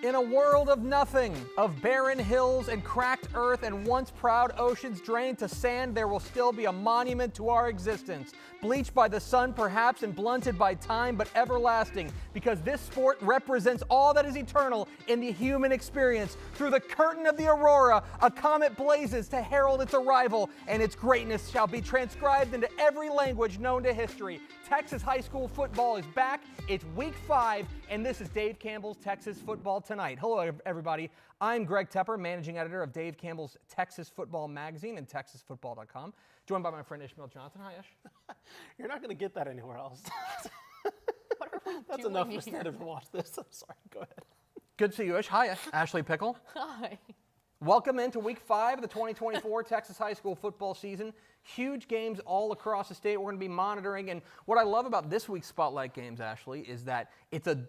In a world of nothing, of barren hills and cracked earth and once proud oceans drained to sand, there will still be a monument to our existence. Bleached by the sun perhaps and blunted by time, but everlasting, because this sport represents all that is eternal in the human experience. Through the curtain of the aurora, a comet blazes to herald its arrival, and its greatness shall be transcribed into every language known to history. Texas high school football is back. It's week 5, and this is Dave Campbell's Texas Football Tonight. Hello, everybody. I'm Greg Tepper, managing editor of Dave Campbell's Texas Football Magazine and TexasFootball.com, joined by my friend Ishmael Johnson. Hi, Ish. You're not going to get that anywhere else. What are we That's doing enough here? for Standard to watch this. I'm sorry. Go ahead. Good to see you, Ish. Hi, Ashley Pickle. Hi. Welcome into week 5 of the 2024 Texas high school football season. Huge games all across the state we're going to be monitoring. And what I love about this week's Spotlight games, Ashley, is that it's a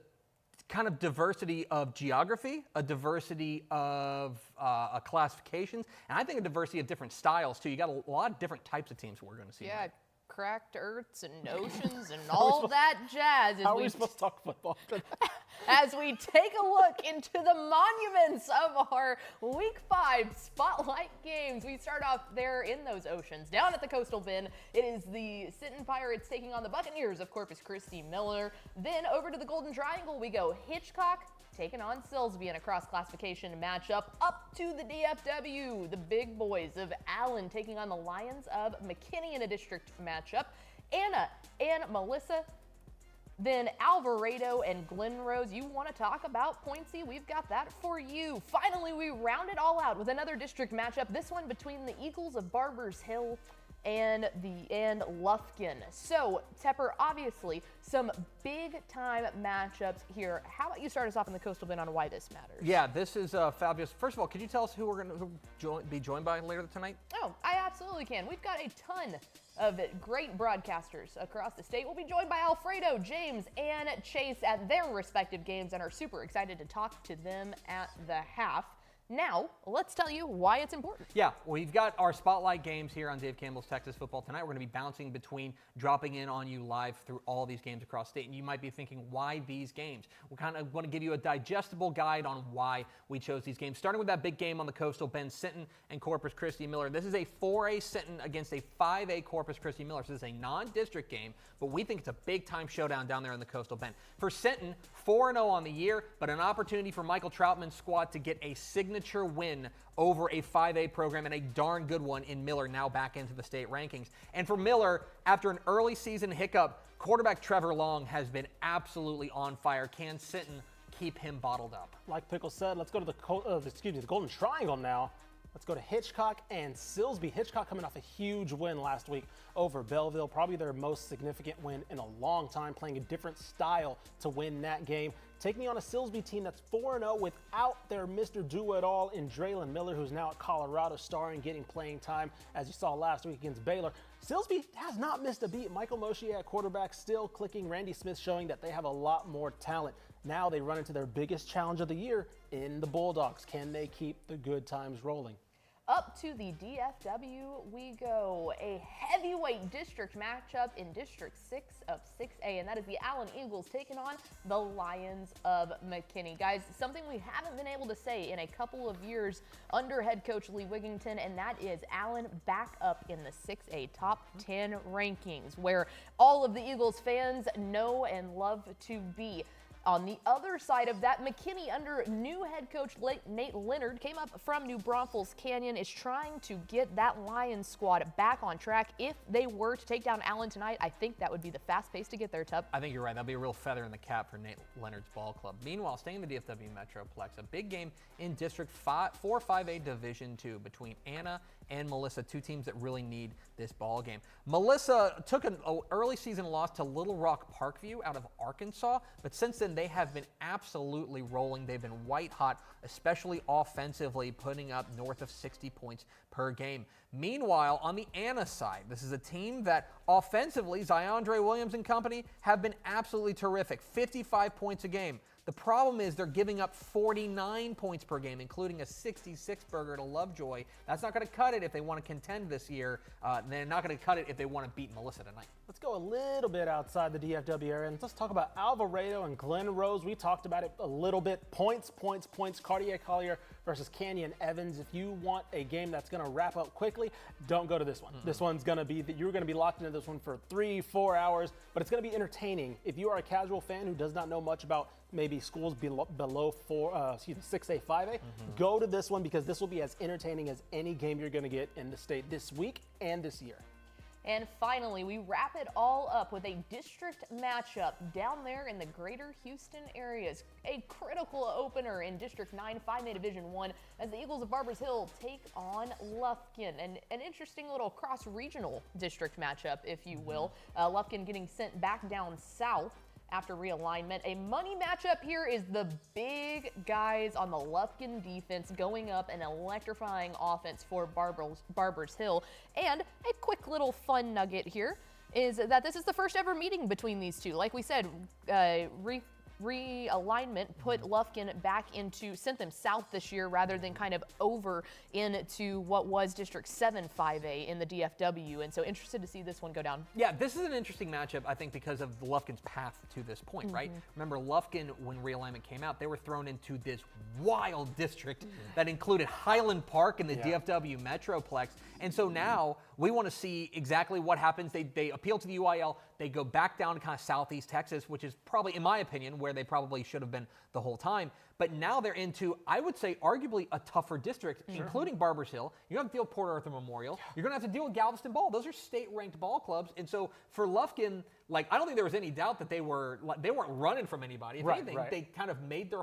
kind of diversity of geography, a diversity of classifications, and I think a diversity of different styles, too. You got a lot of different types of teams we're going to see. Yeah, cracked earths and oceans and all that jazz. How are we supposed to talk football? As we take a look into the monuments of our Week 5 Spotlight games. We start off there in those oceans. Down at the Coastal Bend, it is the Sinton Pirates taking on the Buccaneers of Corpus Christi Miller. Then over to the Golden Triangle, we go Hitchcock taking on Silsbee in a cross-classification matchup. Up to the DFW, the big boys of Allen taking on the Lions of McKinney in a district matchup. Anna and Melissa. Then Alvarado and Glen Rose. You want to talk about Pointsy? We've got that for you. Finally, we round it all out with another district matchup. This one between the Eagles of Barbers Hill and Lufkin. So, Tepper, obviously, some big-time matchups here. How about you start us off in the Coastal Bend on why this matters? Yeah, this is fabulous. First of all, could you tell us who we're going to be joined by later tonight? Oh, I absolutely can. We've got a ton of great broadcasters across the state. We'll be joined by Alfredo, James, and Chase at their respective games and are super excited to talk to them at the half. Now, let's tell you why it's important. Yeah, we've got our Spotlight games here on Dave Campbell's Texas Football Tonight. We're going to be bouncing between dropping in on you live through all these games across state. And you might be thinking, why these games? We kind of want to give you a digestible guide on why we chose these games. Starting with that big game on the Coastal Bend, Sinton and Corpus Christi Miller. This is a 4A Sinton against a 5A Corpus Christi Miller. So this is a non-district game, but we think it's a big-time showdown down there in the Coastal Bend. For Sinton, 4-0 on the year, but an opportunity for Michael Troutman's squad to get a signature win over a 5A program, and a darn good one in Miller, now back into the state rankings. And for Miller, after an early season hiccup, quarterback Trevor Long has been absolutely on fire. Can Sinton keep him bottled up? Like Pickle said, let's go to the Golden Triangle now. Let's go to Hitchcock and Silsbee. Hitchcock coming off a huge win last week over Belleville, probably their most significant win in a long time, playing a different style to win that game. Taking on a Silsbee team that's 4-0 without their Mr. Do-It-All in Draylon Miller, who's now at Colorado starring, getting playing time, as you saw last week against Baylor. Silsbee has not missed a beat. Michael Moshe at quarterback still clicking. Randy Smith showing that they have a lot more talent. Now they run into their biggest challenge of the year in the Bulldogs. Can they keep the good times rolling? Up to the DFW we go. A heavyweight district matchup in District 6 of 6A, and that is the Allen Eagles taking on the Lions of McKinney. Guys, something we haven't been able to say in a couple of years under head coach Lee Wigington, and that is Allen back up in the 6A top 10 rankings, where all of the Eagles fans know and love to be. On the other side of that, McKinney, under new head coach Nate Leonard, came up from New Braunfels Canyon, is trying to get that Lions squad back on track. If they were to take down Allen tonight, I think that would be the fast pace to get there, Tubb. I think you're right. That'll be a real feather in the cap for Nate Leonard's ball club. Meanwhile, staying in the DFW Metroplex, a big game in District 4-5A Division II between Anna and Melissa, two teams that really need this ball game. Melissa took an early season loss to Little Rock Parkview out of Arkansas, but since then they have been absolutely rolling. They've been white hot, especially offensively, putting up north of 60 points per game. Meanwhile, on the Anna side, this is a team that offensively, Ziondre Williams and company have been absolutely terrific. 55 points a game. The problem is they're giving up 49 points per game, including a 66-burger to Lovejoy. That's not going to cut it if they want to contend this year. They're not going to cut it if they want to beat Melissa tonight. Let's go a little bit outside the DFW area and let's talk about Alvarado and Glen Rose. We talked about it a little bit. Points. Cartier Collier versus Canyon Evans. If you want a game that's going to wrap up quickly, don't go to this one. This one's going to be that you're going to be locked into this one for 3-4 hours, but it's going to be entertaining. If you are a casual fan who does not know much about maybe schools below 6A, 5A, go to this one because this will be as entertaining as any game you're going to get in the state this week and this year. And finally, we wrap it all up with a district matchup down there in the greater Houston areas. A critical opener in District 9, 5A Division 1 as the Eagles of Barbers Hill take on Lufkin. And an interesting little cross-regional district matchup, if you will. Lufkin getting sent back down south after realignment. A money matchup here is the big guys on the Lufkin defense going up an electrifying offense for Barbers Hill. And a quick little fun nugget here is that this is the first ever meeting between these two. Like we said, realignment put Lufkin sent them south this year rather than kind of over into what was District 7 5A in the DFW. And so interested to see this one go down. Yeah, this is an interesting matchup, I think, because of Lufkin's path to this point, right? Remember, Lufkin, when realignment came out, they were thrown into this wild district that included Highland Park and the DFW Metroplex. And so now we want to see exactly what happens. They appeal to the UIL. They go back down to kind of southeast Texas, which is probably, in my opinion, where they probably should have been the whole time. But now they're into, I would say, arguably a tougher district, including Barbers Hill. You have to deal with Port Arthur Memorial. You're going to have to deal with Galveston Ball. Those are state-ranked ball clubs. And so for Lufkin, like, I don't think there was any doubt that they weren't running from anybody. If anything, they kind of made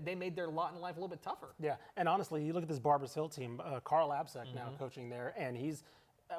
they made their lot in life a little bit tougher. Yeah, and honestly, you look at this Barbers Hill team, Carl Absek now coaching there, and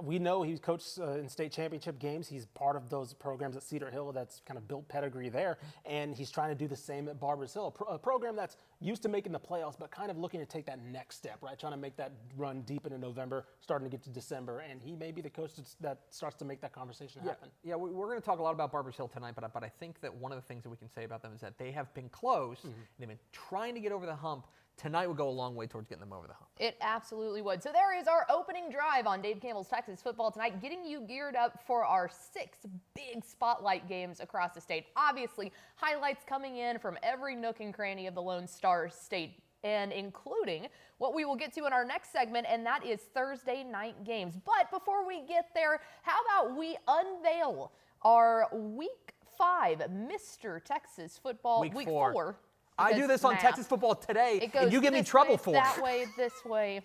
we know he's coached in state championship games. He's part of those programs at Cedar Hill that's kind of built pedigree there, and he's trying to do the same at Barbers Hill, a program that's used to making the playoffs, but kind of looking to take that next step, right? Trying to make that run deep into November, starting to get to December, and he may be the coach that starts to make that conversation happen. Yeah, we're going to talk a lot about Barbers Hill tonight, but I think that one of the things that we can say about them is that they have been close. They've been trying to get over the hump. Tonight would go a long way towards getting them over the hump. It absolutely would. So there is our opening drive on Dave Campbell's Texas Football tonight, getting you geared up for our 6 big spotlight games across the state. Obviously, highlights coming in from every nook and cranny of the Lone Star State, and including what we will get to in our next segment, and that is Thursday night games. But before we get there, how about we unveil our Week 5 Mr. Texas Football, Week 4. I do this on Texas Football Today, and you give me trouble for it. That way, this way.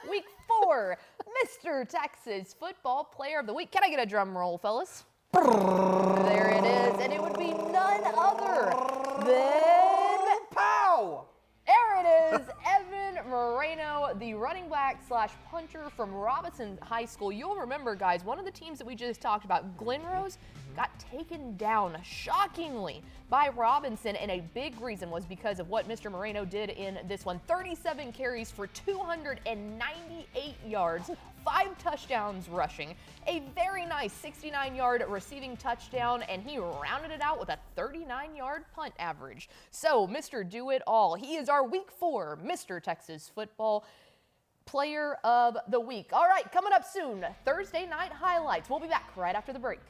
Week 4, Mr. Texas Football Player of the Week. Can I get a drum roll, fellas? There it is, and it would be none other than... Pow! There it is, Evan Moreno, the running back / punter from Robinson High School. You'll remember, guys, one of the teams that we just talked about, Glen Rose, got taken down shockingly by Robinson, and a big reason was because of what Mr. Moreno did in this one. 37 carries for 298 yards, 5 touchdowns rushing, a very nice 69-yard receiving touchdown, and he rounded it out with a 39-yard punt average. So, Mr. Do-It-All, he is our Week 4 Mr. Texas Football Player of the Week. All right, coming up soon, Thursday night highlights. We'll be back right after the break.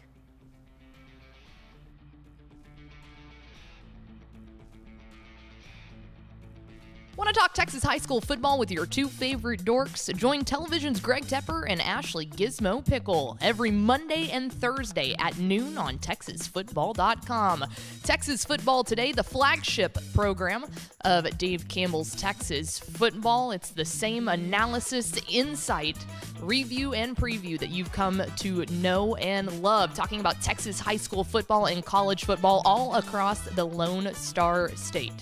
Want to talk Texas high school football with your 2 favorite dorks? Join television's Greg Tepper and Ashley Gizmo Pickle every Monday and Thursday at noon on TexasFootball.com. Texas Football Today, the flagship program of Dave Campbell's Texas Football. It's the same analysis, insight, review, and preview that you've come to know and love, talking about Texas high school football and college football all across the Lone Star State.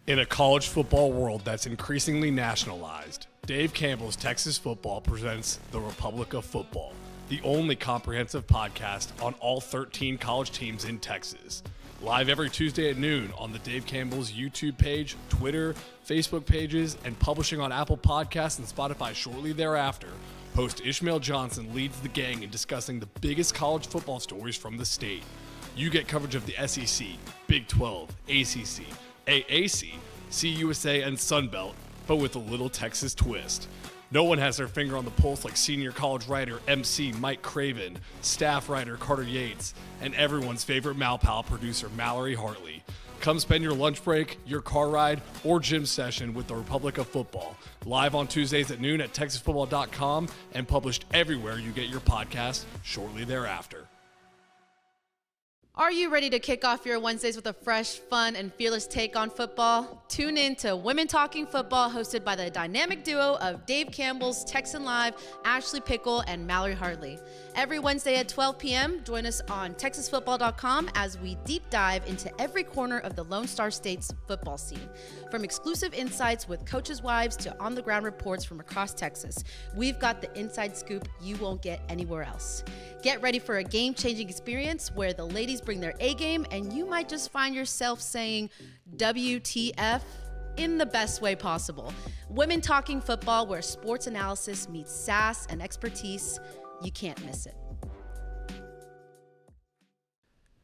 In a college football world that's increasingly nationalized, Dave Campbell's Texas Football presents The Republic of Football, the only comprehensive podcast on all 13 college teams in Texas. Live every Tuesday at noon on the Dave Campbell's YouTube page, Twitter, Facebook pages, and publishing on Apple Podcasts and Spotify shortly thereafter. Host Ishmael Johnson leads the gang in discussing the biggest college football stories from the state. You get coverage of the SEC, Big 12, ACC, AAC, CUSA, and Sun Belt, but with a little Texas twist. No one has their finger on the pulse like senior college writer MC Mike Craven, staff writer Carter Yates, and everyone's favorite Malpal producer Mallory Hartley. Come spend your lunch break, your car ride, or gym session with the Republic of Football. Live on Tuesdays at noon at TexasFootball.com and published everywhere you get your podcast shortly thereafter. Are you ready to kick off your Wednesdays with a fresh, fun, and fearless take on football? Tune in to Women Talking Football, hosted by the dynamic duo of Dave Campbell's Texan Live, Ashley Pickle, and Mallory Hartley. Every Wednesday at 12 p.m., join us on TexasFootball.com as we deep dive into every corner of the Lone Star State's football scene. From exclusive insights with coaches' wives to on-the-ground reports from across Texas, we've got the inside scoop you won't get anywhere else. Get ready for a game-changing experience where the ladies bring their A-game and you might just find yourself saying WTF in the best way possible. Women Talking Football, where sports analysis meets sass and expertise. You can't miss it.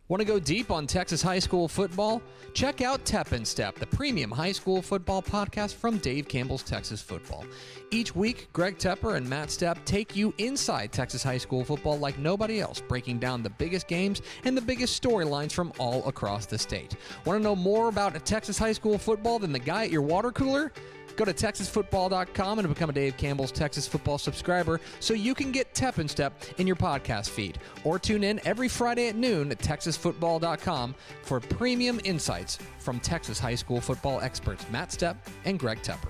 Want to go deep on Texas high school football? Check out Tep and Step, the premium high school football podcast from Dave Campbell's Texas Football. Each week, Greg Tepper and Matt Stepp take you inside Texas high school football like nobody else, breaking down the biggest games and the biggest storylines from all across the state. Want to know more about Texas high school football than the guy at your water cooler? Go to TexasFootball.com and become a Dave Campbell's Texas Football subscriber so you can get Tep and Step in your podcast feed. Or tune in every Friday at noon at TexasFootball.com for premium insights from Texas high school football experts Matt Stepp and Greg Tepper.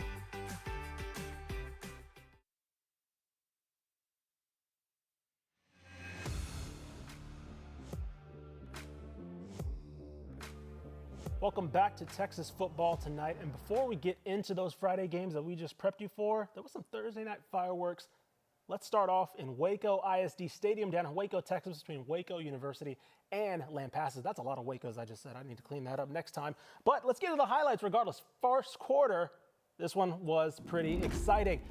Welcome back to Texas football tonight. And before we get into those Friday games that we just prepped you for, there was some Thursday night fireworks. Let's start off in Waco ISD Stadium down in Waco, Texas, between Waco University and Lampasas. That's a lot of Wacos I just said. I need to clean that up next time. But let's get to the highlights regardless. First quarter, this one was pretty exciting.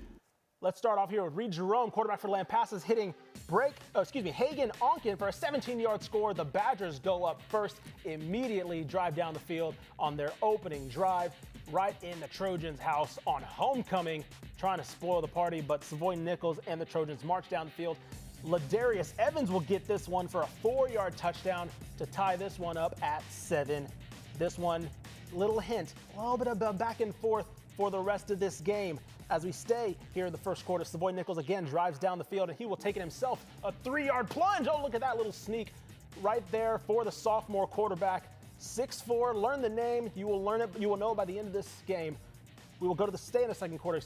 Let's start off here with Reed Jerome, quarterback for Lampasas, hitting Hagen Onken for a 17-yard score. The Badgers go up first, immediately drive down the field on their opening drive, right in the Trojans' house on homecoming, trying to spoil the party, but Savoy Nichols and the Trojans march down the field. Ladarius Evans will get this one for a 4-yard touchdown to tie this one up at 7. This one, little hint, a little bit of back and forth for the rest of this game. As we stay here in the first quarter, Savoy Nichols again drives down the field, and he will take it himself. A 3-yard plunge. Oh, look at that little sneak right there for the sophomore quarterback. 6'4", learn the name. You will learn it. You will know by the end of this game. We will go to the stay in the second quarter,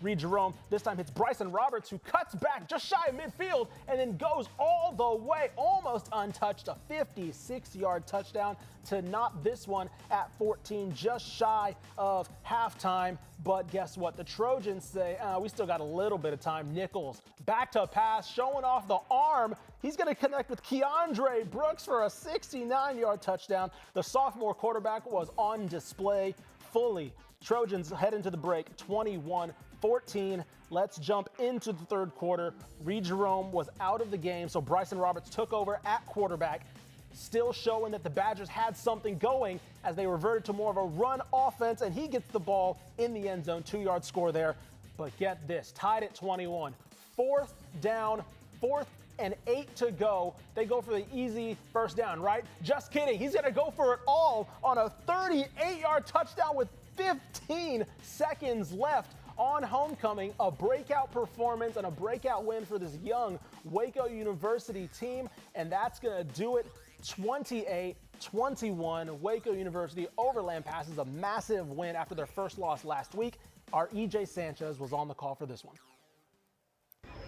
Reed Jerome this time hits Bryson Roberts, who cuts back just shy of midfield and then goes all the way, almost untouched, a 56-yard touchdown to knot this one at 14, just shy of halftime. But guess what? The Trojans say, we still got a little bit of time. Nichols back to pass, showing off the arm. He's going to connect with Keandre Brooks for a 69-yard touchdown. The sophomore quarterback was on display fully. Trojans head into the break 21-14. Let's jump into the third quarter. Reed Jerome was out of the game, so Bryson Roberts took over at quarterback, still showing that the Badgers had something going as they reverted to more of a run offense, and he gets the ball in the end zone. 2-yard score there. But get this, tied at 21. 4th down, 4th and 8 to go. They go for the easy first down, right? Just kidding. He's going to go for it all on a 38-yard touchdown with 15 seconds left on homecoming. A breakout performance and a breakout win for this young Waco University team. And that's going to do it. 28-21. Waco University over Lampasas, a massive win after their first loss last week. Our EJ Sanchez was on the call for this one.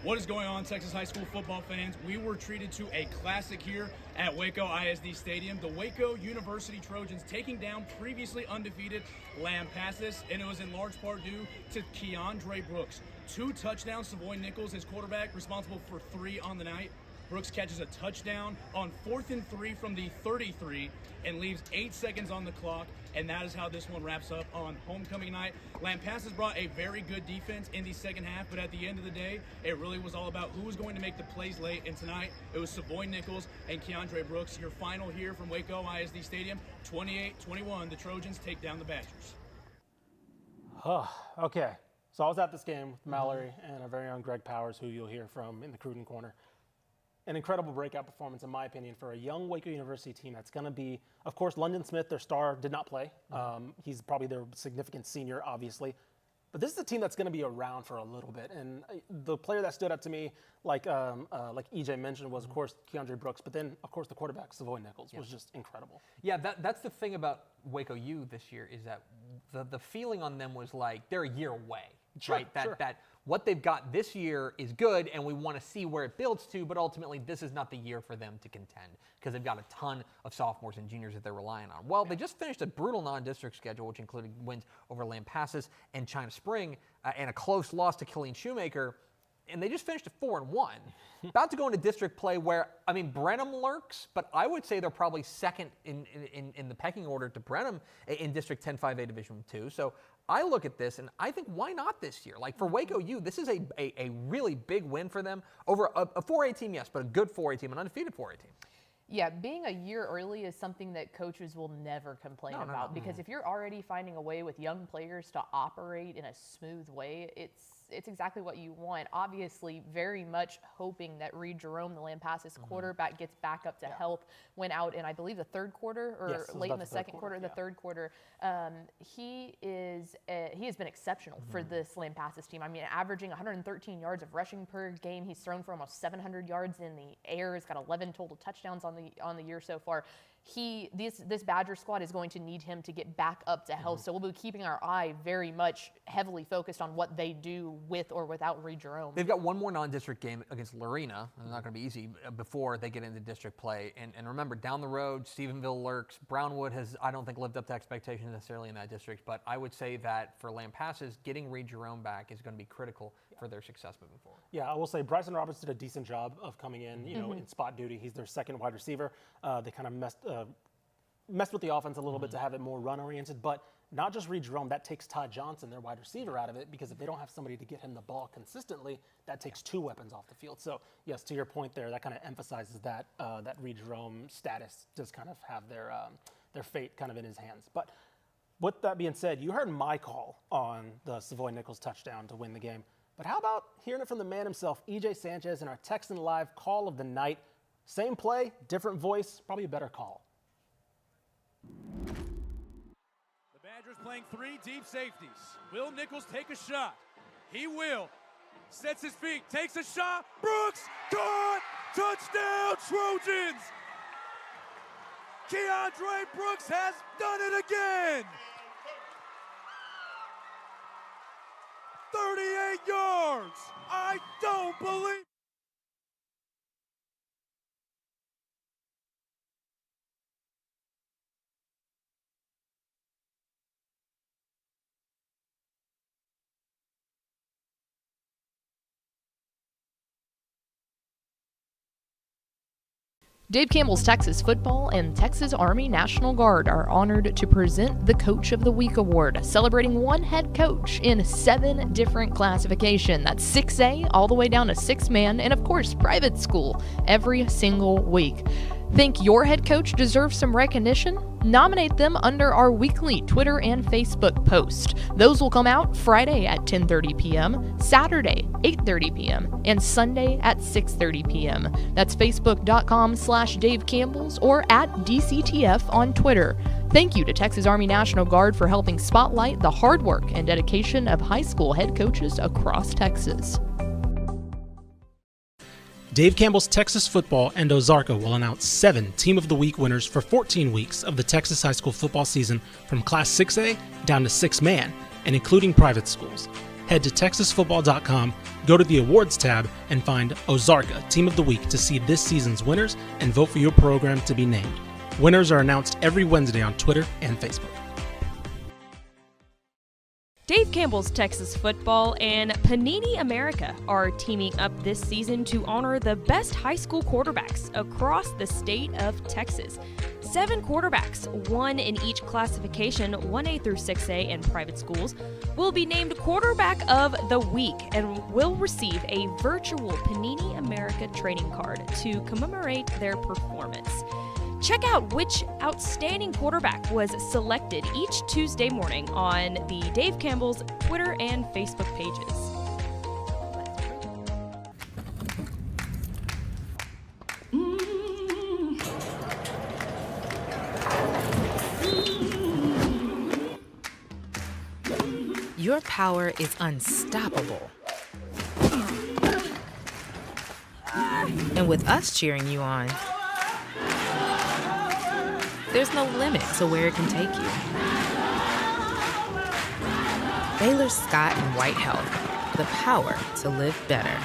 What is going on, Texas high school football fans? We were treated to a classic here at Waco ISD Stadium. The Waco University Trojans taking down previously undefeated Lampasas, and it was in large part due to Keandre Brooks. 2 touchdowns, Savoy Nichols, his quarterback, responsible for 3 on the night. Brooks catches a touchdown on 4th and 3 from the 33 and leaves 8 seconds on the clock, and that is how this one wraps up on homecoming night. Lampasas brought a very good defense in the second half, but at the end of the day, it really was all about who was going to make the plays late, and tonight it was Savoy Nichols and Keandre Brooks. Your final here from Waco ISD Stadium, 28-21, the Trojans take down the Badgers. Okay, so I was at this game with Mallory and our very own Greg Powers, who you'll hear from in the Cruden Corner. An incredible breakout performance, in my opinion, for a young Waco University team that's going to be, of course, London Smith, their star, did not play. He's probably their significant senior, obviously. But this is a team that's going to be around for a little bit. And the player that stood out to me, like EJ mentioned, was, of course, Keandre Brooks. But then, of course, the quarterback, Savoy Nichols, was just incredible. Yeah, that's the thing about Waco U this year, is that the feeling on them was like they're a year away. Sure, right? sure. That what they've got this year is good, and we want to see where it builds to, but ultimately this is not the year for them to contend because they've got a ton of sophomores and juniors that they're relying on. Well, they just finished a brutal non-district schedule, which included wins over Lampasas and China Spring, and a close loss to Killeen Shoemaker, and they just finished at 4-1. About to go into district play where, I mean, Brenham lurks, but I would say they're probably second in the pecking order to Brenham in District 10-5A Division II. So I look at this and I think, why not this year? Like for Waco U, this is a really big win for them over a 4A team, yes, but a good 4A team, an undefeated 4A team. Yeah, being a year early is something that coaches will never complain about because if you're already finding a way with young players to operate in a smooth way, it's exactly what you want. Obviously, very much hoping that Reed Jerome, the Lampasas quarterback, gets back up to health. Went out in, I believe, the third quarter or late in the second quarter, the third quarter. He has been exceptional for this Lampasas team. I mean, averaging 113 yards of rushing per game. He's thrown for almost 700 yards in the air. He's got 11 total touchdowns on the year so far. This Badger squad is going to need him to get back up to health. So we'll be keeping our eye very much heavily focused on what they do with or without Reed Jerome. They've got one more non-district game against Lorena. It's not going to be easy before they get into district play. And remember, down the road, Stephenville lurks. Brownwood has, I don't think, lived up to expectations necessarily in that district. But I would say that for Lampasas, getting Reed Jerome back is going to be critical for their success moving forward. Yeah, I will say Bryson Roberts did a decent job of coming in, in spot duty. He's their second wide receiver. They kind of messed with the offense a little bit to have it more run-oriented, but not just Reed Jerome. That takes Todd Johnson, their wide receiver, out of it, because if they don't have somebody to get him the ball consistently, that takes two weapons off the field. So, yes, to your point there, that kind of emphasizes that that Reed Jerome status does kind of have their fate kind of in his hands. But with that being said, you heard my call on the Savoy Nichols touchdown to win the game. But how about hearing it from the man himself, EJ Sanchez, in our Texan Live call of the night? Same play, different voice, probably a better call. The Badgers playing three deep safeties. Will Nichols take a shot? He will. Sets his feet, takes a shot. Brooks, caught! Touchdown, Trojans! Keandre Brooks has done it again! 38 yards! I don't believe. Dave Campbell's Texas Football and Texas Army National Guard are honored to present the Coach of the Week Award, celebrating one head coach in 7 different classifications. That's 6A all the way down to 6-man, and of course, private school every single week. Think your head coach deserves some recognition? Nominate them under our weekly Twitter and Facebook post. Those will come out Friday at 10:30 p.m., Saturday 8:30 p.m., and Sunday at 6:30 p.m. That's facebook.com/Dave Campbell's or at DCTF on Twitter. Thank you to Texas Army National Guard for helping spotlight the hard work and dedication of high school head coaches across Texas. Dave Campbell's Texas Football and Ozarka will announce 7 Team of the Week winners for 14 weeks of the Texas high school football season from Class 6A down to 6-man, and including private schools. Head to texasfootball.com, go to the awards tab, and find Ozarka Team of the Week to see this season's winners and vote for your program to be named. Winners are announced every Wednesday on Twitter and Facebook. Dave Campbell's Texas Football and Panini America are teaming up this season to honor the best high school quarterbacks across the state of Texas. 7 quarterbacks, 1 in each classification, 1A through 6A in private schools, will be named Quarterback of the Week and will receive a virtual Panini America trading card to commemorate their performance. Check out which outstanding quarterback was selected each Tuesday morning on the Dave Campbell's Twitter and Facebook pages. Your power is unstoppable. And with us cheering you on, there's no limit to where it can take you. Baylor Scott and White Health, the power to live better.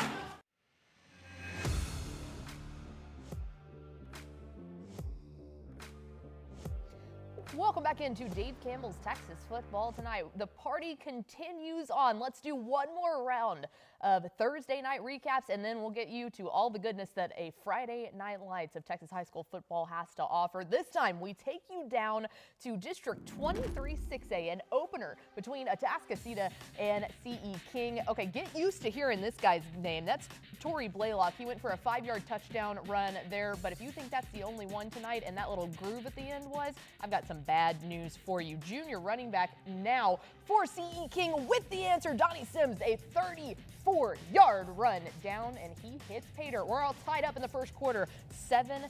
Welcome back into Dave Campbell's Texas Football tonight. The party continues on. Let's do one more round of Thursday night recaps, and then we'll get you to all the goodness that a Friday Night Lights of Texas high school football has to offer. This time, we take you down to District 23 6A, an opener between Atascocita and C.E. King. Okay, get used to hearing this guy's name. That's Torrey Blaylock. He went for a 5-yard touchdown run there, but if you think that's the only one tonight and that little groove at the end was, I've got some bad news for you. Junior running back now for C.E. King with the answer, Donnie Sims, a 34-yard run down, and he hits Pater. We're all tied up in the first quarter, 7-7.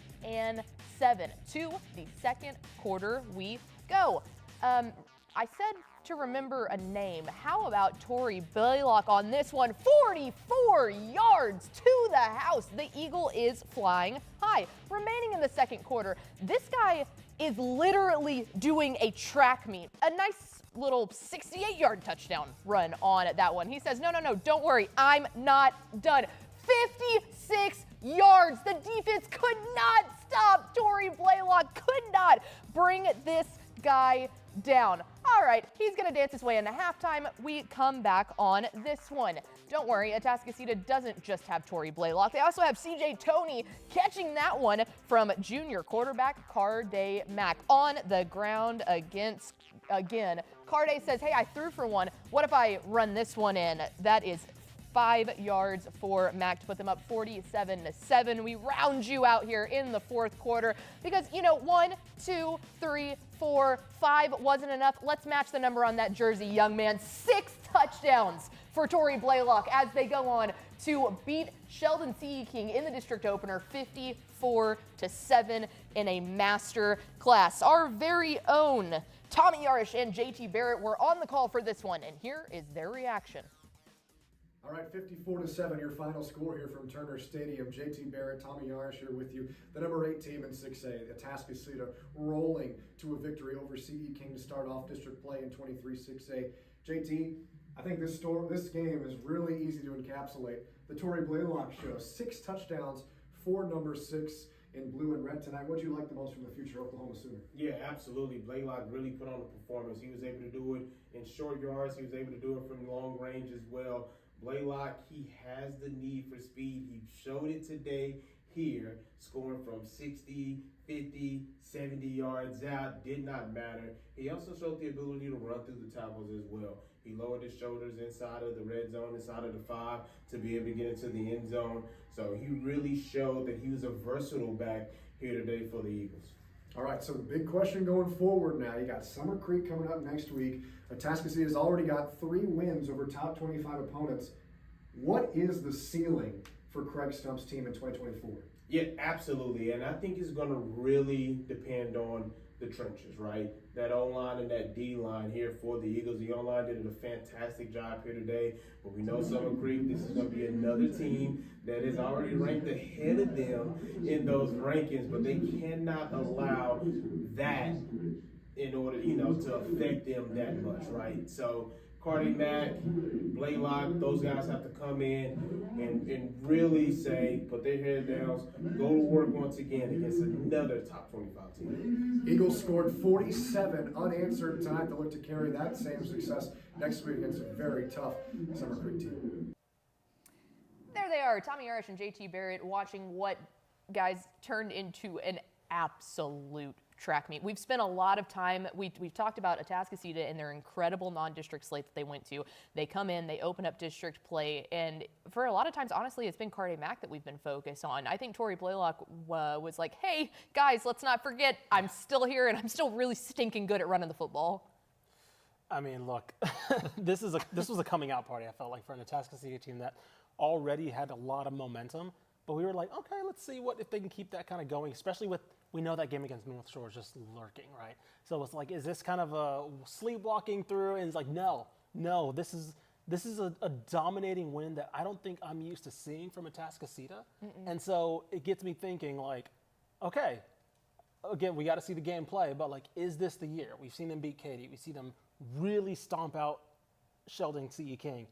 To the second quarter we go. I said to remember a name. How about Torrey Blaylock on this one? 44 yards to the house. The Eagle is flying high. Remaining in the second quarter, this guy is literally doing a track meet. A nice little 68-yard touchdown run on that one. He says, no, don't worry, I'm not done. 56 yards. The defense could not stop Torrey Blaylock, could not bring this guy down. All right, he's going to dance his way into halftime. We come back on this one. Don't worry, Atascocita doesn't just have Torrey Blaylock. They also have C.J. Toney catching that one from junior quarterback Carday Mack on the ground again. Carday says, hey, I threw for one. What if I run this one in? That is 5 yards for Mack to put them up 47-7. We round you out here in the fourth quarter because, 1, 2, 3, 4, 5 wasn't enough. Let's match the number on that jersey, young man. 6 touchdowns for Torrey Blaylock as they go on to beat Sheldon C.E. King in the district opener 54-7 in a master class. Our very own Tommy Yarish and JT Barrett were on the call for this one, and here is their reaction. All right, 54-7, your final score here from Turner Stadium. JT Barrett, Tommy Yarish here with you. The number 8 team in 6A, Atascocita, rolling to a victory over C.E. King to start off district play in 23-6A. JT, I think this game is really easy to encapsulate. The Torrey Blaylock show, 6 touchdowns for number 6 in blue and red tonight. What do you like the most from the future Oklahoma Sooner? Yeah, absolutely. Blaylock really put on the performance. He was able to do it in short yards. He was able to do it from long range as well. Blaylock, he has the need for speed. He showed it today here, scoring from 60, 50, 70 yards out. Did not matter. He also showed the ability to run through the tackles as well. He lowered his shoulders inside of the red zone, inside of the 5, to be able to get into the end zone. So he really showed that he was a versatile back here today for the Eagles. All right, so the big question going forward now, you got Summer Creek coming up next week. Atascocita has already got 3 wins over top 25 opponents. What is the ceiling for Craig Stump's team in 2024? Yeah, absolutely. And I think it's going to really depend on the trenches, right? That O-line and that D-line here for the Eagles. The O-line did a fantastic job here today, but we know Summer Creek, this is going to be another team that is already ranked ahead of them in those rankings, but they cannot allow that in order, to affect them that much, right? So Cardi Mack, Blaylock, those guys have to come in and really put their head down, go to work once again against another top 25 team. Eagles scored 47 unanswered tonight. They'll look to carry that same success next week against a very tough Summer Creek team. There they are, Tommy Irish and JT Barrett watching what, guys, turned into an absolute track meet. We've spent a lot of time, we've talked about Atascocita and their incredible non-district slate that they went to. They come in, they open up district play, and for a lot of times, honestly, it's been Cardi Mack that we've been focused on. I think Tori Blaylock was like, hey, guys, let's not forget, I'm still here and I'm still really stinking good at running the football. I mean, look, this was a coming out party, I felt like, for an Atascocita team that already had a lot of momentum. But we were like, okay, let's see if they can keep that kind of going, especially with, we know that game against North Shore is just lurking, right? So it's like, is this kind of a sleepwalking through? And it's like, no, this is a dominating win that I don't think I'm used to seeing from Atascocita. And so it gets me thinking, like, okay, again, we got to see the game play, but like, is this the year? We've seen them beat Katy. We see them really stomp out Sheldon C.E. King.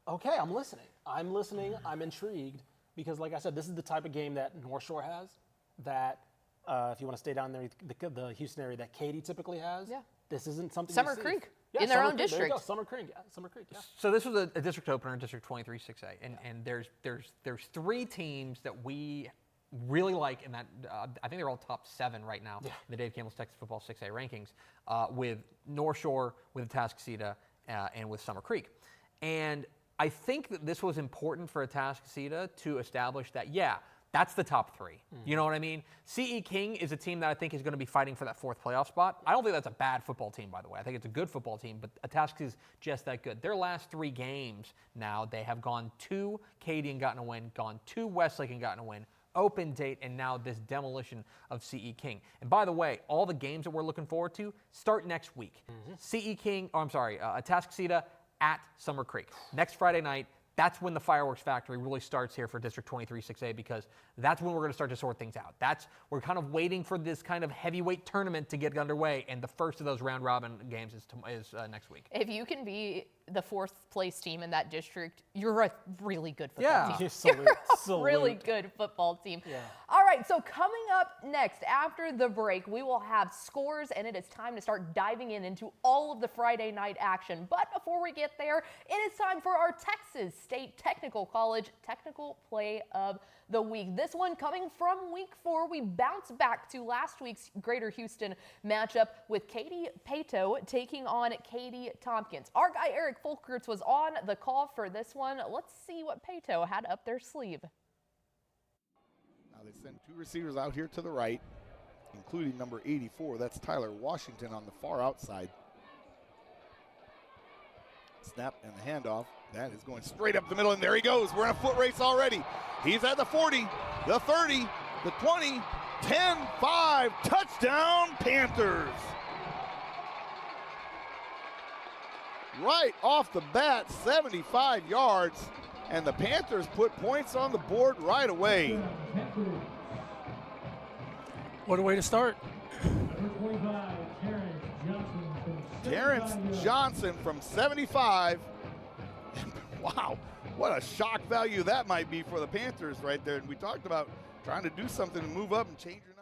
Okay, I'm listening. I'm intrigued. Because, like I said, this is the type of game that North Shore has, that if you want to stay down there, the Houston area that Katy typically has. Yeah. This isn't something Summer Creek in their own district. There you go, Summer Creek, yeah. So this was a district opener in District 23 6A, and there's three teams that we really like in that. I think they're all top 7 right now in the Dave Campbell's Texas Football 6A rankings, with North Shore, with Atascocita, and with Summer Creek. And I think that this was important for Atascocita to establish that, that's the top 3. You know what I mean? C.E. King is a team that I think is going to be fighting for that 4th playoff spot. I don't think that's a bad football team, by the way. I think it's a good football team, but Atascocita is just that good. Their last 3 games now, they have gone to Katy and gotten a win, gone to Westlake and gotten a win, open date, and now this demolition of C.E. King. And by the way, all the games that we're looking forward to start next week. Atascocita at Summer Creek. Next Friday night, that's when the fireworks factory really starts here for District 23 6A, because that's when we're going to start to sort things out. We're kind of waiting for this kind of heavyweight tournament to get underway, and the first of those round robin games is next week. If you can be the 4th place team in that district, you're a really good football team. You're a really good football team. Yeah. All right, so coming up next after the break, we will have scores, and it is time to start diving into all of the Friday night action. But before we get there, it is time for our Texas State Technical College Technical Play of the Week. This one coming from week 4. We bounce back to last week's Greater Houston matchup with Katy Paetow taking on Katy Tompkins. Our guy Eric Folkerts was on the call for this one. Let's see what Paetow had up their sleeve. Now they send 2 receivers out here to the right, including number 84. That's Tyler Washington on the far outside. Snap and the handoff. That is going straight up the middle, and there he goes. We're in a foot race already. He's at the 40, the 30, the 20, 10, 5, touchdown Panthers. Right off the bat, 75 yards, and the Panthers put points on the board right away. What a way to start. Terrence Johnson from 75. Wow, what a shock value that might be for the Panthers right there. And we talked about trying to do something to move up and change your numbers.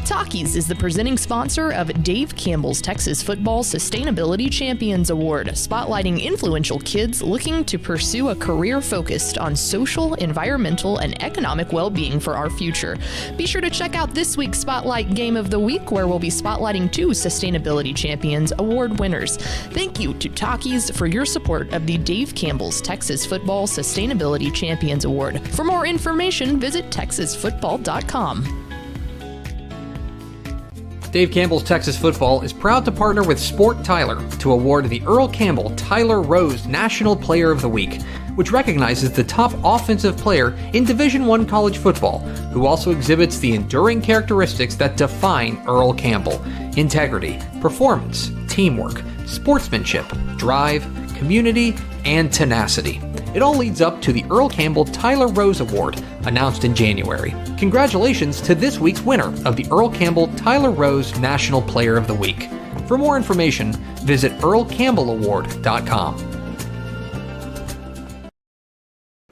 Talkies is the presenting sponsor of Dave Campbell's Texas Football Sustainability Champions Award, spotlighting influential kids looking to pursue a career focused on social, environmental, and economic well-being for our future. Be sure to check out this week's Spotlight Game of the Week, where we'll be spotlighting 2 Sustainability Champions Award winners. Thank you to Talkies for your support of the Dave Campbell's Texas Football Sustainability Champions Award. For more information, visit texasfootball.com. Dave Campbell's Texas Football is proud to partner with Sport Tyler to award the Earl Campbell Tyler Rose National Player of the Week, which recognizes the top offensive player in Division I college football, who also exhibits the enduring characteristics that define Earl Campbell: integrity, performance, teamwork, sportsmanship, drive, community, and tenacity. It all leads up to the Earl Campbell Tyler Rose Award, announced in January. Congratulations to this week's winner of the Earl Campbell Tyler Rose National Player of the Week. For For more information, visit earlcampbellaward.com.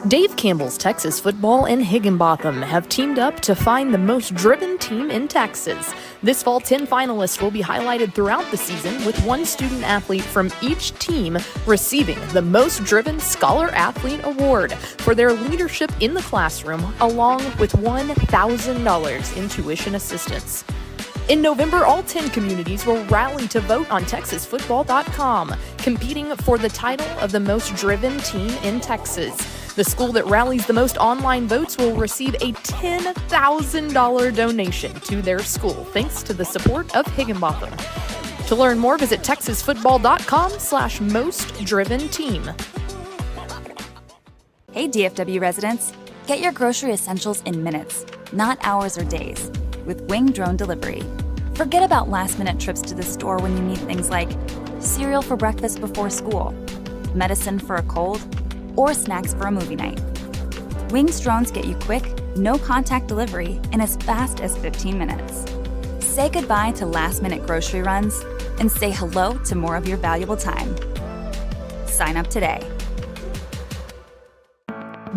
Dave Campbell's Texas Football and Higginbotham have teamed up to find the most driven team in Texas. This fall, 10 finalists will be highlighted throughout the season, with one student athlete from each team receiving the Most Driven Scholar Athlete Award for their leadership in the classroom, along with $1,000 in tuition assistance. In November, all 10 communities will rally to vote on TexasFootball.com, competing for the title of the most driven team in Texas. The school that rallies the most online votes will receive a $10,000 donation to their school, thanks to the support of Higginbotham. To learn more, visit TexasFootball.com/mostdriventeam. Hey DFW residents, get your grocery essentials in minutes, not hours or days, with Wing Drone Delivery. Forget about last-minute trips to the store when you need things like cereal for breakfast before school, medicine for a cold, or snacks for a movie night. Wings drones get you quick, no-contact delivery in as fast as 15 minutes. Say goodbye to last-minute grocery runs and say hello to more of your valuable time. Sign up today.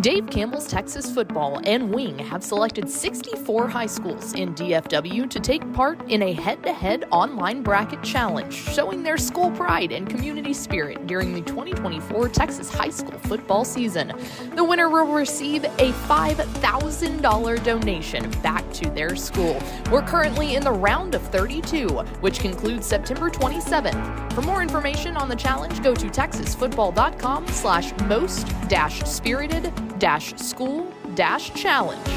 Dave Campbell's Texas Football and Wing have selected 64 high schools in DFW to take part in a head-to-head online bracket challenge, showing their school pride and community spirit during the 2024 Texas high school football season. The winner will receive a $5,000 donation back to their school. We're currently in the round of 32, which concludes September 27th. For more information on the challenge, go to texasfootball.com/most-spirited-school-challenge.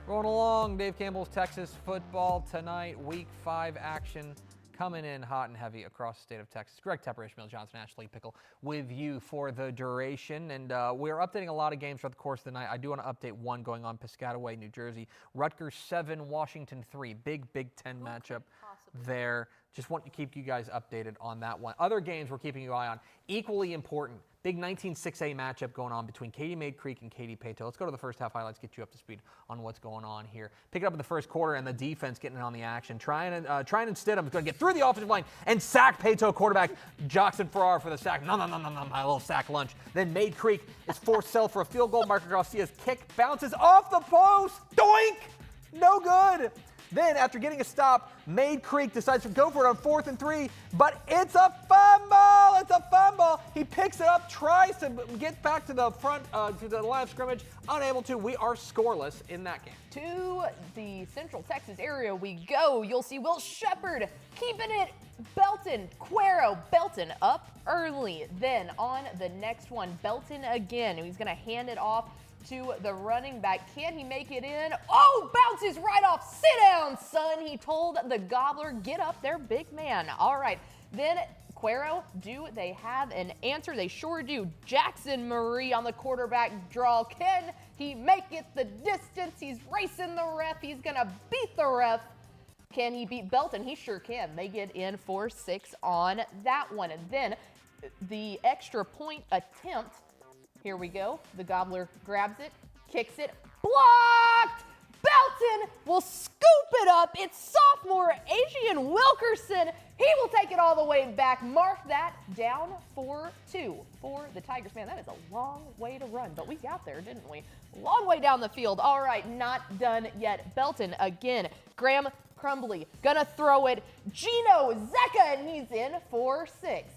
Rolling along, Dave Campbell's Texas Football tonight, Week 5 action coming in hot and heavy across the state of Texas. Greg Tepper, Ishmael Johnson, Ashley Pickle with you for the duration. And we're updating a lot of games throughout the course of the night. I do want to update one going on Piscataway, New Jersey. Rutgers 7, Washington 3. Big Big Ten matchup there. Just want to keep you guys updated on that one. Other games we're keeping you eye on, equally important. Big 19-6A matchup going on between Katy Maid Creek and Katy Payto. Let's go to the first half highlights, get you up to speed on what's going on here. Pick it up in the first quarter, and the defense getting in on the action. Trying instead, I'm going to get through the offensive line and sack Payto quarterback Jackson Farrar for the sack. No, my little sack lunch. Then Maid Creek is forced to settle for a field goal. Marco Garcia's kick bounces off the post. Doink! No good. Then, after getting a stop, Maid Creek decides to go for it on 4th and 3, but it's a fumble! It's a fumble! He picks it up, tries to get back to the front, to the line of scrimmage, unable to. We are scoreless in that game. To the Central Texas area we go. You'll see Will Shepard keeping it. Belton, Cuero, Belton up early. Then on the next one, Belton again. He's going to hand it off to the running back. Can he make it in? Oh, bounces right off. Sit down, son. He told the Gobbler, get up there, big man. All right. Then Cuero, do they have an answer? They sure do. Jackson Marie on the quarterback draw. Can he make it the distance? He's racing the ref. He's going to beat the ref. Can he beat Belton? He sure can. They get in for 6 on that one. And then the extra point attempt. Here we go. The Gobbler grabs it, kicks it, blocked! Belton will scoop it up. It's sophomore Adrian Wilkerson. He will take it all the way back. Mark that down for 2 for the Tigers. Man, that is a long way to run, but we got there, didn't we? Long way down the field. All right, not done yet. Belton again. Graham Crumbly gonna throw it. Gino Zecca, and he's in for 6.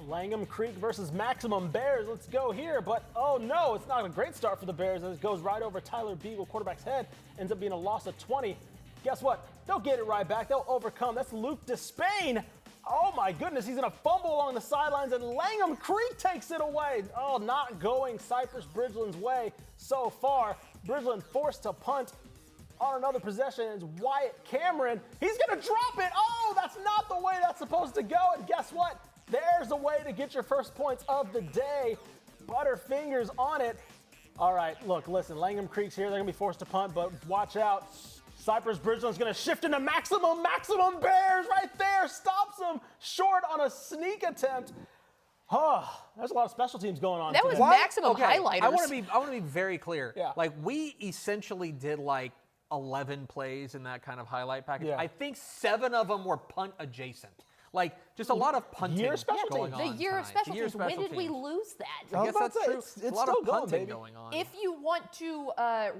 Langham Creek versus Maximum Bears. Let's go here, but oh no, it's not a great start for the Bears as it goes right over Tyler Beagle, quarterback's head. Ends up being a loss of 20. Guess what? They'll get it right back. They'll overcome. That's Luke Despain. Oh my goodness, he's gonna fumble along the sidelines and Langham Creek takes it away. Oh, not going Cypress Bridgeland's way so far. Bridgeland forced to punt. On another possession is Wyatt Cameron. He's gonna drop it. Oh, that's not the way that's supposed to go. And guess what? There's a way to get your first points of the day. Butterfingers on it. All right, look, listen, Langham Creek's here. They're going to be forced to punt, but watch out. Cypress Bridgeland's going to shift into Maximum Bears right there. Stops them short on a sneak attempt. There's a lot of special teams going on. That was today. maximum highlighters. I want to be very clear. Yeah. Like, we essentially did like 11 plays in that kind of highlight package. Yeah. I think 7 of them were punt adjacent. Like, just a lot of punting Year of special going teams. on. The year of tonight. special The year of teams. When special did we teams. lose that? I guess that's true. It's a lot still of going, punting baby. going on. If you want to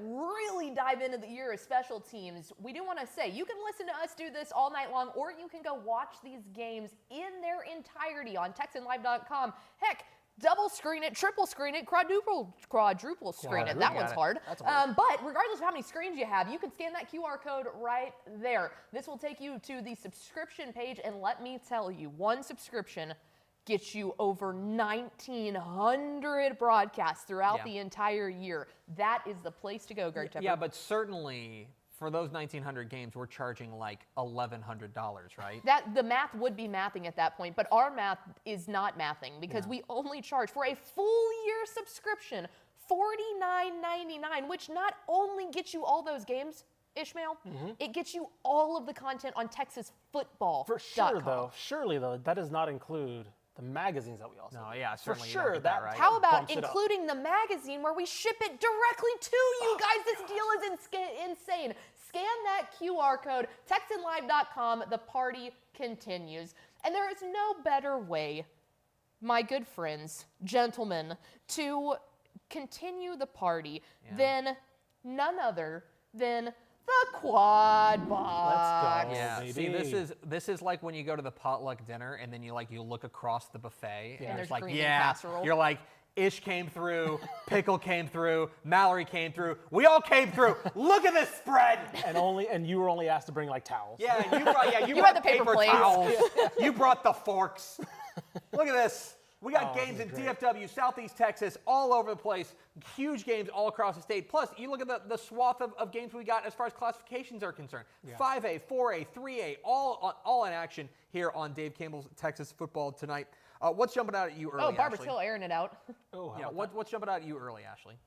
really dive into the year of special teams, we do want to say you can listen to us do this all night long, or you can go watch these games in their entirety on TexanLive.com. Heck, double screen it, triple screen it, quadruple screen it. That one's hard. That's hard. But regardless of how many screens you have, you can scan that QR code right there. This will take you to the subscription page, and let me tell you, one subscription gets you over 1,900 broadcasts throughout the entire year. That is the place to go, Greg Tepper. Yeah, but certainly for those 1,900 games, we're charging like $1,100, right? That the math would be mathing at that point, but our math is not mathing because we only charge for a full year subscription $49.99, which not only gets you all those games, Ishmael, it gets you all of the content on Texas football. For sure, though. Surely, though, that does not include the magazines that we also do. Yeah, For certainly you don't sure, get that right. How about bumps it up. including the magazine where we ship it directly to you guys? This deal is insane. Scan that QR code, TexanLive.com. The party continues. And there is no better way, my good friends, gentlemen, to continue the party than none other than the quad box. Let's go, Yeah, baby. see, this is like when you go to the potluck dinner and then you look across the buffet and there's like, green bean yeah, casserole. you're like, Ish came through, Pickle came through, Mallory came through, we all came through. Look at this spread. And you were only asked to bring like towels. Yeah, you brought You had the paper plates. towels. You brought the forks. Look at this. We got Oh, games this in is great. DFW, Southeast Texas, all over the place. Huge games all across the state. Plus, you look at the swath of games we got as far as classifications are concerned. 5A, 4A, 3A, all in action here on Dave Campbell's Texas Football tonight. What's jumping out at you early, Oh, Barbara Ashley? Till airing it out. Yeah, what's jumping out at you early, Ashley?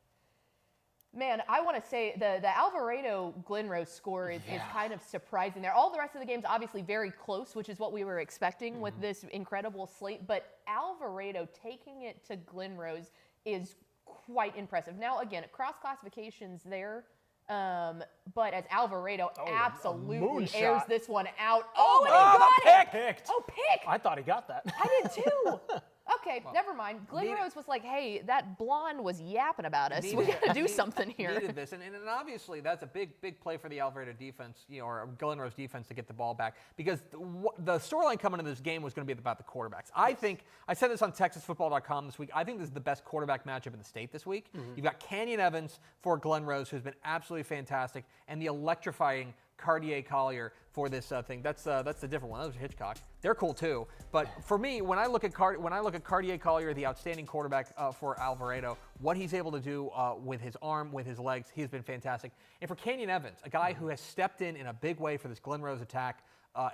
Man, I want to say the Alvarado Glenrose score is kind of surprising there. All the rest of the games obviously very close, which is what we were expecting with this incredible slate. But Alvarado taking it to Glenrose is quite impressive. Now, again, cross classifications there. But as Alvarado absolutely moonshot. airs this one out. Oh, and he got it! Picked. Oh, pick! I thought he got that. I did too. Okay, never mind. Glenrose was like, hey, that blonde was yapping about us. We got to do something here. Needed this, and obviously that's a big play for the Alvarado defense, or Glenrose defense to get the ball back, because the storyline coming into this game was going to be about the quarterbacks. I said this on TexasFootball.com this week. I think this is the best quarterback matchup in the state this week. You've got Canyon Evans for Glenrose, who's been absolutely fantastic, and the electrifying Cartier Collier for this thing. That's the different one. That was Hitchcock. They're cool too. But for me, when I look at Cartier Collier, the outstanding quarterback for Alvarado, what he's able to do with his arm, with his legs, he's been fantastic. And for Canyon Evans, a guy who has stepped in a big way for this Glenrose attack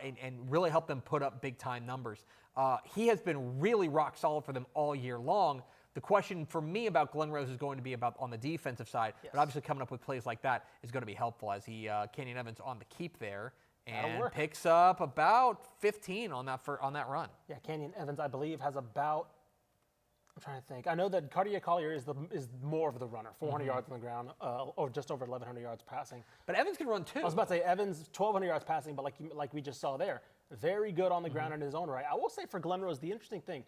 and really helped them put up big time numbers. He has been really rock solid for them all year long. The question for me about Glenrose is going to be about on the defensive side, but obviously coming up with plays like that is going to be helpful as Canyon Evans on the keep there and picks up about 15 on that run. Yeah, Canyon Evans, I believe, has about. I'm trying to think. I know that Cartier Collier is more of the runner, 400 yards on the ground, or just over 1,100 yards passing. But Evans can run too. I was about to say Evans, 1,200 yards passing, but like we just saw there, very good on the ground in his own right. I will say for Glenrose, the interesting thing.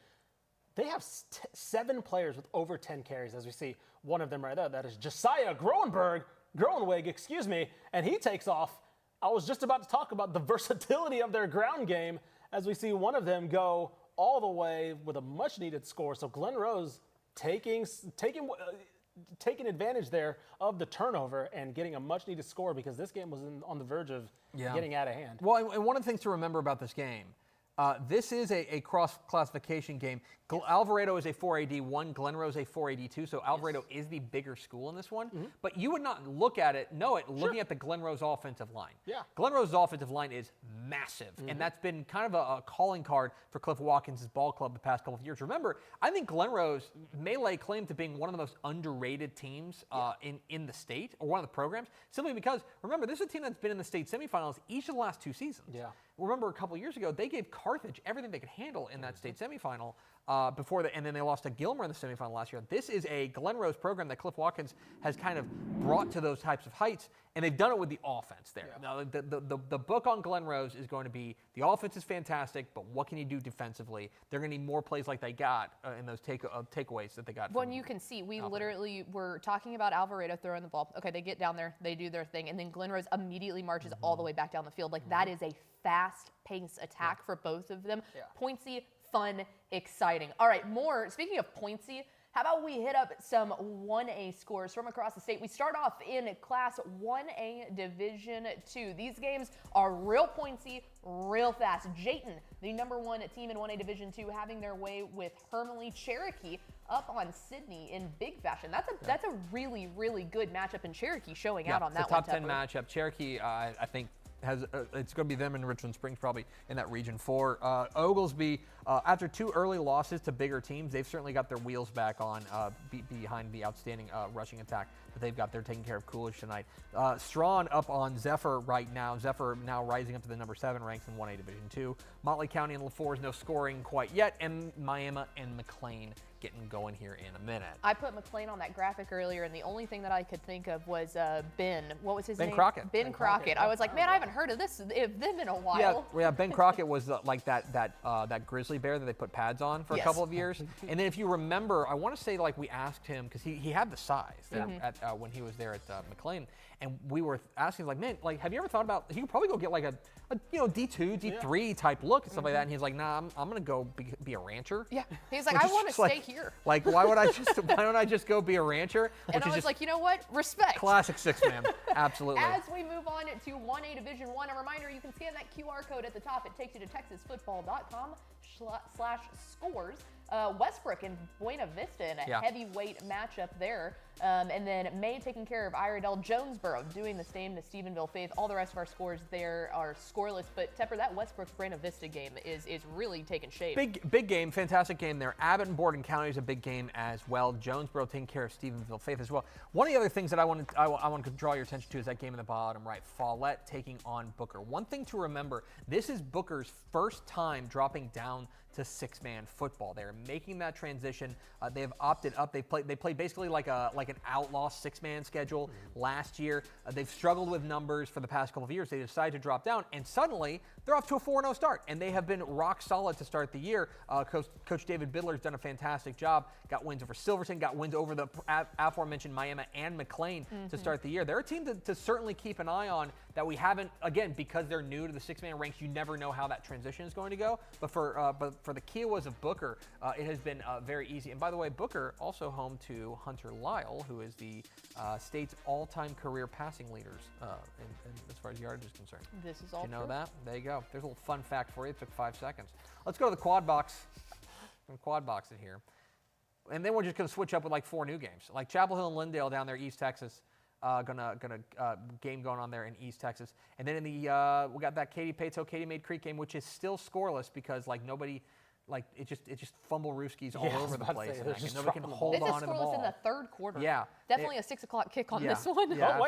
They have 7 players with over 10 carries, as we see one of them right there. That is Josiah Groenweg, and he takes off. I was just about to talk about the versatility of their ground game as we see one of them go all the way with a much-needed score. So Glenrose taking advantage there of the turnover and getting a much-needed score because this game was on the verge of getting out of hand. Well, and one of the things to remember about this game, this is a cross-classification game. Alvarado is a 4AD1, Glenrose a 4AD2, so Alvarado is the bigger school in this one. But you would not know it looking at the Glenrose offensive line. Yeah. Glenrose's offensive line is massive, and that's been kind of a calling card for Cliff Watkins' ball club the past couple of years. Remember, I think Glenrose may lay claim to being one of the most underrated teams in the state, or one of the programs, simply because, remember, this is a team that's been in the state semifinals each of the last 2 seasons. Yeah. remember a couple years ago, they gave Carthage everything they could handle in that state semifinal and then they lost to Gilmer in the semifinal last year. This is a Glen Rose program that Cliff Watkins has kind of brought to those types of heights, and they've done it with the offense there. Yeah. Now, the book on Glen Rose is going to be the offense is fantastic, but what can you do defensively? They're going to need more plays like they got in those takeaways that they got. When you can see, we literally were talking about Alvarado throwing the ball. Okay, they get down there, they do their thing, and then Glen Rose immediately marches all the way back down the field. Like, that is a fast-paced attack for both of them. Yeah. Pointsy, fun, exciting. All right, speaking of pointsy, how about we hit up some 1A scores from across the state? We start off in Class 1A Division 2. These games are real pointsy, real fast. Jayton, the #1 team in 1A Division 2, having their way with Hermley. Cherokee up on Sydney in big fashion. That's a really, really good matchup, and Cherokee showing out on that one. Top 10 matchup. Cherokee, I think, it's going to be them and Richland Springs probably in that Region 4. Oglesby, after 2 early losses to bigger teams, they've certainly got their wheels back on behind the outstanding rushing attack that they've got. They're taking care of Coolidge tonight. Strawn up on Zephyr right now. Zephyr now rising up to the #7 ranks in 1A Division 2. Motley County and LaForce, no scoring quite yet, and Miami and McLean getting going here in a minute. I put McLean on that graphic earlier, and the only thing that I could think of was Ben. What was his name? Crockett. Ben Crockett. I was like, man, I haven't heard of them in a while. Yeah. Ben Crockett was like that grizzly bear that they put pads on for a couple of years. And then if you remember, I want to say like we asked him because he had the size there when he was there at McLean, and we were asking like, man, like have you ever thought about he could probably go get like a D2, D3 type look and stuff like that, and he's like, nah, I'm gonna go be a rancher. Yeah, he's like, I want to stay here. Like, why don't I just go be a rancher? And I was like, you know what? Respect. Classic 6-man. Absolutely. As we move on to 1A Division 1, a reminder, you can scan that QR code at the top. It takes you to texasfootball.com/scores. Westbrook and Buena Vista in a heavyweight matchup there. And then May taking care of Iredell. Jonesboro doing the same to Stephenville Faith. All the rest of our scores there are scoreless. But Tepper, that Westbrook-Buena Vista game is really taking shape. Big game, fantastic game there. Abbott and Borden County is a big game as well. Jonesboro taking care of Stephenville Faith as well. One of the other things that I want to draw your attention to is that game in the bottom right. Follette taking on Booker. One thing to remember, this is Booker's first time dropping down to 6-man football. They're making that transition. They have opted up. They played basically like an outlaw 6-man schedule last year. They've struggled with numbers for the past couple of years. They decided to drop down, and suddenly they're off to a 4-0 start, and they have been rock solid to start the year. Coach David Bidler's done a fantastic job. Got wins over Silverton, got wins over the aforementioned Miami and McLean to start the year. They're a team to certainly keep an eye on that we haven't, again, because they're new to the 6-man ranks, you never know how that transition is going to go. But for the Kiowas of Booker, it has been very easy. And by the way, Booker also home to Hunter Lyle, who is the state's all-time career passing leaders as far as yardage is concerned. This is all true. You know true. that? There you go. There's a little fun fact for you. It took 5 seconds. Let's go to the quad box. Quad box it here. And then we're just going to switch up with like 4 new games. Like Chapel Hill and Lindale down there, East Texas. Gonna game going on there in East Texas. And then in the we got that Katy Maid Creek game, which is still scoreless because like nobody, like it just fumble rooskies all over the place. And nobody can hold on to the ball. This is scoreless in the third quarter. Yeah, definitely a 6 o'clock kick on this one. Yeah,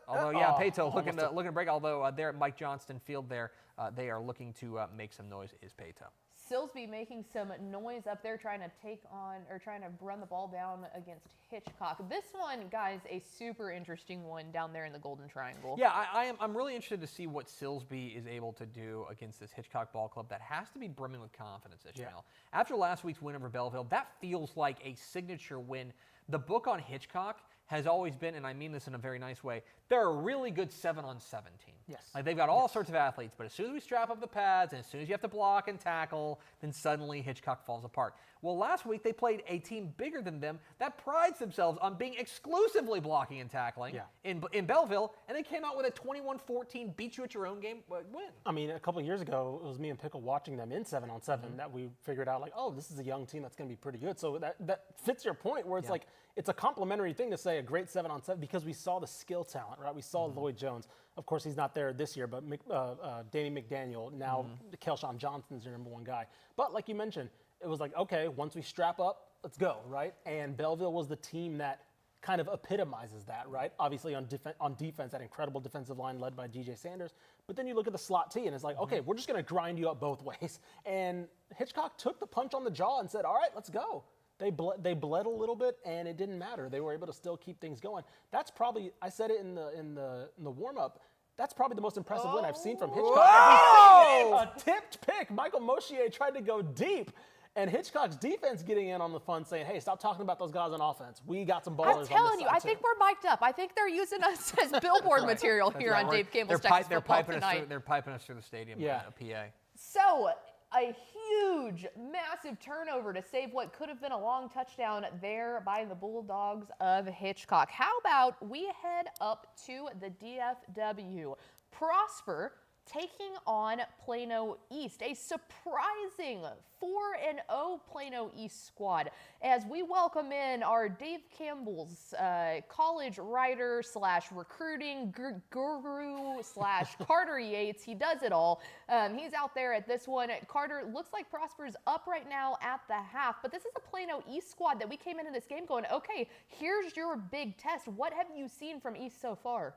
although Peyto looking to break. Although there at Mike Johnston Field there, they are looking to make some noise. Is Peyto. Silsby making some noise up there trying to run the ball down against Hitchcock. This one, guys, a super interesting one down there in the Golden Triangle. Yeah, I'm really interested to see what Silsby is able to do against this Hitchcock ball club that has to be brimming with confidence, Ishmael. Yeah. After last week's win over Belleville, that feels like a signature win. The book on Hitchcock has always been, and I mean this in a very nice way, they're a really good 7-on-7 team. Yes. Like they've got all sorts of athletes, but as soon as we strap up the pads and as soon as you have to block and tackle, then suddenly Hitchcock falls apart. Well, last week they played a team bigger than them that prides themselves on being exclusively blocking and tackling in Belleville, and they came out with a 21-14 beat you at your own game win. I mean, a couple of years ago, it was me and Pickle watching them in 7-on-7 that we figured out like, oh, this is a young team that's going to be pretty good. So that fits your point where it's like, it's a complimentary thing to say a great 7-on-7 because we saw the skill talent, right? We saw Lloyd Jones. Of course, he's not there this year, but Danny McDaniel, now Kelshawn Johnson's your #1 guy. But like you mentioned, it was like, okay, once we strap up, let's go, right? And Belleville was the team that kind of epitomizes that, right? Obviously on defense, that incredible defensive line led by DJ Sanders, But then you look at the slot T and it's like, okay, we're just going to grind you up both ways. And Hitchcock took the punch on the jaw and said, all right, let's go. They bled a little bit, and it didn't matter. They were able to still keep things going. That's probably, I said it in the warm-up, that's probably the most impressive win I've seen from Hitchcock. A tipped pick. Michael Moshier tried to go deep, and Hitchcock's defense getting in on the fun, saying, hey, stop talking about those guys on offense. We got some ballers on this side. I'm telling you, I think we're mic'd up. I think they're using us as billboard material here on Dave Campbell's Texas Football tonight. They're piping us through the stadium, PA. So, a huge, massive turnover to save what could have been a long touchdown there by the Bulldogs of Hitchcock. How about we head up to the DFW? Prosper taking on Plano East, a surprising 4-0 Plano East squad, as we welcome in our Dave Campbell's college writer / recruiting guru / Carter Yates. He does it all. He's out there at this one. Carter, looks like Prosper's up right now at the half, but this is a Plano East squad that we came into this game going, okay, here's your big test. What have you seen from East so far?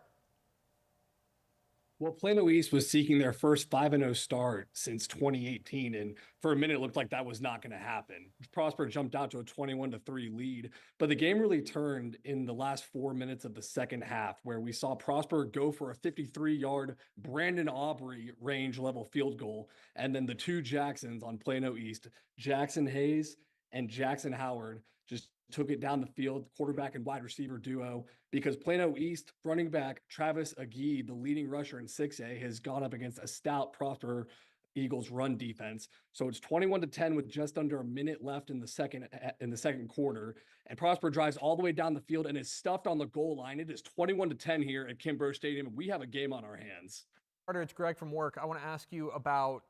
Well, Plano East was seeking their first 5-0 start since 2018, and for a minute it looked like that was not going to happen. Prosper jumped out to a 21-3 lead, but the game really turned in the last 4 minutes of the second half, where we saw Prosper go for a 53-yard Brandon Aubrey range-level field goal, and then the two Jacksons on Plano East, Jackson Hayes and Jackson Howard, just took it down the field, quarterback and wide receiver duo, because Plano East running back Travis Agee, the leading rusher in 6A, has gone up against a stout Prosper Eagles run defense. So it's 21-10 with just under a minute left in the second quarter, and Prosper drives all the way down the field and is stuffed on the goal line. It is 21-10 here at Kimbrough Stadium, and we have a game on our hands. Carter, it's Greg from work. I want to ask you about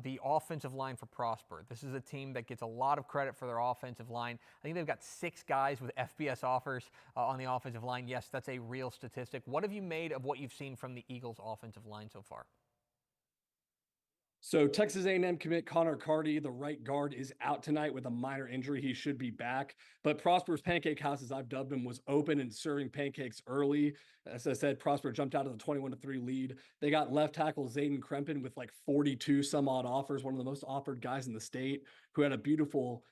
the offensive line for Prosper. This is a team that gets a lot of credit for their offensive line. I think they've got 6 guys with FBS offers on the offensive line. Yes, that's a real statistic. What have you made of what you've seen from the Eagles' offensive line so far? So Texas A&M commit Connor Carty, the right guard, is out tonight with a minor injury. He should be back. But Prosper's Pancake House, as I've dubbed him, was open and serving pancakes early. As I said, Prosper jumped out of the 21-3 lead. They got left tackle Zayden Krempen with like 42 some odd offers, one of the most offered guys in the state, who had a beautiful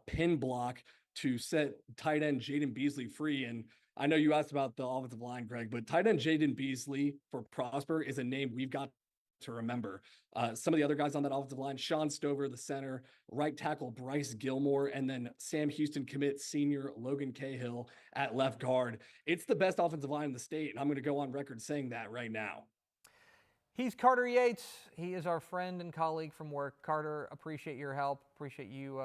pin block to set tight end Jaden Beasley free. And I know you asked about the offensive line, Greg, but tight end Jaden Beasley for Prosper is a name we've got to remember. Some of the other guys on that offensive line, Sean Stover, the center, right tackle Bryce Gilmore, and then Sam Houston commit senior Logan Cahill at left guard. It's the best offensive line in the state, and I'm going to go on record saying that right now. He's Carter Yates. He is our friend and colleague from work. Carter, appreciate your help. Appreciate you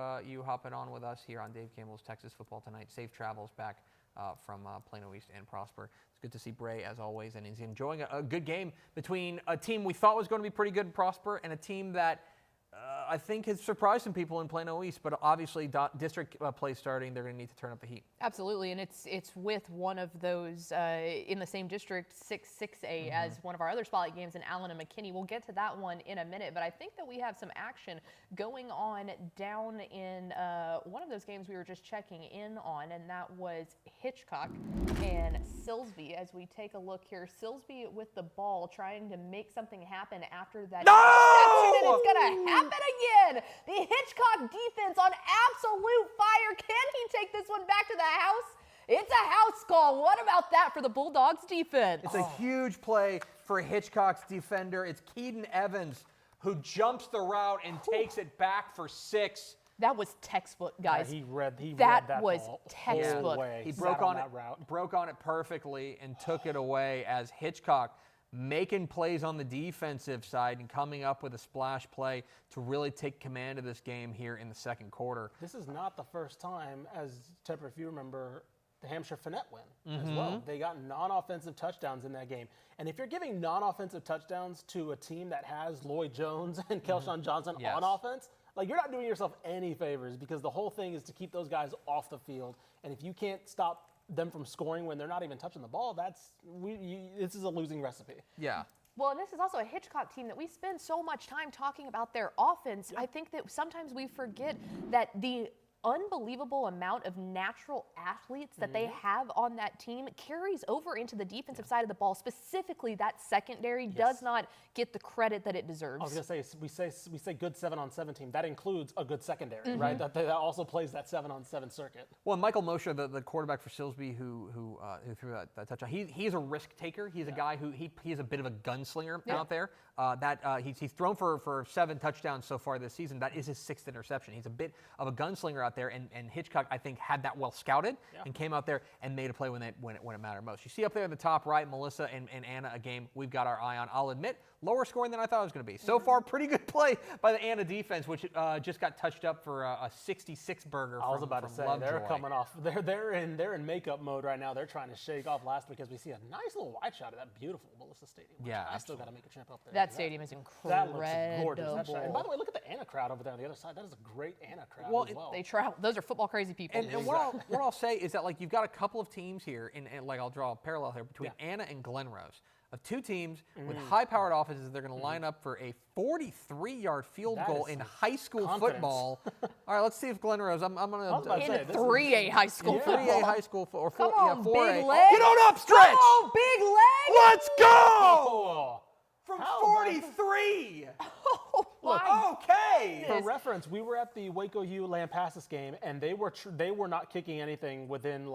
hopping on with us here on Dave Campbell's Texas Football Tonight. Safe travels back from Plano East and Prosper. It's good to see Bray, as always, and he's enjoying a good game between a team we thought was going to be pretty good in Prosper and a team that I think has surprised some people in Plano East, but obviously district play starting, they're going to need to turn up the heat. Absolutely, and it's with one of those in the same district, 6A, as one of our other spotlight games in Allen and McKinney. We'll get to that one in a minute, but I think that we have some action going on down in one of those games we were just checking in on, and that was Hitchcock and Silsby. As we take a look here, Silsby with the ball trying to make something happen after that interception, and it's going to happen again. The Hitchcock defense on absolute fire. Can he take this one back to the house? It's a house call. What about that for the Bulldogs defense? It's a huge play for Hitchcock's defender. It's Keaton Evans who jumps the route and takes it back for 6. That was textbook, guys. Yeah, he read that was ball textbook. He broke on it perfectly and took it away as Hitchcock making plays on the defensive side and coming up with a splash play to really take command of this game here in the second quarter. This is not the first time, as Tepper, if you remember, the Hampshire Finette win as well. They got non-offensive touchdowns in that game. And if you're giving non-offensive touchdowns to a team that has Lloyd Jones and Kelshawn Johnson on offense, like, you're not doing yourself any favors, because the whole thing is to keep those guys off the field. And if you can't stop them from scoring when they're not even touching the ball, this is a losing recipe. Yeah. Well, and this is also a Hitchcock team that we spend so much time talking about their offense. I think that sometimes we forget that the unbelievable amount of natural athletes that they have on that team carries over into the defensive side of the ball. Specifically, that secondary does not get the credit that it deserves. I was going to say, we say good 7-on-7 team. That includes a good secondary, right? That also plays that 7-on-7 circuit. Well, Michael Mosher, the quarterback for Silsbee, who threw that touchdown, he's a risk taker. He's a guy who he's a bit of a gunslinger out there. He's thrown for 7 touchdowns so far this season. That is his 6th interception. He's a bit of a gunslinger out there, and Hitchcock, I think, had that well scouted and came out there and made a play when it mattered most. You see up there in the top right, Melissa and Anna, a game we've got our eye on. I'll admit, lower scoring than I thought it was going to be. So far, pretty good play by the Anna defense, which just got touched up for a 66 burger. I was about to say, they're coming off. They're in makeup mode right now. They're trying to shake off last week as we see a nice little wide shot of that beautiful Melissa Stadium. Yeah, I still got to make a trip up there. That stadium is incredible. That looks gorgeous. And by the way, look at the Anna crowd over there on the other side. That is a great Anna crowd as well. They travel. Those are football crazy people. And what I'll say is that, like, you've got a couple of teams here, and like I'll draw a parallel here between Anna and Glenrose, of 2 teams with high-powered offenses. They're going to line up for a 43-yard field goal in high school football. All right, let's see if Glenrose. I'm going to in 3A high school football. 3A high school or 4A. Come on, 4A. big leg. Get on up, stretch. Come on, big leg. Let's go. From 43. Okay. For reference, we were at the Waco U Lampasas game, and they were not kicking anything within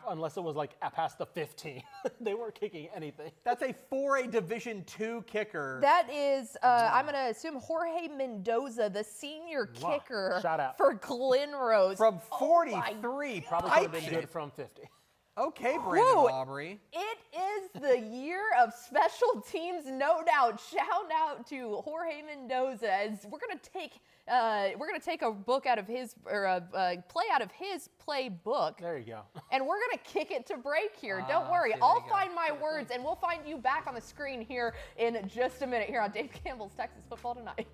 unless it was past the 15. They weren't kicking anything. That's a 4A Division II kicker. That is, I'm going to assume Jorge Mendoza, the senior kicker Shout out. for Glenrose. From 43. Probably could have been good from 50. Okay, Brandon Aubrey. It is the year of special teams, no doubt. Shout out to Jorge Mendoza as we're gonna take a book out of his or a play out of his playbook. There you go. And we're gonna kick it to break here. Don't worry, I'll find my words and we'll find you back on the screen here in just a minute here on Dave Campbell's Texas Football Tonight.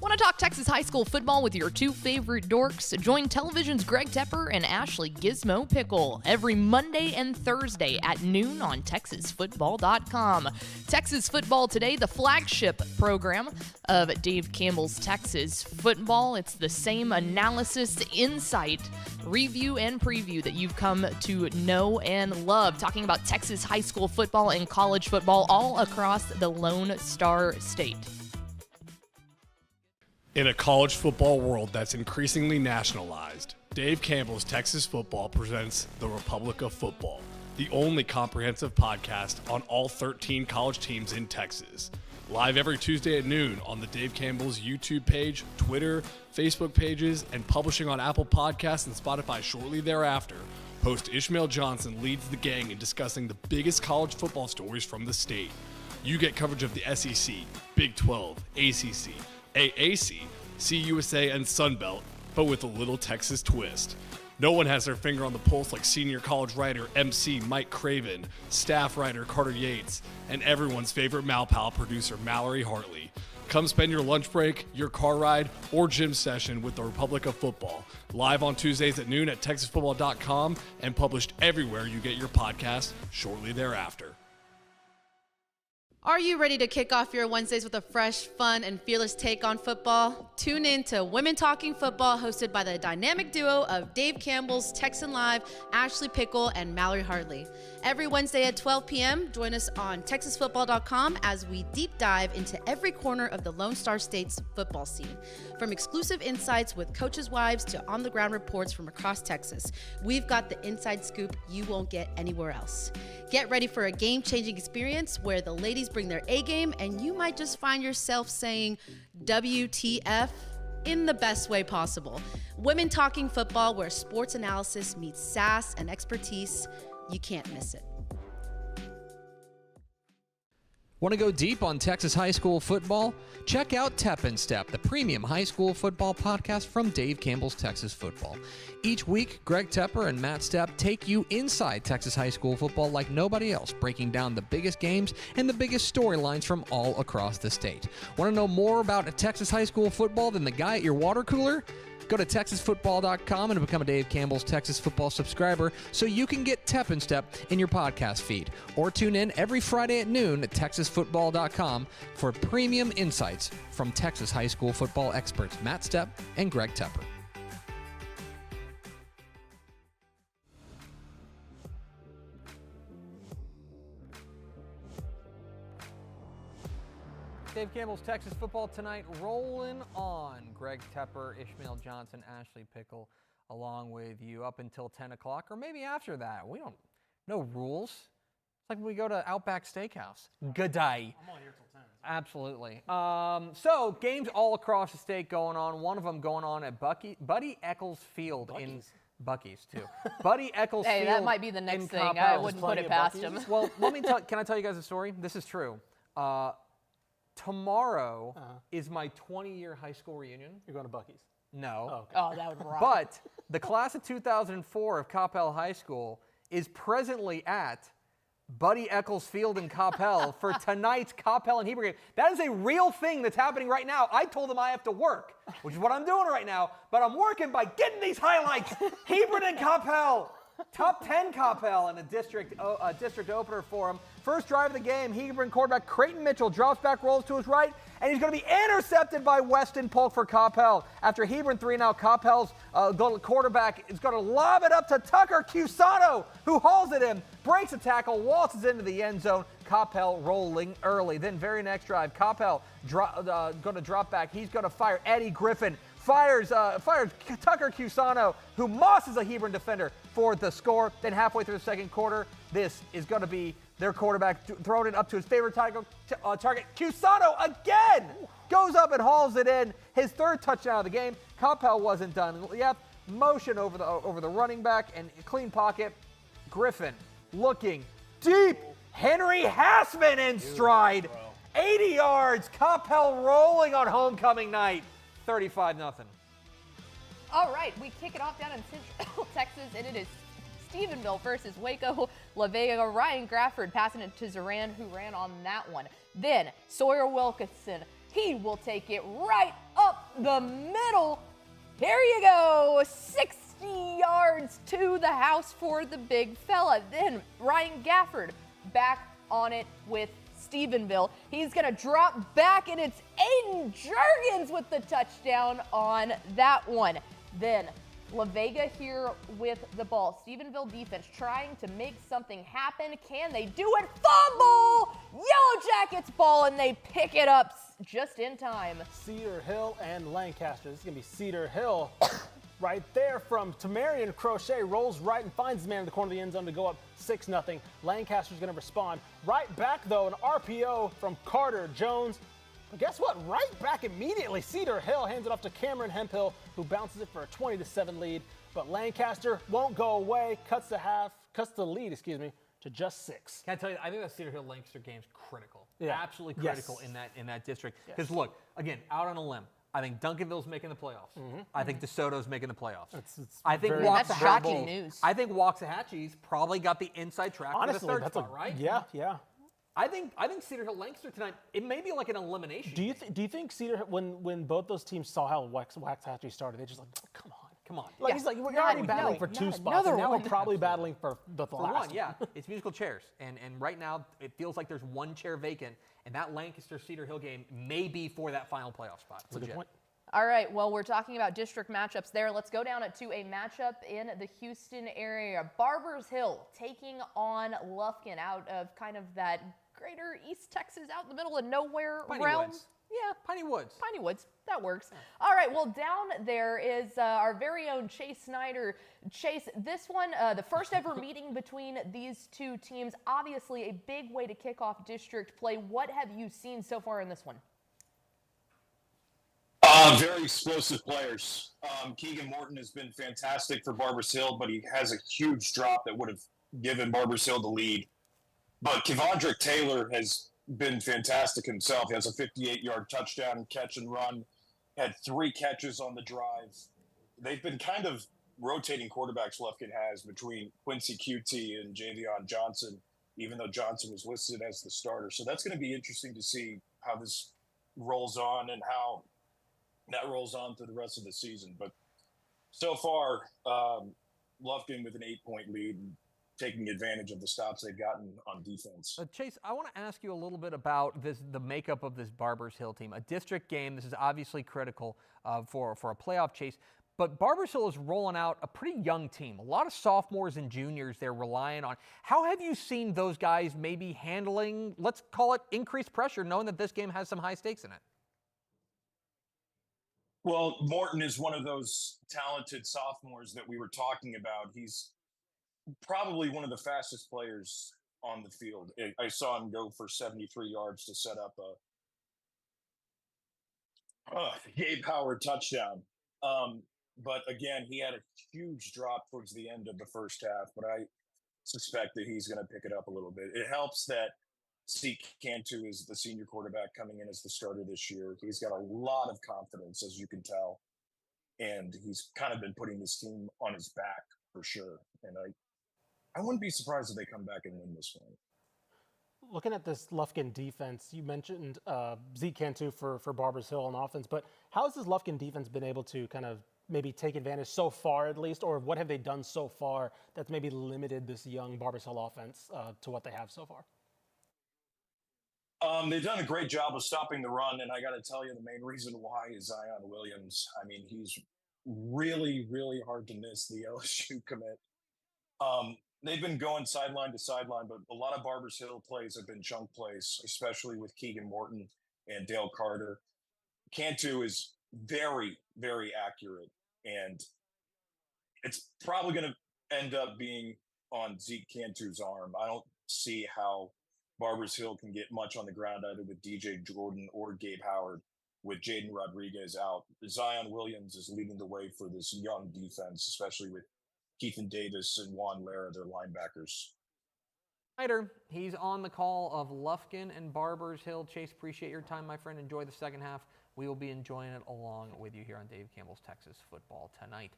Want to talk Texas high school football with your 2 favorite dorks? Join television's Greg Tepper and Ashley Gizmo Pickle every Monday and Thursday at noon on TexasFootball.com. Texas Football Today, the flagship program of Dave Campbell's Texas Football. It's the same analysis, insight, review, and preview that you've come to know and love, talking about Texas high school football and college football all across the Lone Star State. In a college football world that's increasingly nationalized, Dave Campbell's Texas Football presents The Republic of Football, the only comprehensive podcast on all 13 college teams in Texas. Live every Tuesday at noon on the Dave Campbell's YouTube page, Twitter, Facebook pages, and publishing on Apple Podcasts and Spotify shortly thereafter. Host Ishmael Johnson leads the gang in discussing the biggest college football stories from the state. You get coverage of the SEC, Big 12, ACC, AAC, CUSA, and Sunbelt, but with a little Texas twist. No one has their finger on the pulse like senior college writer MC Mike Craven, staff writer Carter Yates, and everyone's favorite Malpal producer Mallory Hartley. Come spend your lunch break, your car ride, or gym session with the Republic of Football. Live on Tuesdays at noon at TexasFootball.com and published everywhere you get your podcast shortly thereafter. Are you ready to kick off your Wednesdays with a fresh, fun, and fearless take on football? Tune in to Women Talking Football, hosted by the dynamic duo of Dave Campbell's Texan Live, Ashley Pickle, and Mallory Hartley. Every Wednesday at 12 p.m., join us on TexasFootball.com as we deep dive into every corner of the Lone Star State's football scene. From exclusive insights with coaches' wives to on-the-ground reports from across Texas, we've got the inside scoop you won't get anywhere else. Get ready for a game-changing experience where the ladies bring their A game and you might just find yourself saying WTF in the best way possible. Women Talking Football, where sports analysis meets sass and expertise. You can't miss it. Want to go deep on Texas high school football? Check out Tep and Step, the premium high school football podcast from Dave Campbell's Texas Football. Each week, Greg Tepper and Matt Stepp take you inside Texas high school football like nobody else, breaking down the biggest games and the biggest storylines from all across the state. Want to know more about Texas high school football than the guy at your water cooler? Go to TexasFootball.com and become a Dave Campbell's Texas Football subscriber so you can get Tep and Step in your podcast feed. Or tune in every Friday at noon at TexasFootball.com TexasFootball.com for premium insights from Texas high school football experts Matt Stepp and Greg Tepper. Dave Campbell's Texas Football Tonight rolling on. Greg Tepper, Ishmael Johnson, Ashley Pickle, along with you up until 10 o'clock or maybe after that. We don't, no rules. It's like when we go to Outback Steakhouse. Good day. I'm on here till 10. Absolutely. So games all across the state going on. One of them going on at Buddy Eccles Field in Buc-ee's too. Buddy Eccles Hey, Field. that might be the next thing. Coppell. I wouldn't put it past him. Well, can I tell you guys a story? This is true. Tomorrow is my 20-year high school reunion. You're going to Buc-ee's? No. Oh, okay. Oh, that would rock. But the class of 2004 of Coppell High School is presently at Buddy Eccles Field in Coppell for tonight's Coppell and Hebron game. That is a real thing that's happening right now. I told them I have to work, which is what I'm doing right now, but I'm working by getting these highlights. Hebron and Coppell. Top 10 Coppell in a district opener for him. First drive of the game, Hebron quarterback Creighton Mitchell drops back, rolls to his right, and he's going to be intercepted by Weston Polk for Coppell. After Hebron 3 now, Coppell's quarterback is going to lob it up to Tucker Cusano, who hauls it in, breaks a tackle, waltzes into the end zone. Coppell rolling early. Then very next drive, Coppell going to drop back. He's going to fire Eddie Griffin. Fires Tucker Cusano, who mosses a Hebron defender for the score. Then halfway through the second quarter, this is going to be their quarterback throwing it up to his favorite target. Cusano again goes up and hauls it in. His third touchdown of the game. Coppell wasn't done yet. Motion over the running back and clean pocket. Griffin looking deep. Henry Hassman in stride. 80 yards. Coppell rolling on homecoming night. 35-0. All right, we kick it off down in Central Texas, and it is Stephenville versus Waco. La Vega, Ryan Grafford passing it to Zoran, who ran on that one. Then Sawyer Wilkinson, he will take it right up the middle. Here you go, 60 yards to the house for the big fella. Then Ryan Gafford back on it with Stephenville. He's going to drop back, and it's Aiden Jurgens with the touchdown on that one. Then La Vega here with the ball. Stephenville defense trying to make something happen. Can they do it? Fumble! Yellow Jackets ball, and they pick it up just in time. Cedar Hill and Lancaster. This is going to be Cedar Hill. Right there from Tamarian Crochet, rolls right and finds his man in the corner of the end zone to go up 6-0. Lancaster's going to respond. Right back, though, an RPO from Carter Jones. But guess what? Right back immediately, Cedar Hill hands it off to Cameron Hemphill, who bounces it for a 20-7 lead. But Lancaster won't go away, cuts the lead, to just 6. Can I tell you, I think that Cedar Hill Lancaster game is critical. Yeah. Absolutely critical in that district. Because look, again, out on a limb. I think Duncanville's making the playoffs. I think DeSoto's making the playoffs. I think Waxahachie's probably got the inside track for the third spot, right? Yeah. I think Cedar Hill Lancaster tonight, it may be like an elimination. Do you think Cedar Hill, when both those teams saw how Waxahachie started, they just like, oh, come on. Like, he's like, we're already battling for 2 spots, and now we're probably battling for the last one. Yeah, it's musical chairs. And right now, it feels like there's one chair vacant, and that Lancaster-Cedar Hill game may be for that final playoff spot. That's a good point. All right, well, we're talking about district matchups there. Let's go down to a matchup in the Houston area. Barbers Hill taking on Lufkin out of kind of that greater East Texas, out in the middle of nowhere realm. Yeah, Piney Woods. That works. All right, well, down there is our very own Chase Snyder. Chase, this one, the first ever meeting between these two teams, obviously a big way to kick off district play. What have you seen so far in this one? Very explosive players. Keegan Morton has been fantastic for Barbers Hill, but he has a huge drop that would have given Barbers Hill the lead. But Kevondrick Taylor has been fantastic himself. He has a 58-yard touchdown catch and run, had 3 catches on the drive. They've been kind of rotating quarterbacks Lufkin has between Quincy QT and Javion Johnson, even though Johnson was listed as the starter. So that's going to be interesting to see how this rolls on and how that rolls on through the rest of the season. But so far, Lufkin with an 8-point lead. taking advantage of the stops they've gotten on defense. Chase, I want to ask you a little bit about the makeup of this Barbers Hill team. A district game, this is obviously critical for a playoff chase, but Barbers Hill is rolling out a pretty young team. A lot of sophomores and juniors they're relying on. How have you seen those guys maybe handling, let's call it increased pressure, knowing that this game has some high stakes in it? Well, Morton is one of those talented sophomores that we were talking about. He's probably one of the fastest players on the field. I saw him go for 73 yards to set up a Gabe Howard touchdown. But again, he had a huge drop towards the end of the first half, but I suspect that he's going to pick it up a little bit. It helps that Zeke Cantu is the senior quarterback coming in as the starter this year. He's got a lot of confidence, as you can tell, and he's kind of been putting this team on his back for sure. And I wouldn't be surprised if they come back and win this one. Looking at this Lufkin defense, you mentioned Zeke Cantu for Barbers Hill on offense, but how has this Lufkin defense been able to kind of maybe take advantage so far at least, or what have they done so far that's maybe limited this young Barbers Hill offense to what they have so far? They've done a great job of stopping the run, and I got to tell you, the main reason why is Zion Williams. I mean, he's really, really hard to miss, the LSU commit. They've been going sideline to sideline, but a lot of Barbers Hill plays have been chunk plays, especially with Keegan Morton and Dale Carter. Cantu is very, very accurate, and it's probably going to end up being on Zeke Cantu's arm. I don't see how Barbers Hill can get much on the ground either with DJ Jordan or Gabe Howard with Jaden Rodriguez out. Zion Williams is leading the way for this young defense, especially with Keithan Davis and Juan Lara, their linebackers. He's on the call of Lufkin and Barbers Hill. Chase, appreciate your time, my friend. Enjoy the second half. We will be enjoying it along with you here on Dave Campbell's Texas Football tonight.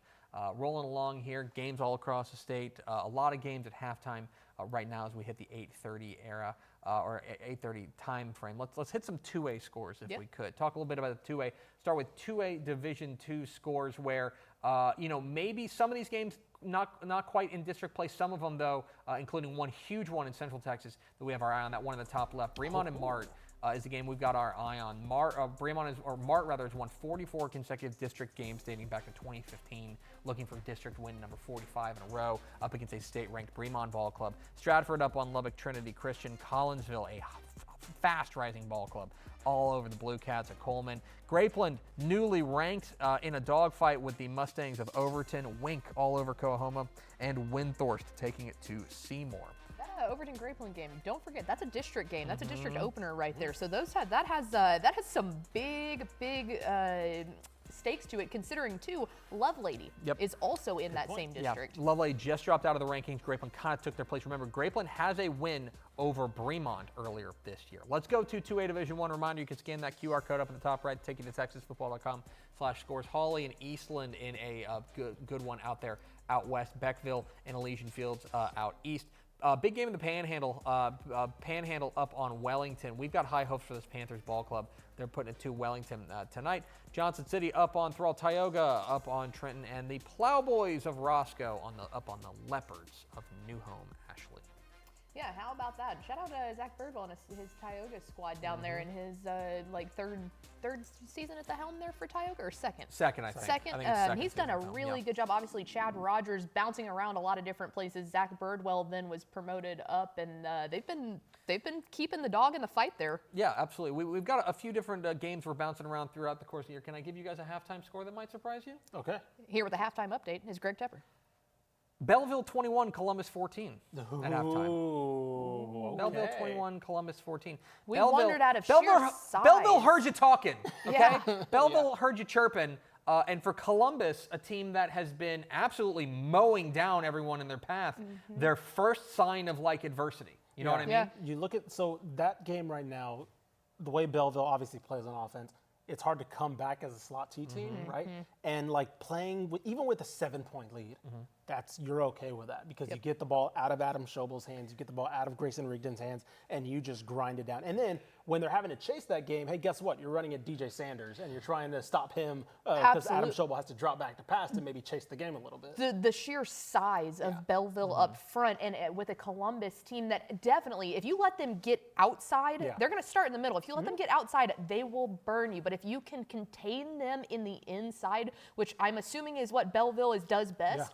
Rolling along here, games all across the state. A lot of games at halftime right now as we hit the 8:30 era or 8:30 time frame. Let's hit some 2A scores if we could. Talk a little bit about the 2A. Start with 2A Division II scores where maybe some of these games not quite in district play. Some of them though, including one huge one in Central Texas that we have our eye on. That one in the top left, Bremont and Mart. Is the game we've got our eye on. Mart has won 44 consecutive district games dating back to 2015, looking for district win number 45 in a row up against a state-ranked Bremont ball club. Stratford up on Lubbock Trinity Christian. Collinsville, a fast-rising ball club, all over the Blue Cats at Coleman. Grapeland, newly ranked in a dogfight with the Mustangs of Overton. Wink all over Coahoma, and Windthorst taking it to Seymour. Overton Grapeland game. Don't forget that's a district game. That's a district opener right there. So that has some big stakes to it. Considering too, Lovelady is also in that same district. Yeah. Lovelady just dropped out of the rankings. Grapeland kind of took their place. Remember, Grapeland has a win over Bremont earlier this year. Let's go to 2A Division I. Reminder: you can scan that QR code up at the top right, take you to TexasFootball.com/scores. Hawley and Eastland in a good one out there out west. Beckville and Elysian Fields out east. Big game in the Panhandle. Panhandle up on Wellington. We've got high hopes for this Panthers ball club. They're putting it to Wellington tonight. Johnson City up on Thrall. Tioga up on Trenton, and the Plowboys of Roscoe up on the Leopards of New Home. Ashley. Yeah, how about that? Shout out to Zach Birdwell and his Tioga squad down there in his third season at the helm there for Tioga, or second? Second, I think. Second. He's done a really good job. Obviously, Chad Rogers bouncing around a lot of different places. Zach Birdwell then was promoted up, and they've been keeping the dog in the fight there. Yeah, absolutely. We've got a few different games we're bouncing around throughout the course of the year. Can I give you guys a halftime score that might surprise you? Okay. Here with the halftime update is Greg Tepper. Belleville 21, Columbus 14 at halftime. Okay. Belleville 21, Columbus 14. We wondered out of sheer size. Belleville heard you talking, okay? Belleville heard you chirping. And for Columbus, a team that has been absolutely mowing down everyone in their path, their first sign of adversity. You know what I mean? Yeah. You look at that game right now, the way Belleville obviously plays on offense, it's hard to come back as a slot T team, right? And playing even with a 7-point lead, you're okay with that because you get the ball out of Adam Schobel's hands, you get the ball out of Grayson Rigdon's hands, and you just grind it down. And then when they're having to chase that game, hey, guess what? You're running at DJ Sanders, and you're trying to stop him because Adam Schobel has to drop back to pass to maybe chase the game a little bit. The sheer size of Belleville up front, and with a Columbus team that definitely, if you let them get outside, they're going to start in the middle. If you let them get outside, they will burn you. But if you can contain them in the inside, which I'm assuming is what Belleville does best,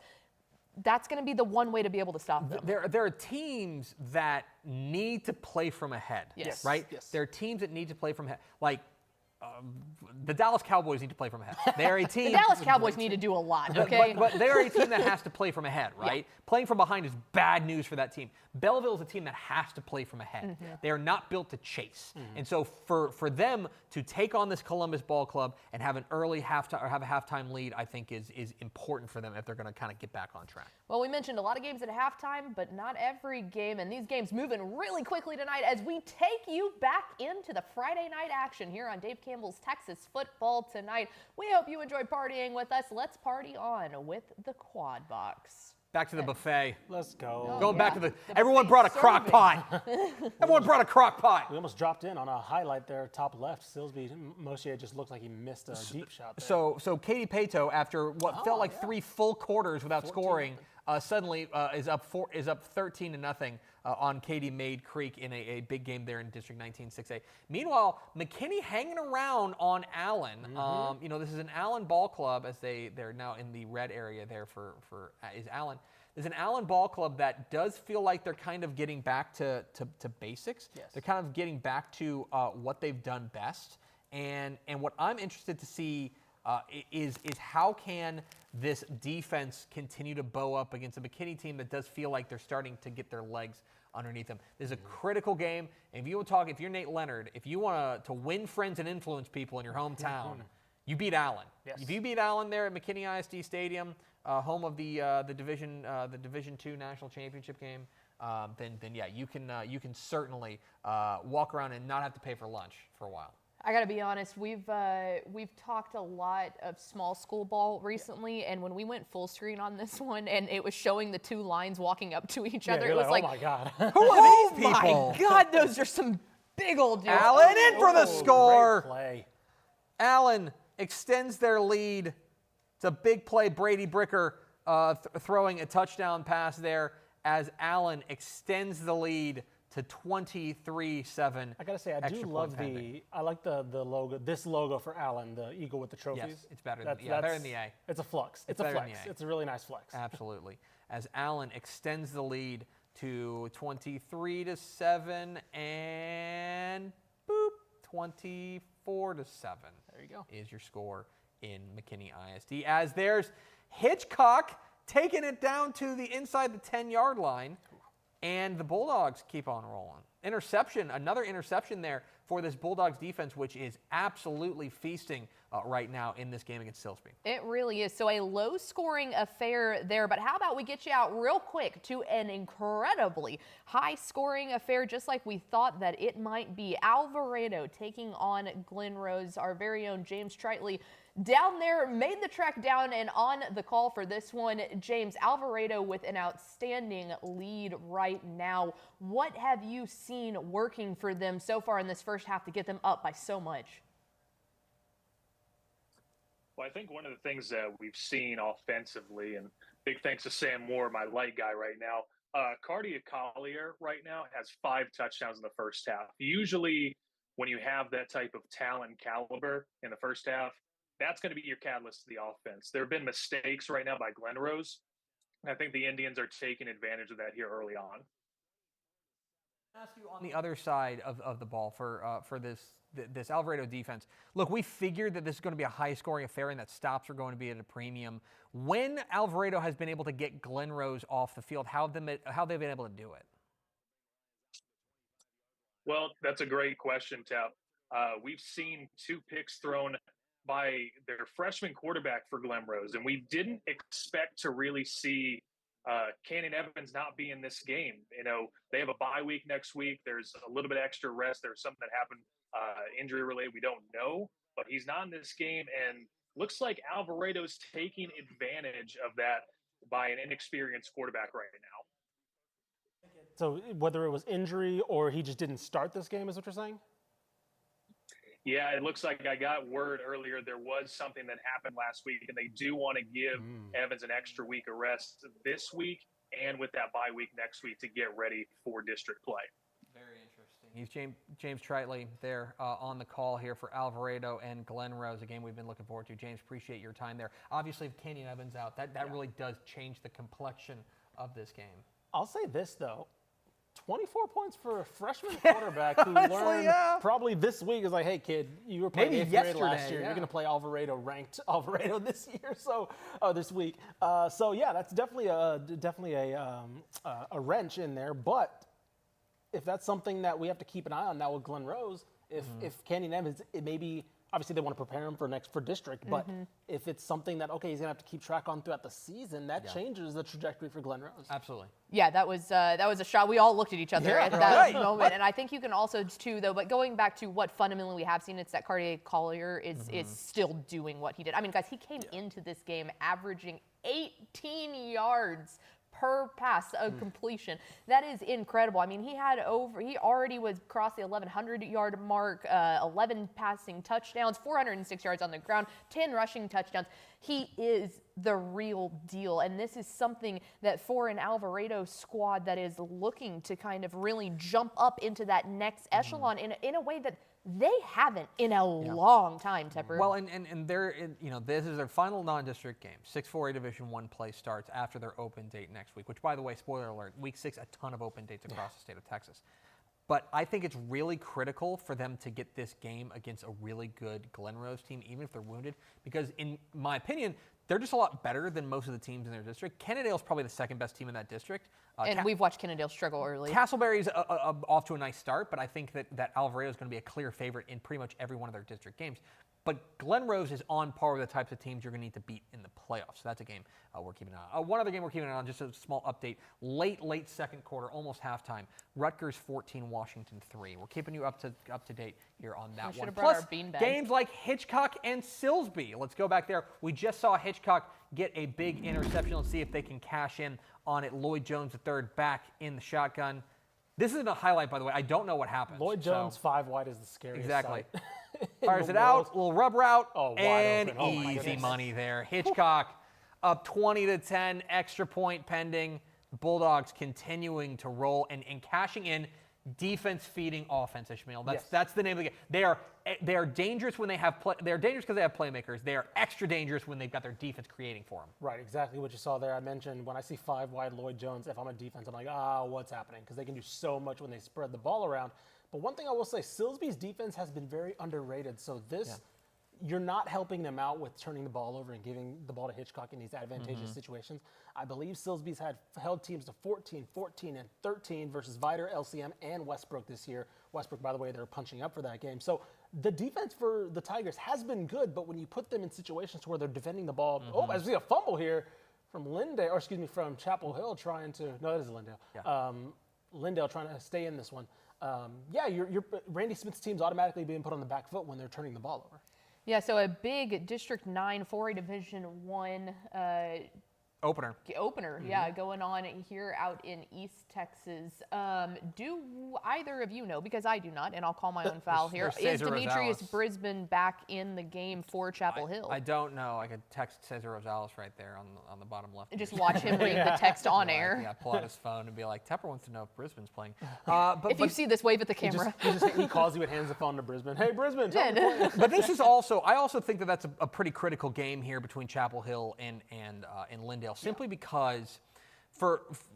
that's going to be the one way to be able to stop them. There are teams that need to play from ahead, right? Yes. There are teams that need to play from ahead. Like, the Dallas Cowboys need to play from ahead. They're a team. The Dallas Cowboys need to do a lot, okay? But they're a team that has to play from ahead, right? Playing from behind is bad news for that team. Belleville is a team that has to play from ahead. They are not built to chase. And so for them to take on this Columbus Ball Club and have an early halftime or have a halftime lead, I think is important for them if they're going to kind of get back on track. Well, we mentioned a lot of games at halftime, but not every game. And these games moving really quickly tonight as we take you back into the Friday night action here on Dave Campbell's Texas Football Tonight. We hope you enjoyed partying with us. Let's party on with the Quad Box. Back to the buffet. Let's go. Going back to the everyone brought a crock pot. Everyone brought a crock pot. We almost dropped in on a highlight there, top left. Silsby Moshe just looked like he missed a deep shot there. So Katie Pato, after what felt like 3 full quarters without scoring, suddenly is up 13-0 on Katy Maid Creek in a big game there in District 19 6A. Meanwhile, McKinney hanging around on Allen. This is an Allen ball club as they're now in the red area there for is Allen. There's an Allen ball club that does feel like they're kind of getting back to basics. Yes. They're kind of getting back to what they've done best. And what I'm interested to see is how can this defense continue to bow up against a McKinney team that does feel like they're starting to get their legs underneath them. This is a critical game. And if you're Nate Leonard, if you want to win friends and influence people in your hometown, you beat Allen. Yes. If you beat Allen there at McKinney ISD Stadium, home of the Division II National Championship game, then you can certainly walk around and not have to pay for lunch for a while. I got to be honest, we've talked a lot of small school ball recently, and when we went full screen on this one and it was showing the two lines walking up to each other, it was like, oh my God. Who are these people? Oh my God, those are some big old dudes. Allen in for the score. Great play. Allen extends their lead. It's a big play. Brady Bricker throwing a touchdown pass there as Allen extends the lead to 23-7. I gotta say, I do love I like the logo, this logo for Allen, the eagle with the trophies. Yes, it's better than the A. It's a flex. It's a flex. It's a really nice flex. Absolutely. As Allen extends the lead to 23-7 and boop, 24-7. There you go. Is your score in McKinney ISD. As there's Hitchcock taking it down to the inside the 10-yard line. And the Bulldogs keep on rolling. Another interception there for this Bulldogs defense, which is absolutely feasting right now in this game against Silsby. It really is. So a low-scoring affair there, but how about we get you out real quick to an incredibly high-scoring affair, just like we thought that it might be. Alvarado taking on Glen Rose. Our very own James Tritley down there made the trek down and on the call for this one. James, Alvarado with an outstanding lead right now. What have you seen working for them so far in this first half to get them up by so much? Well, I think one of the things that we've seen offensively, and big thanks to Sam Moore, my light guy right now, Cardia Collier right now has 5 touchdowns in the first half. Usually when you have that type of talent caliber in the first half, that's going to be your catalyst to the offense. There have been mistakes right now by Glen Rose. I think the Indians are taking advantage of that here early on. I'll ask you on the other side of the ball for this Alvarado defense. Look, we figured that this is going to be a high-scoring affair and that stops are going to be at a premium. When Alvarado has been able to get Glen Rose off the field, how have they been able to do it? Well, that's a great question, Tep. We've seen 2 picks thrown by their freshman quarterback for Glen Rose, and we didn't expect to really see Cannon Evans not be in this game. You know, they have a bye week next week. There's a little bit of extra rest. There's something that happened injury related. We don't know, but he's not in this game, and looks like Alvarado's taking advantage of that by an inexperienced quarterback right now. So whether it was injury or he just didn't start this game is what you're saying? Yeah, it looks like I got word earlier there was something that happened last week, and they do want to give Evans an extra week of rest this week and with that bye week next week to get ready for district play. Very interesting. He's James Tritley there on the call here for Alvarado and Glen Rose, a game we've been looking forward to. James, appreciate your time there. Obviously, if Kenyon Evans out, that really does change the complexion of this game. I'll say this, though. 24 points for a freshman quarterback who learned probably this week is like, hey, kid, you were playing eighth grade last year. You're going to play ranked Alvarado this year, this week. That's definitely a wrench in there. But if that's something that we have to keep an eye on now with Glen Rose, if Kenyon Evans, it may be, obviously they want to prepare him for district, but if it's something that, okay, he's going to have to keep track on throughout the season, that changes the trajectory for Glen Rose. Absolutely. Yeah, that was a shot. We all looked at each other at that moment. And I think you can also, too, though, but going back to what fundamentally we have seen, it's that Cartier Collier is still doing what he did. I mean, guys, he came into this game averaging 18 yards per pass of completion. That is incredible. I mean, he already was across the 1,100-yard mark, 11 passing touchdowns, 406 yards on the ground, 10 rushing touchdowns. He is the real deal. And this is something that for an Alvarado squad that is looking to kind of really jump up into that next echelon in a way that they haven't in a long time, Tepper. Well, and they're, this is their final non-district game. 6-4A Division I play starts after their open date next week, which, by the way, spoiler alert, week 6, a ton of open dates across the state of Texas. But I think it's really critical for them to get this game against a really good Glen Rose team, even if they're wounded, because in my opinion, they're just a lot better than most of the teams in their district. Kennedale's probably the second best team in that district. And we've watched Kennedale struggle early. Castleberry's off to a nice start, but I think that Alvarado is going to be a clear favorite in pretty much every one of their district games. But Glen Rose is on par with the types of teams you're going to need to beat in the playoffs. So that's a game we're keeping an eye on. One other game we're keeping an eye on, just a small update. Late second quarter, almost halftime. Rutgers 14, Washington 3. We're keeping you up to date here on that one. Plus, games like Hitchcock and Silsbee. Let's go back there. We just saw Hitchcock get a big interception. Let's see if they can cash in on it. Lloyd Jones III back in the shotgun. This isn't a highlight, by the way. I don't know what happened. Lloyd Jones 5 wide is the scariest. Exactly. Sight. Fires it out, little rub route, and open. easy money there. Hitchcock up 20-10, extra point pending. Bulldogs continuing to roll and cashing in, defense feeding offense, Ishmael. That's the name of the game. They are dangerous when they have they're dangerous because they have playmakers. They are extra dangerous when they've got their defense creating for them. Right, exactly what you saw there. I mentioned when I see 5 wide Lloyd Jones, if I'm a defense, I'm like, what's happening? Because they can do so much when they spread the ball around. But one thing I will say, Silsbee's defense has been very underrated. So you're not helping them out with turning the ball over and giving the ball to Hitchcock in these advantageous situations. I believe Silsbee's held teams to 14, 14, and 13 versus Vider, LCM, and Westbrook this year. Westbrook, by the way, they're punching up for that game. So the defense for the Tigers has been good, but when you put them in situations where they're defending the ball, as we see a fumble here from from Chapel Hill trying to, no, that is Lindale. Yeah. Lindale trying to stay in this one. Your Randy Smith's team's automatically being put on the back foot when they're turning the ball over. Yeah, so a big District 9 4A Division I opener, going on here out in East Texas. Do either of you know, because I do not, and I'll call my own foul here, is Demetrius Brisbane back in the game for Chapel Hill? I don't know. I could text Cesar Rosales right there on the bottom left. And just watch him read the text on air. Yeah, pull out his phone and be like, Tepper wants to know if Brisbane's playing. If you see this, wave at the camera. He calls you and hands the phone to Brisbane. Hey, Brisbane. But this is also, I also think that's a pretty critical game here between Chapel Hill and Lindale. Simply because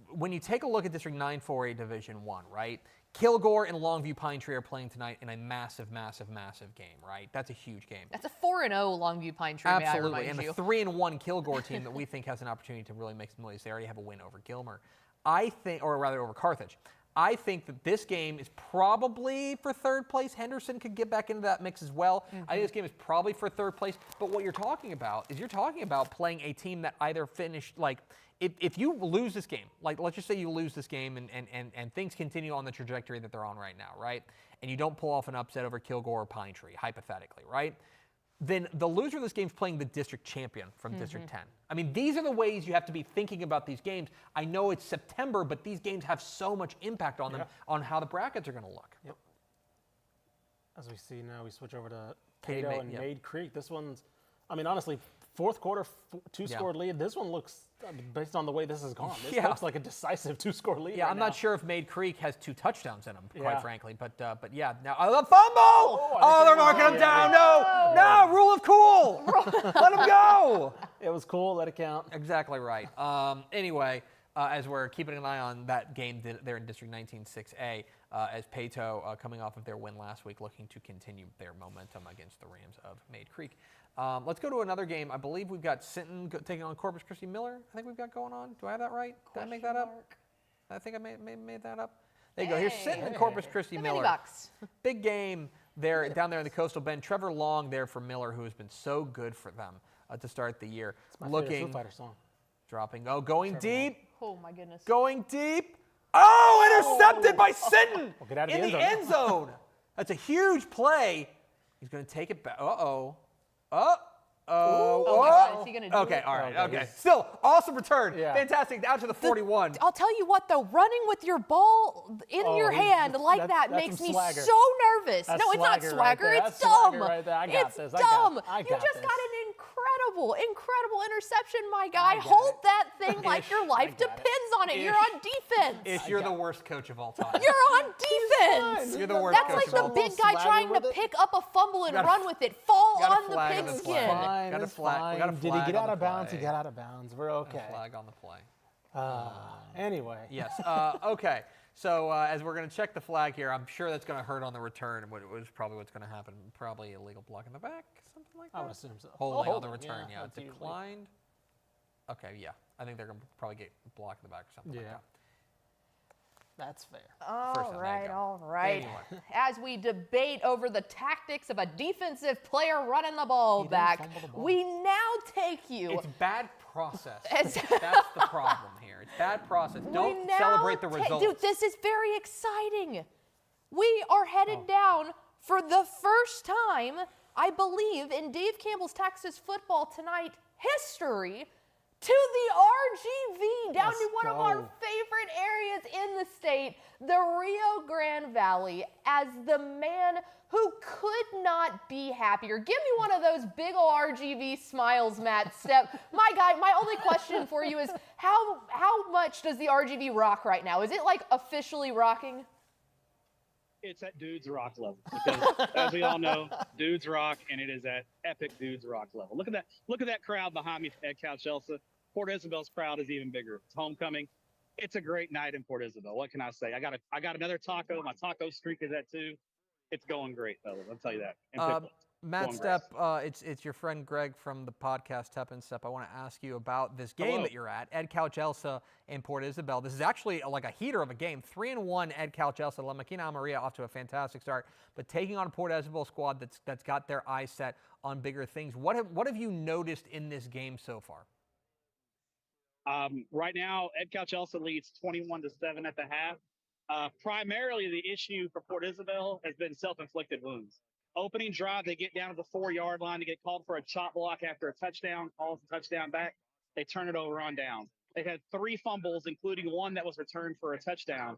when you take a look at District 9 4A Division I, right? Kilgore and Longview Pine Tree are playing tonight in a massive game, right? That's a huge game. That's a 4-0 Longview Pine Tree. Absolutely, and the 3-1 Kilgore team that we think has an opportunity to really make some noise. They already have a win over Gilmer. Over Carthage. I think that this game is probably for third place. Henderson could get back into that mix as well. I think this game is probably for third place. But what you're talking about is playing a team that either finished, like, if you lose this game, like let's just say you lose this game and things continue on the trajectory that they're on right now, right? And you don't pull off an upset over Kilgore or Pine Tree, hypothetically, right? Then the loser of this game is playing the district champion from District 10. I mean, these are the ways you have to be thinking about these games. I know it's September, but these games have so much impact on them, on how the brackets are going to look. Yep. As we see now, we switch over to Katy Cato Maid, and yeah. Maid Creek. This one's, I mean, honestly, fourth quarter, two-score lead. This one looks, based on the way this has gone, this looks like a decisive two-score lead. Yeah, right I'm now. not sure if Maid Creek has 2 touchdowns in them, quite Yeah. frankly. But yeah, now the fumble! Oh, they're knocking him down. No, rule of cool. Let him go. It was cool. Let it count. Exactly right. Anyway, as we're keeping an eye on that game there in District 19 6A, as Pato, coming off of their win last week, looking to continue their momentum against the Rams of Maid Creek. Let's go to another game. I believe we've got Sinton taking on Corpus Christi Miller. I think we've got going on. Do I have that right? Did I make that up? I think I made that up. There you go. Here's Sinton and Corpus Christi Miller. Big game there down there in the Coastal Bend. Trevor Long there for Miller, who has been so good for them to start the year. It's my favorite Foo Fighter song. Dropping. Oh, going Trevor deep. Oh, my goodness. Going deep. Oh, intercepted by Sinton Well, get out of in the end zone. That's a huge play. He's going to take it back. Uh-oh. Oh my God, is he gonna do Okay, it? all right, okay. Still, awesome return. Yeah. Fantastic. Down to the 41. I'll tell you what, though, running with your ball in your hand like that that's makes some me swagger. so nervous. That's No, it's not swagger right swagger. there. It's That's swagger dumb. right there. I got It's this. dumb. I You got just this. got an incredible interception, my guy. Hold that thing like your life depends on it. You're on defense. You're the worst coach of all time. You're on defense. You're the worst That's coach like of all the time. big guy trying to pick up a fumble and run with it. Fall got a on the flag on the pigskin. play. Fine, Got a it's flag. fine. We got a Did he flag get on out the of bounds? He play. got out of bounds. We're okay. Got a flag on the play. Anyway. Yes. Okay. So as we're going to check the flag here, I'm sure that's going to hurt on the return, which is probably what's going to happen. Probably illegal block in the back, something like that. I would assume so. Holding on the Holding, return, yeah, yeah. that's usually- Declined. Okay, yeah. I think they're going to probably get blocked in the back or something like that. That's fair. All right. Anyway. As we debate over the tactics of a defensive player running the ball back, we now take you. It's bad process. That's the problem here. It's bad process. Don't celebrate the results. Dude, this is very exciting. We are headed down for the first time, I believe, in Dave Campbell's Texas football tonight history to the RGV, down to one of our favorite areas in the state, the Rio Grande Valley, as the man who could not be happier. Give me one of those big ol' RGV smiles, Matt Stepp. My guy, my only question for you is how much does the RGV rock right now? Is it like officially rocking? It's at dudes rock level because, as we all know, dudes rock, and it is at epic dudes rock level. Look at that! Look at that crowd behind me at Couch Elsa. Port Isabel's crowd is even bigger. It's homecoming. It's a great night in Port Isabel. What can I say? I got another taco. My taco streak is at 2. It's going great, fellas. I'll tell you that. And Matt going Stepp, it's your friend Greg from the podcast Tepper and Stepp. I want to ask you about this game that you're at, Ed Couch Elsa in Port Isabel. This is actually like a heater of a game. 3-1 Ed Couch Elsa. La Maquina Maria off to a fantastic start, but taking on a Port Isabel squad that's got their eyes set on bigger things. What have you noticed in this game so far? Right now, Ed Couch Elsa leads 21-7 at the half. Primarily, the issue for Port Isabel has been self-inflicted wounds. Opening drive, they get down to the 4-yard line to get called for a chop block after a touchdown, calls the touchdown back. They turn it over on downs. They've had 3 fumbles, including one that was returned for a touchdown.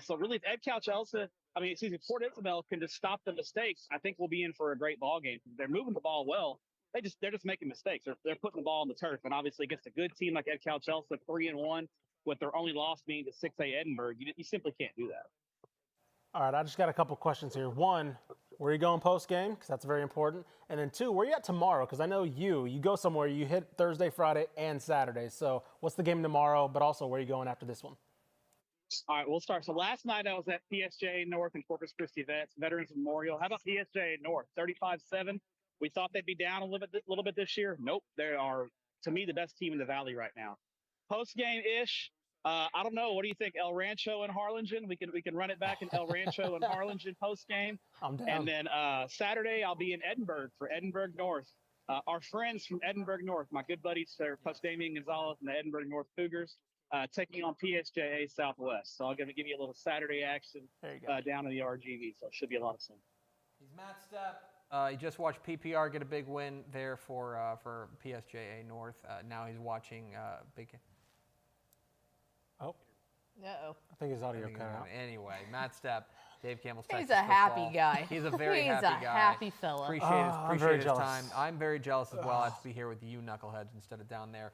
So really, if Ed Couch Elsa, Port Isabel can just stop the mistakes, I think we'll be in for a great ball game. They're moving the ball well. They're just making mistakes. They're putting the ball on the turf, and obviously against a good team like Ed Couch Elsa, 3-1, with their only loss being to 6A Edinburgh, you simply can't do that. All right, I just got a couple questions here. One, where are you going post-game? Because that's very important. And then 2, where are you at tomorrow? Because I know you go somewhere, you hit Thursday, Friday, and Saturday. So what's the game tomorrow, but also where are you going after this one? All right, we'll start. So last night I was at PSJ North and Corpus Christi Veterans Memorial. How about PSJ North? 35-7. We thought they'd be down a little bit this year. Nope, they are, to me, the best team in the Valley right now. Post-game-ish, I don't know. What do you think? El Rancho and Harlingen? We can run it back in El Rancho and Harlingen post-game. I'm down. And then Saturday I'll be in Edinburgh for Edinburgh North. Our friends from Edinburgh North, my good buddies, they're Coach Damian Gonzalez and the Edinburgh North Cougars, taking on PSJA Southwest. So I'll give you a little Saturday action down in the RGV. So it should be a lot of fun. He's Matt Stepp. You just watched PPR get a big win there for PSJA North. Now he's watching big. Oh. Uh-oh. I think his audio cut out. Anyway, Matt Stepp Dave Campbell's He's Texas a happy football. guy. He's a very He's happy a guy. happy fella. Appreciate his jealous. time. I'm very jealous as well. I have to be here with you knuckleheads instead of down there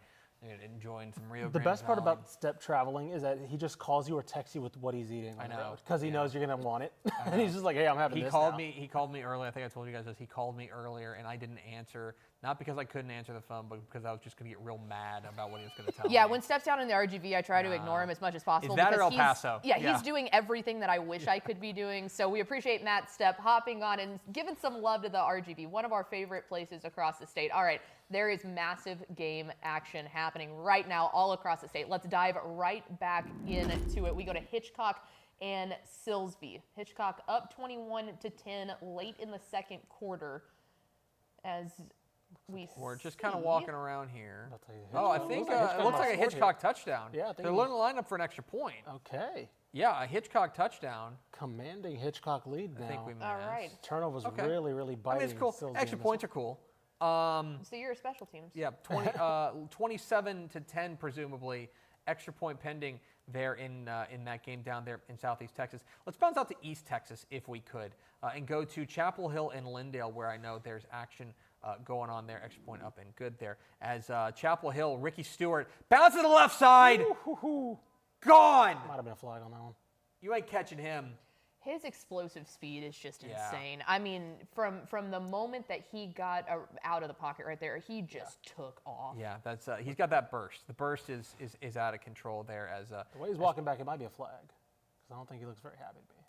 enjoying some Rio The Grande best part Valley. about step traveling is that he just calls you or texts you with what he's eating. I know. Because he knows you're going to want it. And he's just like, hey, I'm having He this called now. me. He called me earlier. I think I told you guys this. He called me earlier, and I didn't answer. Not because I couldn't answer the phone, but because I was just going to get real mad about what he was going to tell me. Yeah, when Steph's down in the RGV, I try to ignore him as much as possible. Is that because or El Paso? Yeah, he's doing everything that I wish I could be doing. So we appreciate Matt Stepp hopping on and giving some love to the RGV, one of our favorite places across the state. All right, there is massive game action happening right now all across the state. Let's dive right back into it. We go to Hitchcock and Silsbee. Hitchcock up 21-10 late in the second quarter as we're just kind of walking around here. Oh, I think it looks like a Hitchcock touchdown. Yeah, I think they're lined up for an extra point. Okay. Yeah, a Hitchcock touchdown. Commanding Hitchcock lead now. I think we missed. All right. Turnovers really, really biting. I mean, it's cool. Silsbee Extra in this points are cool. So you're a special teams. Yeah, 27-10 presumably. Extra point pending there in that game down there in Southeast Texas. Let's bounce out to East Texas if we could and go to Chapel Hill and Lindale where I know there's action going on there. Extra point up and good there. As Chapel Hill, Ricky Stewart bounce to the left side. Gone. Might have been a flag on that one. You ain't catching him. His explosive speed is just insane. I mean, from the moment that he got out of the pocket right there, he just took off. Yeah, that's he's got that burst. The burst is out of control there. As the way he's walking back, it might be a flag because I don't think he looks very happy to me.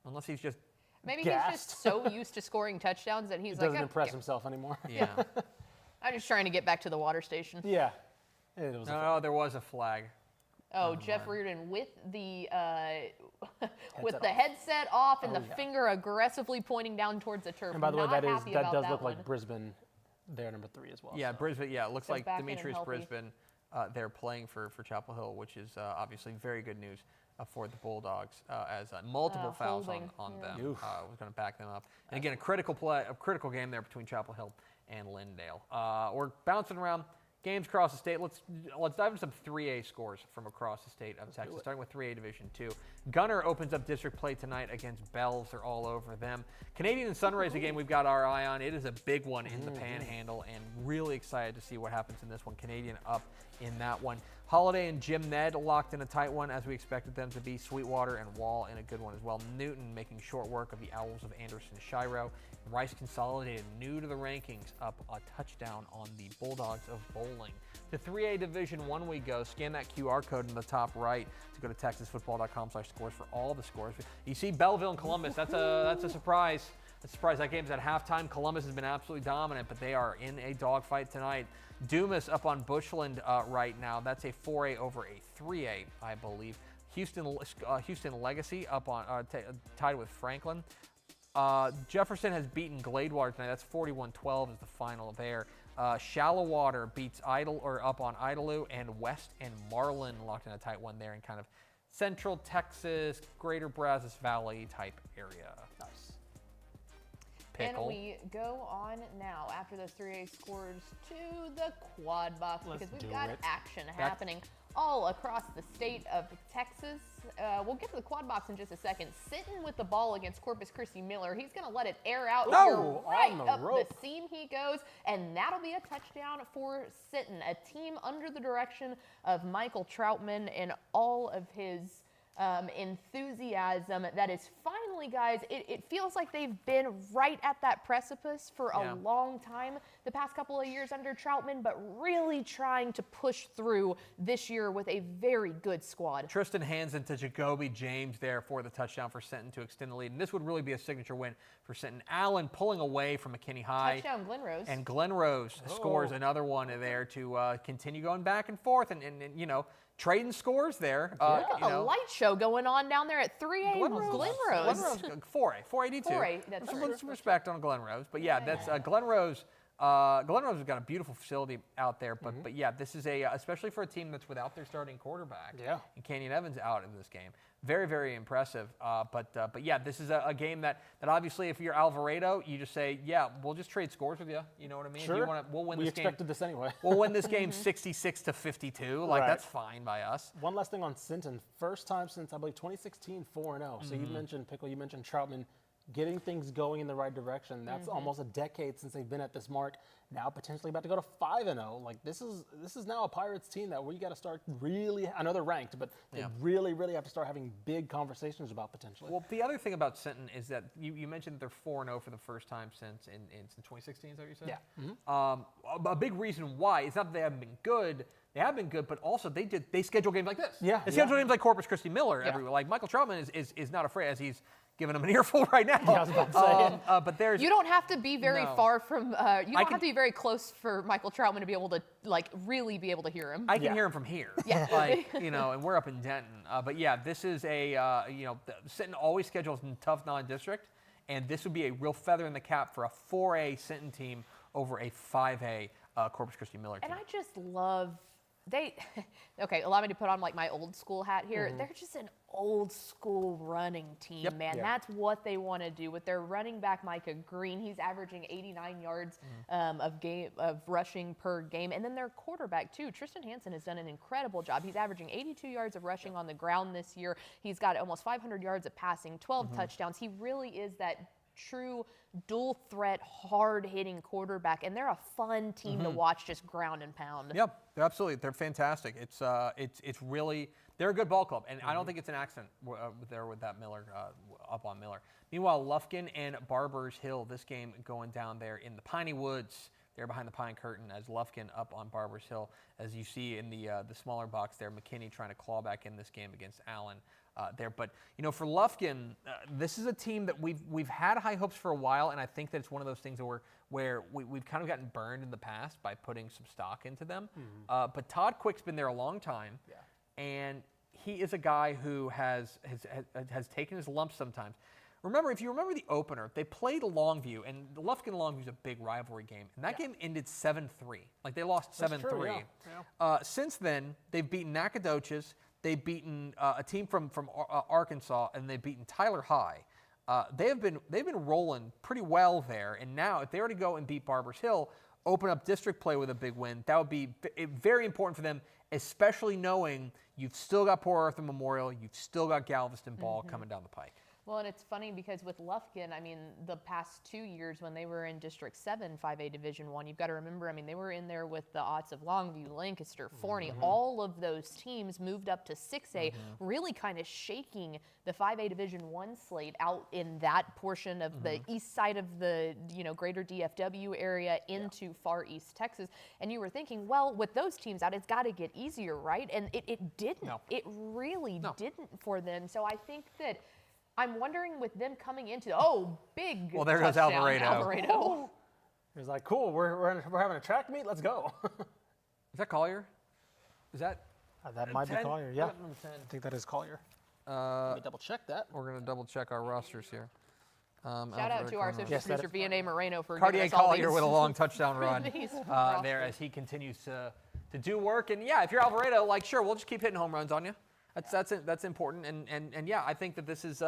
Unless he's just maybe gassed. he's just so used to scoring touchdowns that he's he doesn't impress himself anymore. Yeah. I'm just trying to get back to the water station. Yeah. It was there was a flag. Oh, Jeff Reardon with the headset off and the finger aggressively pointing down towards the turf. And by the way, Not that happy does about that look one. like Brisbane. They're number 3 as well. Yeah, Brisbane. Yeah, it looks So like back in and Demetrius healthy. Brisbane. They're playing for Chapel Hill, which is obviously very good news for the Bulldogs, as multiple fouls on them. Was going to back them up. And again, a critical game there between Chapel Hill and Lindale. We're bouncing around. Games across the state. Let's dive into some 3A scores from across the state of Texas, starting with 3A Division II. Gunner opens up district play tonight against Bells. They're all over them. Canadian and Sunrise, a game we've got our eye on. It is a big one in the Panhandle, and really excited to see what happens in this one. Canadian up in that one. Holiday and Jim Ned locked in a tight one, as we expected them to be. Sweetwater and Wall in a good one as well. Newton making short work of the Owls of Anderson Shiro. Rice Consolidated, new to the rankings, up a touchdown on the Bulldogs of Bowling. To 3A Division I we go. Scan that QR code in the top right to go to texasfootball.com/scores for all the scores. You see Belleville and Columbus. That's a surprise. A surprise. That game's at halftime. Columbus has been absolutely dominant, but they are in a dogfight tonight. Dumas up on Bushland right now. That's a 4A over a 3A, I believe. Houston Legacy up on tied with Franklin. Jefferson has beaten Gladewater tonight. That's 41-12 is the final there. Shallow Water beats up on Idalou, and West and Marlin locked in a tight one there in kind of Central Texas, Greater Brazos Valley type area. Nice. And Pickle. we go on now after those 3A scores to the quad box because we've got action happening all across the state of Texas. We'll get to the quad box in just a second. Sitting with the ball against Corpus Christi Miller. He's going to let it air out here right up the seam he goes, and that'll be a touchdown for Sitton, a team under the direction of Michael Troutman and all of his enthusiasm. That is finally, guys, it feels like they've been right at that precipice for a long time the past couple of years under Troutman, but really trying to push through this year with a very good squad. Tristan hands into Jacoby James there for the touchdown for Sinton to extend the lead. And this would really be a signature win for Sinton. Allen pulling away from McKinney High. Touchdown Glen Rose. And Glen Rose scores another one there to continue going back and forth and you know, trading scores there. A light show going on down there at 3A Glen Rose. 4A D2. 4A, that's Some respect on Glen Rose. But yeah, that's Glen Rose Glen Rose has got a beautiful facility out there, but yeah, this is especially for a team that's without their starting quarterback. Yeah. And Kenyon Evans out in this game. Very, very impressive. But yeah, this is a game that obviously if you're Alvarado, you just say, yeah, we'll just trade scores with you. You know what I mean? Sure. If you we'll win we this game. expected this anyway. We'll win this game 66-52. Like, Right. that's fine by us. One last thing on Sinton. First time since, I believe, 2016, 4-0. So you mentioned Pickle, you mentioned Troutman getting things going in the right direction. That's almost a decade since they've been at this mark. Now potentially about to go to 5-0. Like this is now a Pirates team that we got to start really. I know they're ranked, but they really have to start having big conversations about potentially. Well, the other thing about Sinton is that you mentioned that they're 4-0 for the first time since 2016. Is that what you said? Yeah. A big reason why is not that they haven't been good. They have been good, but also they schedule games like this. Yeah. They schedule games like Corpus Christi Miller everywhere. Like Michael Troutman is not afraid, as he's giving him an earful right now. Yeah, I was about to say. But there's You don't have to be very far from. You don't have can- to be very close for Michael Troutman to be able to really be able to hear him. I can hear him from here. Yeah. And we're up in Denton. But yeah, this is Sinton always schedules in tough non-district, and this would be a real feather in the cap for a 4A Sinton team over a 5A Corpus Christi Miller team. And I just love allow me to put on like my old school hat here. They're just an old school running team, man. Yeah. That's what they want to do with their running back Micah Green. He's averaging 89 yards of rushing per game, and then their quarterback too, Tristan Hansen, has done an incredible job. He's averaging 82 yards of rushing on the ground this year. He's got almost 500 yards of passing, 12 touchdowns. He really is that true dual threat, hard hitting quarterback, and they're a fun team to watch, just ground and pound. Yep, absolutely. They're fantastic. It's really, they're a good ball club, and I don't think it's an accident there with that Miller up on Miller. Meanwhile, Lufkin and Barbers Hill, this game going down there in the Piney Woods. They're behind the pine curtain as Lufkin up on Barbers Hill. As you see in the smaller box there, McKinney trying to claw back in this game against Allen there. But for Lufkin, this is a team that we've had high hopes for a while, and I think that it's one of those things where we've kind of gotten burned in the past by putting some stock into them. But Todd Quick's been there a long time, and he is a guy who has taken his lumps sometimes. If you remember the opener, they played Longview, and Lufkin-Longview is a big rivalry game, and that game ended 7-3. Like, they lost 7-3. Since then, they've beaten Nacogdoches, they've beaten a team from Arkansas, and they've beaten Tyler High. They've been rolling pretty well there, and now if they were to go and beat Barbers Hill, open up district play with a big win, that would be very important for them, especially knowing you've still got Port Arthur Memorial, you've still got Galveston Ball coming down the pike. Well, and it's funny because with Lufkin, I mean, the past 2 years when they were in District 7, 5A Division 1, you've got to remember, I mean, they were in there with the odds of Longview, Lancaster, Forney. All of those teams moved up to 6A, really kind of shaking the 5A Division 1 slate out in that portion of the east side of the, greater DFW area into far east Texas. And you were thinking, well, with those teams out, it's got to get easier, right? And it didn't. No. It really didn't for them. So I think that I'm wondering with them coming into big. Well, there goes touchdown, Alvarado. He was like, "Cool, we're having a track meet. Let's go." Is that Collier? Is that? That might 10? be Collier. Yeah, Number 10. I think that is Collier. Let me double check that. We're gonna double check our rosters here. Shout out to our social producer V&A Moreno for Cartier giving us all Collier these, with a long touchdown run these there as he continues to do work. And yeah, if you're Alvarado, sure, we'll just keep hitting home runs on you. That's important. And yeah, I think that this is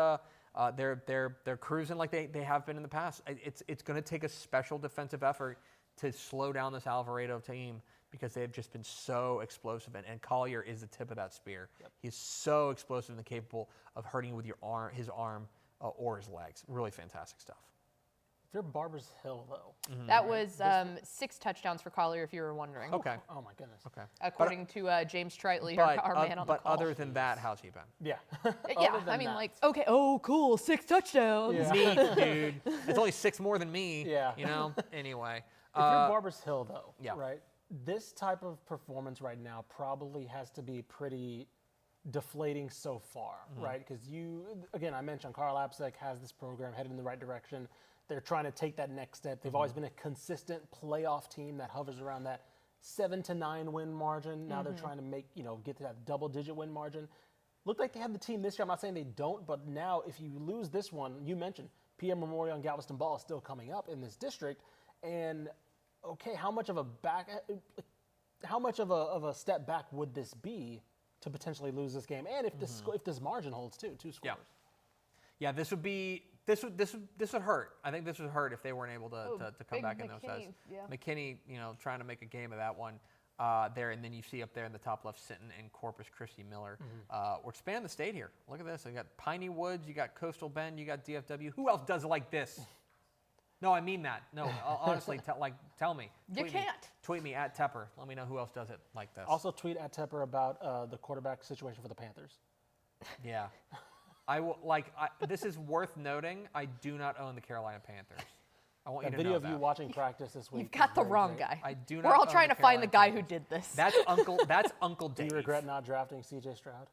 they're cruising like they have been in the past. It's going to take a special defensive effort to slow down this Alvarado team because they've just been so explosive. And Collier is the tip of that spear. He's so explosive and capable of hurting you with his arm or his legs. Really fantastic stuff. If you're Barbers Hill, though. That was 6 touchdowns for Collier, if you were wondering. Okay. Oh, my goodness. Okay. According to James Tritley, our man on the call. But other than that, how's he been? Yeah. Yeah, I mean, okay, cool, 6 touchdowns. Yeah. Neat, dude. It's only 6 more than me. Yeah. Anyway. If you're Barbers Hill, though, yeah. right, this type of performance right now probably has to be pretty deflating so far, right? Because again, I mentioned Carl Apsek has this program headed in the right direction. They're trying to take that next step. They've always been a consistent playoff team that hovers around that 7 to 9 win margin. Now they're trying to get to that double-digit win margin. Looked like they have the team this year. I'm not saying they don't, but now if you lose this one, you mentioned PM Memorial and Galveston Ball is still coming up in this district, and okay, how much of a step back would this be to potentially lose this game? And if this margin holds too, 2 scores. Yeah, this would hurt. I think this would hurt if they weren't able to come back in those sides. McKinney, trying to make a game of that one there, and then you see up there in the top left Sinton and Corpus Christi Miller. We're expanding the state here. Look at this. You got Piney Woods, you got Coastal Bend, you got DFW. Who else does it like this? No, I mean that. No, honestly, tell me. Tweet me at Tepper. Let me know who else does it like this. Also tweet at Tepper about the quarterback situation for the Panthers. Yeah. This is worth noting. I do not own the Carolina Panthers. I want you to know that. Video of you watching practice this week. You've got the wrong guy. I do not. We're all trying to find the guy who did this. That's Uncle Dave. Do you regret not drafting C.J. Stroud?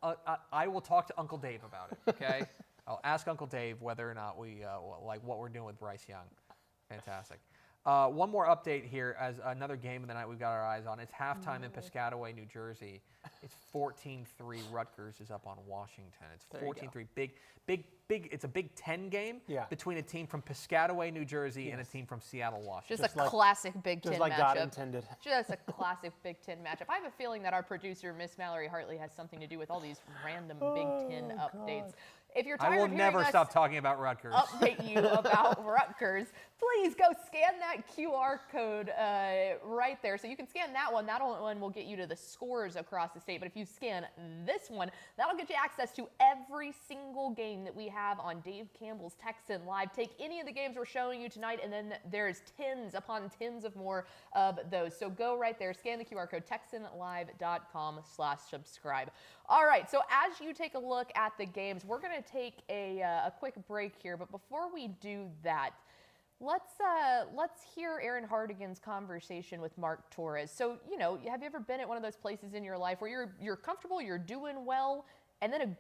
I will talk to Uncle Dave about it. Okay. I'll ask Uncle Dave whether or not we like what we're doing with Bryce Young. Fantastic. One more update here as another game of the night we've got our eyes on. It's halftime in Piscataway, New Jersey. It's 14-3. Rutgers is up on Washington. It's 14-3. Big. It's a Big Ten game between a team from Piscataway, New Jersey, and a team from Seattle, Washington. Just a classic Big Ten matchup. Just like God intended. Just a classic Big Ten matchup. I have a feeling that our producer, Miss Mallory Hartley, has something to do with all these random Big Ten updates. If you're tired I will of never us stop talking about Rutgers. Update you about Rutgers, please go scan that QR code right there. So you can scan that one. That one will get you to the scores across the state. But if you scan this one, that'll get you access to every single game that we have on Dave Campbell's Texan Live. Take any of the games we're showing you tonight, and then there's tens upon tens of more of those. So go right there, scan the QR code, texanlive.com/subscribe. All right, so as you take a look at the games, we're going to take a quick break here. But before we do that, let's hear Aaron Hardigan's conversation with Mark Torres. So, have you ever been at one of those places in your life where you're comfortable, you're doing well, and then a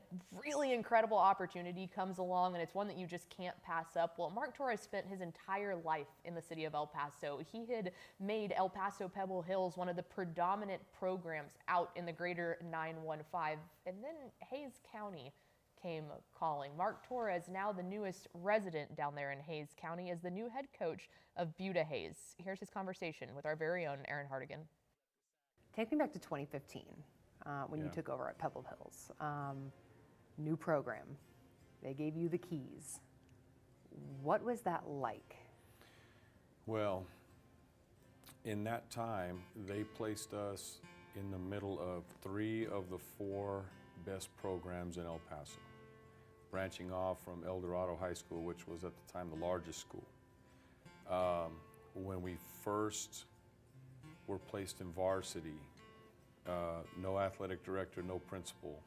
really incredible opportunity comes along, and it's one that you just can't pass up? Well, Mark Torres spent his entire life in the city of El Paso. He had made El Paso Pebble Hills one of the predominant programs out in the greater 915, and then Hays County came calling. Mark Torres, now the newest resident down there in Hays County, is the new head coach of Buda Hays. Here's his conversation with our very own Aaron Hardigan. Take me back to 2015. When you took over at Pebble Hills. New program. They gave you the keys. What was that like? Well, in that time, they placed us in the middle of 3 of the 4 best programs in El Paso, branching off from El Dorado High School, which was at the time the largest school. When we first were placed in varsity, no athletic director, no principal,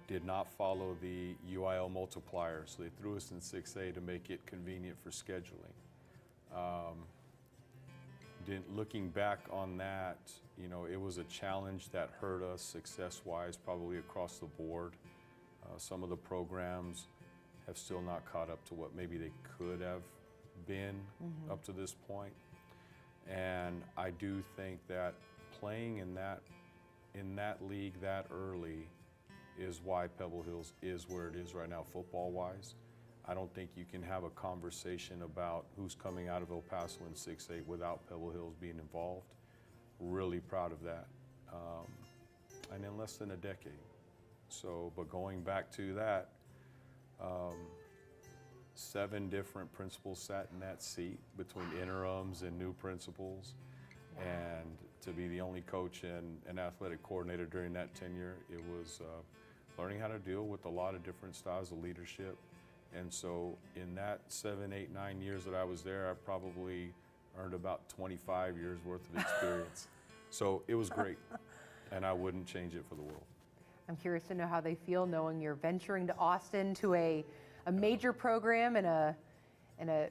did not follow the UIL multiplier, so they threw us in 6A to make it convenient for scheduling. Looking back on that, it was a challenge that hurt us success-wise, probably across the board. Some of the programs have still not caught up to what maybe they could have been up to this point. And I do think that playing in that league that early is why Pebble Hills is where it is right now football-wise. I don't think you can have a conversation about who's coming out of El Paso in 6A without Pebble Hills being involved. Really proud of that. And in less than a decade. But going back to that, 7 different principals sat in that seat between interims and new principals. And to be the only coach and an athletic coordinator during that tenure, it was learning how to deal with a lot of different styles of leadership. And so in that 7, 8, 9 years that I was there, I probably earned about 25 years worth of experience. So it was great, and I wouldn't change it for the world. I'm curious to know how they feel knowing you're venturing to Austin to a major program in a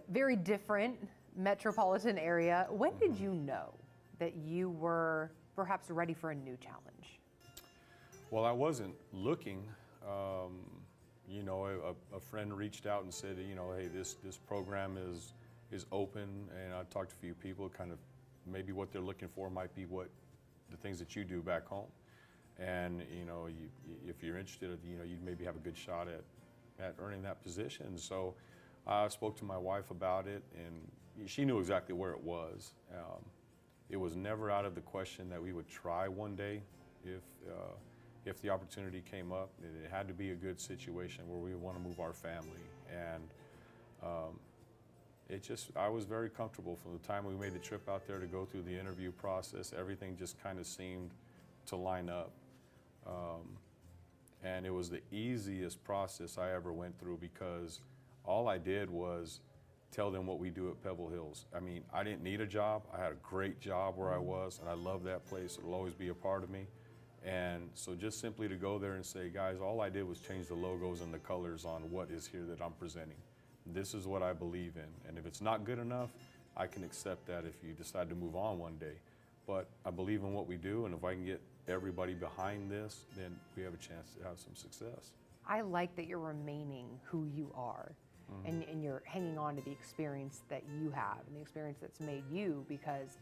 very different metropolitan area. When did you know that you were perhaps ready for a new challenge? Well, I wasn't looking. A friend reached out and said, hey, this program is open, and I talked to a few people. Kind of maybe what they're looking for might be what the things that you do back home, and if you're interested, you'd maybe have a good shot at earning that position. So I spoke to my wife about it, and she knew exactly where it was. It was never out of the question that we would try one day if the opportunity came up. It had to be a good situation where we want to move our family. And I was very comfortable from the time we made the trip out there to go through the interview process. Everything just kind of seemed to line up. And it was the easiest process I ever went through because all I did was tell them what we do at Pebble Hills. I mean, I didn't need a job. I had a great job where I was, and I love that place. It'll always be a part of me. And so just simply to go there and say, guys, all I did was change the logos and the colors on what is here that I'm presenting. This is what I believe in. And if it's not good enough, I can accept that if you decide to move on one day. But I believe in what we do, and if I can get everybody behind this, then we have a chance to have some success. I like that you're remaining who you are. And you're hanging on to the experience that you have and the experience that's made you, because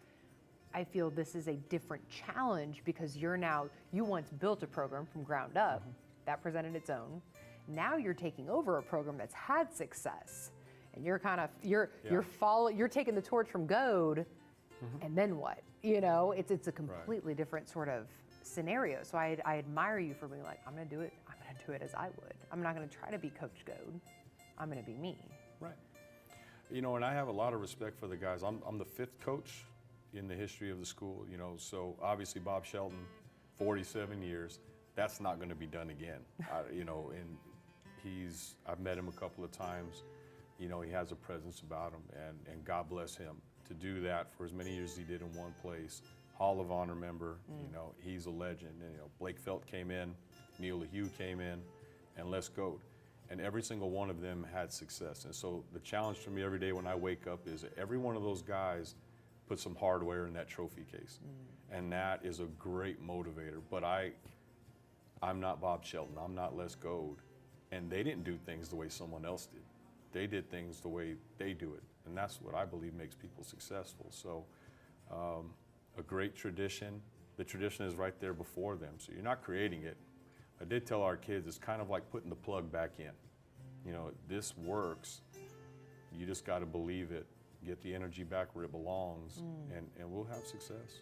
I feel this is a different challenge because you once built a program from ground up that presented its own. Now you're taking over a program that's had success, and you're you're taking the torch from Goad, and then what? You know, it's a completely different sort of scenario. So I admire you for being like, I'm gonna do it as I would. I'm not gonna try to be Coach Goad. I'm going to be me. Right. You know, and I have a lot of respect for the guys. I'm the 5th coach in the history of the school, you know, so obviously Bob Shelton, 47 years, that's not going to be done again. You know, and I've met him a couple of times. You know, he has a presence about him, and God bless him to do that for as many years as he did in one place. Hall of Honor member, you know, he's a legend. And, you know, Blake Felt came in, Neil LaHue came in, and Les Goad. And every single one of them had success. And so the challenge for me every day when I wake up is that every one of those guys put some hardware in that trophy case. And that is a great motivator. But I'm not Bob Shelton, I'm not Les Goad. And they didn't do things the way someone else did. They did things the way they do it. And that's what I believe makes people successful. So a great tradition. The tradition is right there before them. So you're not creating it. I did tell our kids it's kind of like putting the plug back in. You know, this works. You just got to believe it, get the energy back where it belongs, and we'll have success.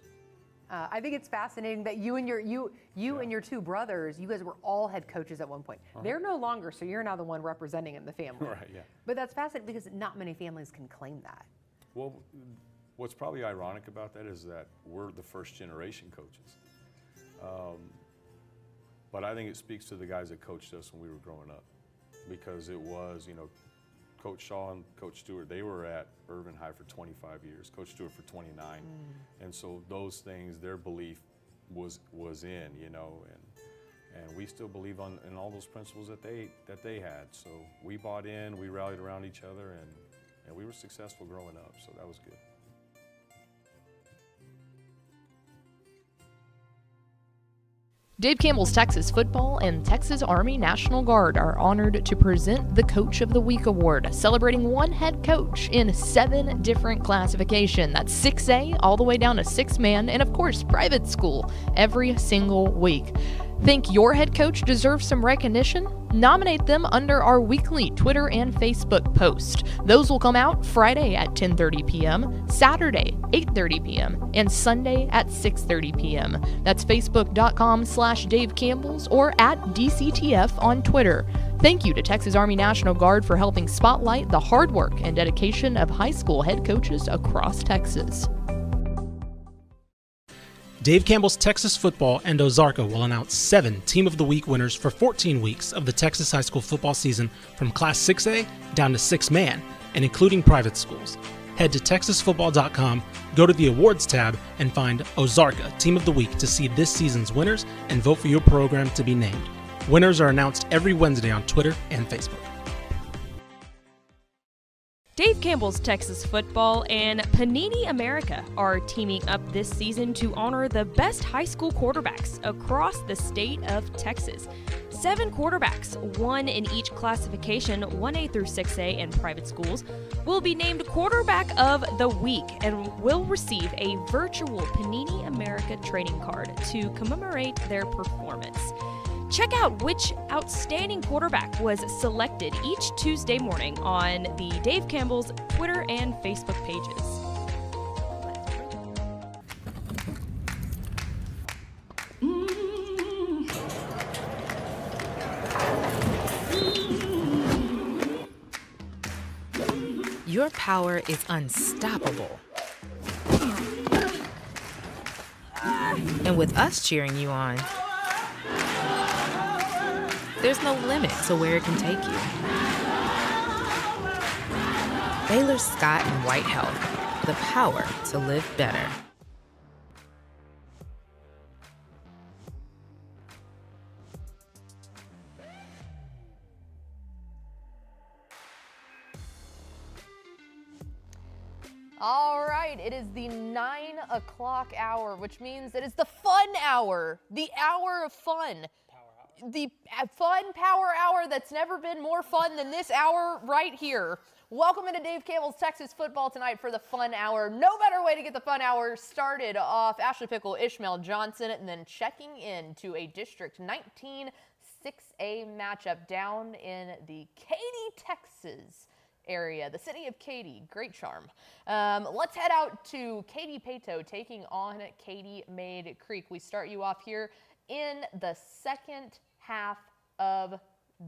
I think it's fascinating that you and your 2 brothers, you guys were all head coaches at one point. They're no longer, so you're now the one representing in the family. Right, yeah. But that's fascinating because not many families can claim that. Well, what's probably ironic about that is that we're the first generation coaches. But I think it speaks to the guys that coached us when we were growing up, because it was, you know, Coach Shaw and Coach Stewart, they were at Irvin High for 25 years, Coach Stewart for 29. And so those things, their belief was in, you know, and we still believe in all those principles that they had. So we bought in, we rallied around each other, and we were successful growing up, so that was good. Dave Campbell's Texas Football and Texas Army National Guard are honored to present the Coach of the Week Award, celebrating one head coach in 7 different classifications. That's 6A all the way down to 6-man, and of course, private school every single week. Think your head coach deserves some recognition? Nominate them under our weekly Twitter and Facebook post. Those will come out Friday at 10:30 p.m., Saturday 8:30 p.m., and Sunday at 6:30 p.m. That's facebook.com/Dave Campbell's or at DCTF on Twitter. Thank you to Texas Army National Guard for helping spotlight the hard work and dedication of high school head coaches across Texas. Dave Campbell's Texas Football and Ozarka will announce 7 Team of the Week winners for 14 weeks of the Texas high school football season from Class 6A down to 6-man, and including private schools. Head to TexasFootball.com, go to the Awards tab, and find Ozarka Team of the Week to see this season's winners and vote for your program to be named. Winners are announced every Wednesday on Twitter and Facebook. Dave Campbell's Texas Football and Panini America are teaming up this season to honor the best high school quarterbacks across the state of Texas. 7 quarterbacks, 1 in each classification, 1A through 6A in private schools, will be named Quarterback of the Week and will receive a virtual Panini America trading card to commemorate their performance. Check out which outstanding quarterback was selected each Tuesday morning on the Dave Campbell's Twitter and Facebook pages. Your power is unstoppable. And with us cheering you on, there's no limit to where it can take you. Baylor Scott and White Health, the power to live better. All right, it is the 9 o'clock hour, which means it is the fun hour, the hour of fun. The fun power hour that's never been more fun than this hour right here. Welcome into Dave Campbell's Texas Football Tonight for the fun hour. No better way to get the fun hour started off. Ashley Pickle, Ishmael Johnson, and then checking in to a District 19 6A matchup down in the Katy, Texas area, the city of Katy. Great charm. Let's head out to Katy Pato taking on Katy Made Creek. We start you off here in the second half of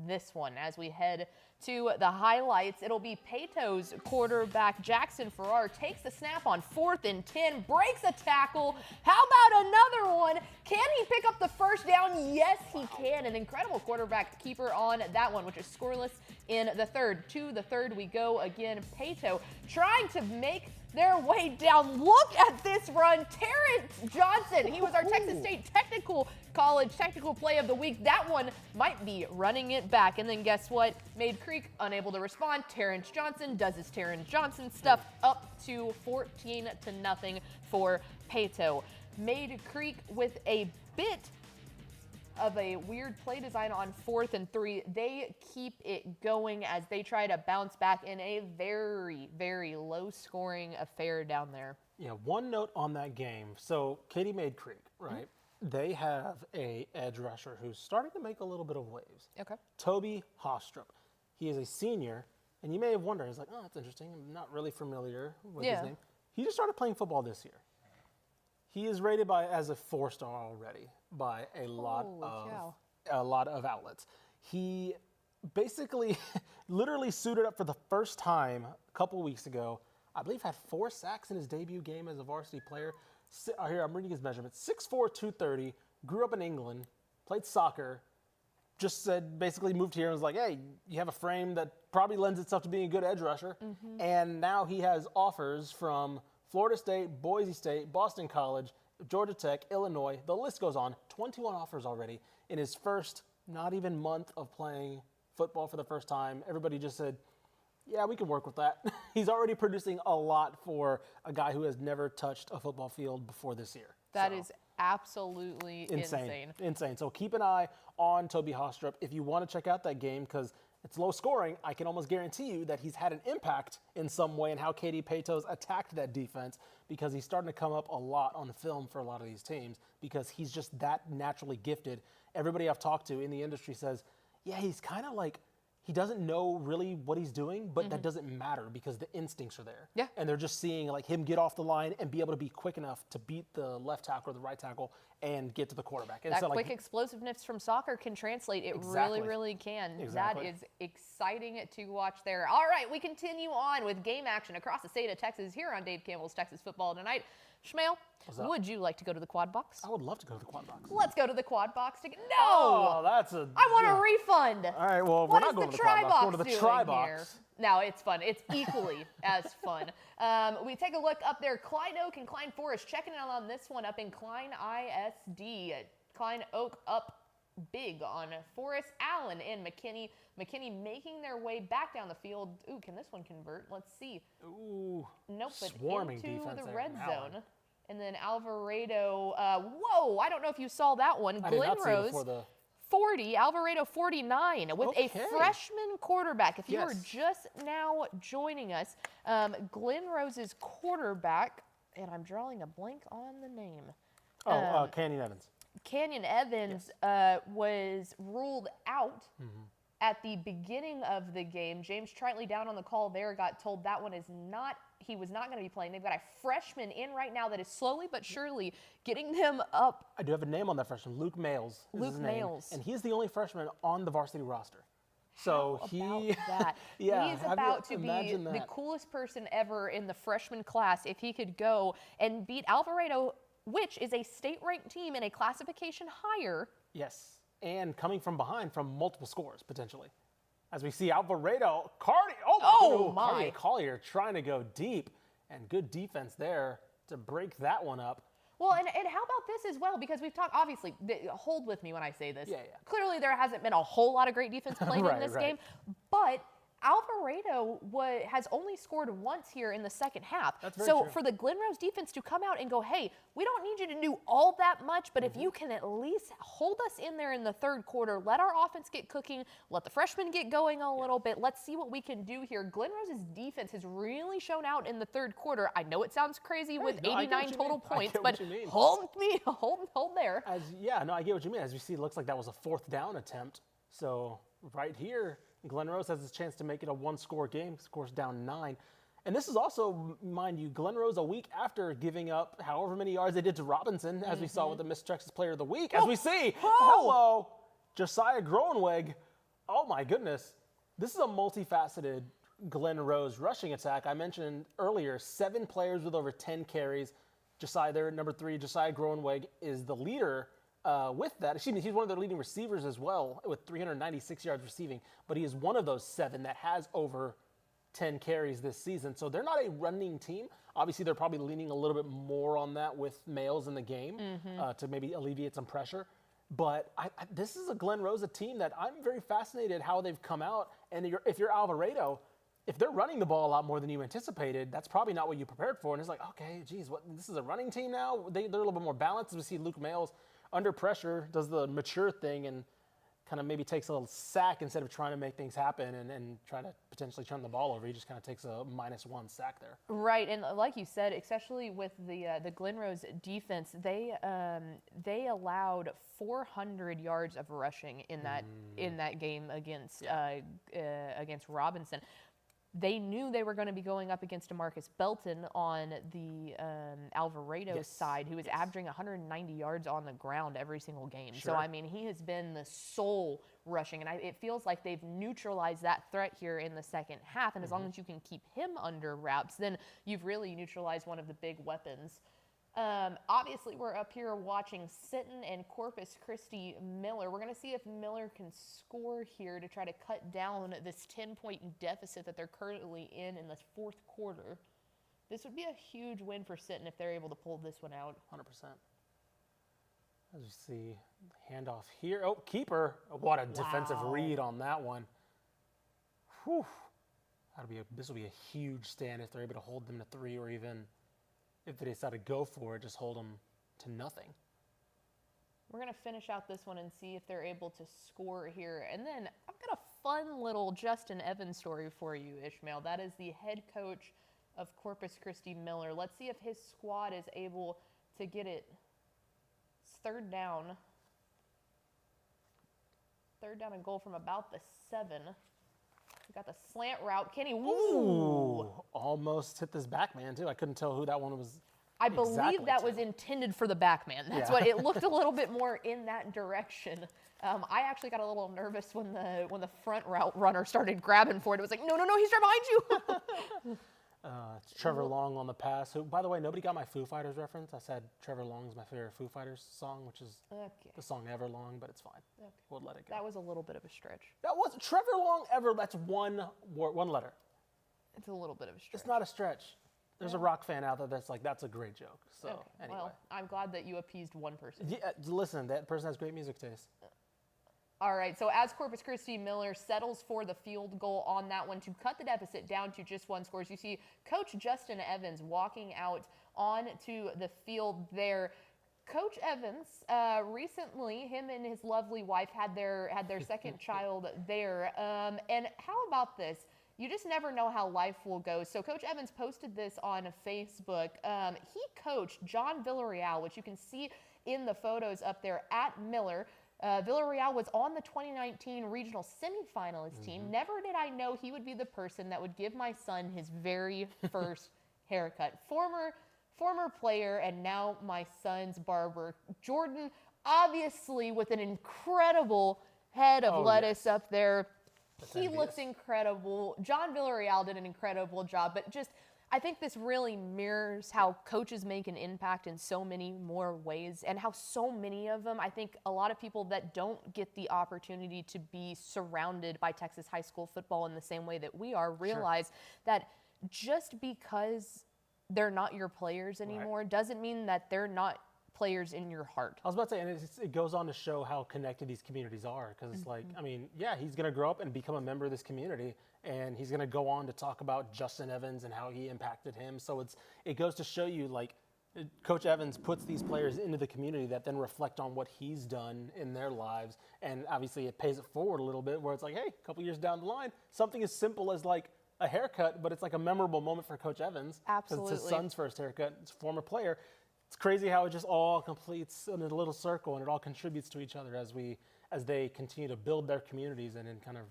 this one. As we head to the highlights, it'll be Pato's quarterback Jackson Farrar takes the snap on 4th and 10, breaks a tackle. How about another one? Can he pick up the first down? Yes, he can. An incredible quarterback keeper on that one, which is scoreless in the third. To the third we go again. Pato trying to make their way down. Look at this run. Terrence Johnson, he was our Texas State College Technical Play of the Week. That one might be running it back. And then guess what? Made Creek unable to respond. Terrence Johnson does his Terrence Johnson stuff, up to 14-0 for Pato. Made Creek with a bit of a weird play design on 4th and 3. They keep it going as they try to bounce back in a very, very low-scoring affair down there. Yeah, one note on that game. So Katy Made Creek, right? They have a edge rusher who's starting to make a little bit of waves. Okay. Toby Hostrup. He is a senior, and you may have wondered, it's like, oh, that's interesting. I'm not really familiar with his name. He just started playing football this year. He is rated as a 4-star already by a lot of outlets. He basically literally suited up for the first time a couple weeks ago. I believe had 4 sacks in his debut game as a varsity player. Here, I'm reading his measurements. 6'4", 230, grew up in England, played soccer, just basically moved here and was like, hey, you have a frame that probably lends itself to being a good edge rusher. And now he has offers from Florida State, Boise State, Boston College, Georgia Tech, Illinois. The list goes on. 21 offers already in his first not even month of playing football for the first time. Everybody just said, yeah, we can work with that. He's already producing a lot for a guy who has never touched a football field before this year. That is absolutely insane. Insane. So keep an eye on Toby Hostrup. If you want to check out that game, because it's low scoring, I can almost guarantee you that he's had an impact in some way in how Katy Pato's attacked that defense, because he's starting to come up a lot on film for a lot of these teams because he's just that naturally gifted. Everybody I've talked to in the industry says, yeah, he's kind of like, he doesn't know really what he's doing, but that doesn't matter because the instincts are there. Yeah. And they're just seeing like him get off the line and be able to be quick enough to beat the left tackle or the right tackle and get to the quarterback. And that so, quick explosiveness from soccer can translate. It really, really can. Exactly. That is exciting to watch there. All right, we continue on with game action across the state of Texas here on Dave Campbell's Texas Football Tonight. Ishmael, would you like to go to the quad box? I would love to go to the quad box. Let's go to the quad box together. No! Oh, that's a... I want a refund. All right, well, we're not going to the quad box. We're going to the tri box. No, it's fun. It's equally as fun. We take a look up there. Klein Oak and Klein Forest checking in on this one up in Klein ISD. Klein Oak up big on Forest. Allen and McKinney. McKinney making their way back down the field. Ooh, can this one convert? Let's see. Ooh. Nope, but swarming into defense the there red from zone. Allen. And then Alvarado. Whoa, I don't know if you saw that one. I Glen did not see it Rose. before the... 40, Alvarado 49 with a freshman quarterback. If you are just now joining us, Glen Rose's quarterback, and I'm drawing a blank on the name. Canyon Evans. Canyon Evans was ruled out at the beginning of the game. James Tritley down on the call there got told that one is not, he was not going to be playing. They've got a freshman in right now that is slowly but surely getting them up. I do have a name on that freshman, Luke Males. Luke Males. And he's the only freshman on the varsity roster. So He's about to be the coolest person ever in the freshman class if he could go and beat Alvarado, which is a state-ranked team in a classification higher. Yes, and coming from behind from multiple scores, potentially. As we see Alvarado, Cardi Collier trying to go deep, and good defense there to break that one up. Well, and how about this as well? Because we've talked, obviously, hold with me when I say this. Clearly, there hasn't been a whole lot of great defense played in this game, but Alvarado has only scored once here in the second half. So for the Glen Rose defense to come out and go, hey, we don't need you to do all that much, but if you can at least hold us in there in the third quarter, let our offense get cooking, let the freshmen get going a little bit, let's see what we can do here. Glen Rose's defense has really shown out in the third quarter. I know it sounds crazy with 89 total points, but hold there. I get what you mean. As you see, it looks like that was a fourth down attempt. So right here, Glen Rose has a chance to make it a one-score game, scores down 9. And this is also, mind you, Glen Rose a week after giving up however many yards they did to Robinson, as we saw with the Miss Texas Player of the Week. As we see, Josiah Groenweg. Oh my goodness. This is a multifaceted Glen Rose rushing attack. I mentioned earlier, 7 players with over 10 carries. Josiah there, number 3, Josiah Groenweg is the leader with that. Excuse me, he's one of their leading receivers as well with 396 yards receiving, but he is one of those 7 that has over 10 carries this season. So they're not a running team. Obviously, they're probably leaning a little bit more on that with Males in the game to maybe alleviate some pressure. But this is a Glen Rose team that I'm very fascinated how they've come out. And if you're Alvarado, if they're running the ball a lot more than you anticipated, that's probably not what you prepared for. And it's like, okay, geez, this is a running team now? They're a little bit more balanced. We see Luke Males under pressure does the mature thing and kind of maybe takes a little sack instead of trying to make things happen and try to potentially turn the ball over. He just kind of takes a -1 sack there. Right, and like you said, especially with the Glen Rose defense, they allowed 400 yards of rushing in that game against Robinson. They knew they were going to be going up against DeMarcus Belton on the Alvarado side, who is averaging 190 yards on the ground every single game. So, I mean, he has been the sole rushing, and it feels like they've neutralized that threat here in the second half. And as long as you can keep him under wraps, then you've really neutralized one of the big weapons. Obviously, we're up here watching Sinton and Corpus Christi Miller. We're going to see if Miller can score here to try to cut down this 10-point deficit that they're currently in the fourth quarter. This would be a huge win for Sinton if they're able to pull this one out. 100%. As you see, handoff here. Oh, keeper. What a defensive read on that one. Whew. This will be a huge stand if they're able to hold them to 3, or even if they decide to go for it, just hold them to nothing. We're going to finish out this one and see if they're able to score here. And then I've got a fun little Justin Evans story for you, Ishmael. That is the head coach of Corpus Christi Miller. Let's see if his squad is able to get it. It's third down. Third down and goal from about the 7. We got the slant route. Kenny, Ooh, almost hit this back man, too. I couldn't tell who that one was. I believe that was intended for the back man. That's what it looked a little bit more in that direction. I actually got a little nervous when the front route runner started grabbing for it. It was like, no, he's right behind you. It's Trevor Long on the pass. Who, by the way, nobody got my Foo Fighters reference. I said Trevor Long is my favorite Foo Fighters song, which is the song Everlong, but it's fine. Okay. We'll let it go. That was a little bit of a stretch. That was Trevor Long Ever. That's one letter. It's a little bit of a stretch. It's not a stretch. There's a rock fan out there that's like, that's a great joke. So anyway. Well, I'm glad that you appeased one person. Yeah, listen, that person has great music taste. All right, so as Corpus Christi Miller settles for the field goal on that one to cut the deficit down to just 1 score, you see Coach Justin Evans walking out onto the field there. Coach Evans, recently, him and his lovely wife had their second child there. And how about this? You just never know how life will go. So Coach Evans posted this on Facebook. He coached John Villarreal, which you can see in the photos up there at Miller. Villarreal was on the 2019 regional semifinalist team. Never did I know he would be the person that would give my son his very first haircut. Former player and now my son's barber. Jordan, obviously with an incredible head of lettuce up there. He looks incredible. John Villarreal did an incredible job, but just I think this really mirrors how coaches make an impact in so many more ways, and how so many of them, I think a lot of people that don't get the opportunity to be surrounded by Texas high school football in the same way that we are realize that just because they're not your players anymore doesn't mean that they're not players in your heart. I was about to say, and it goes on to show how connected these communities are, because it's like, I mean, yeah, he's going to grow up and become a member of this community, and he's going to go on to talk about Justin Evans and how he impacted him. So it goes to show you, like, Coach Evans puts these players into the community that then reflect on what he's done in their lives, and obviously it pays it forward a little bit, where it's like, hey, a couple years down the line, something as simple as like a haircut, but it's like a memorable moment for Coach Evans. Absolutely. It's his son's first haircut. It's a former player. It's crazy how it just all completes in a little circle, and it all contributes to each other as they continue to build their communities and then kind of,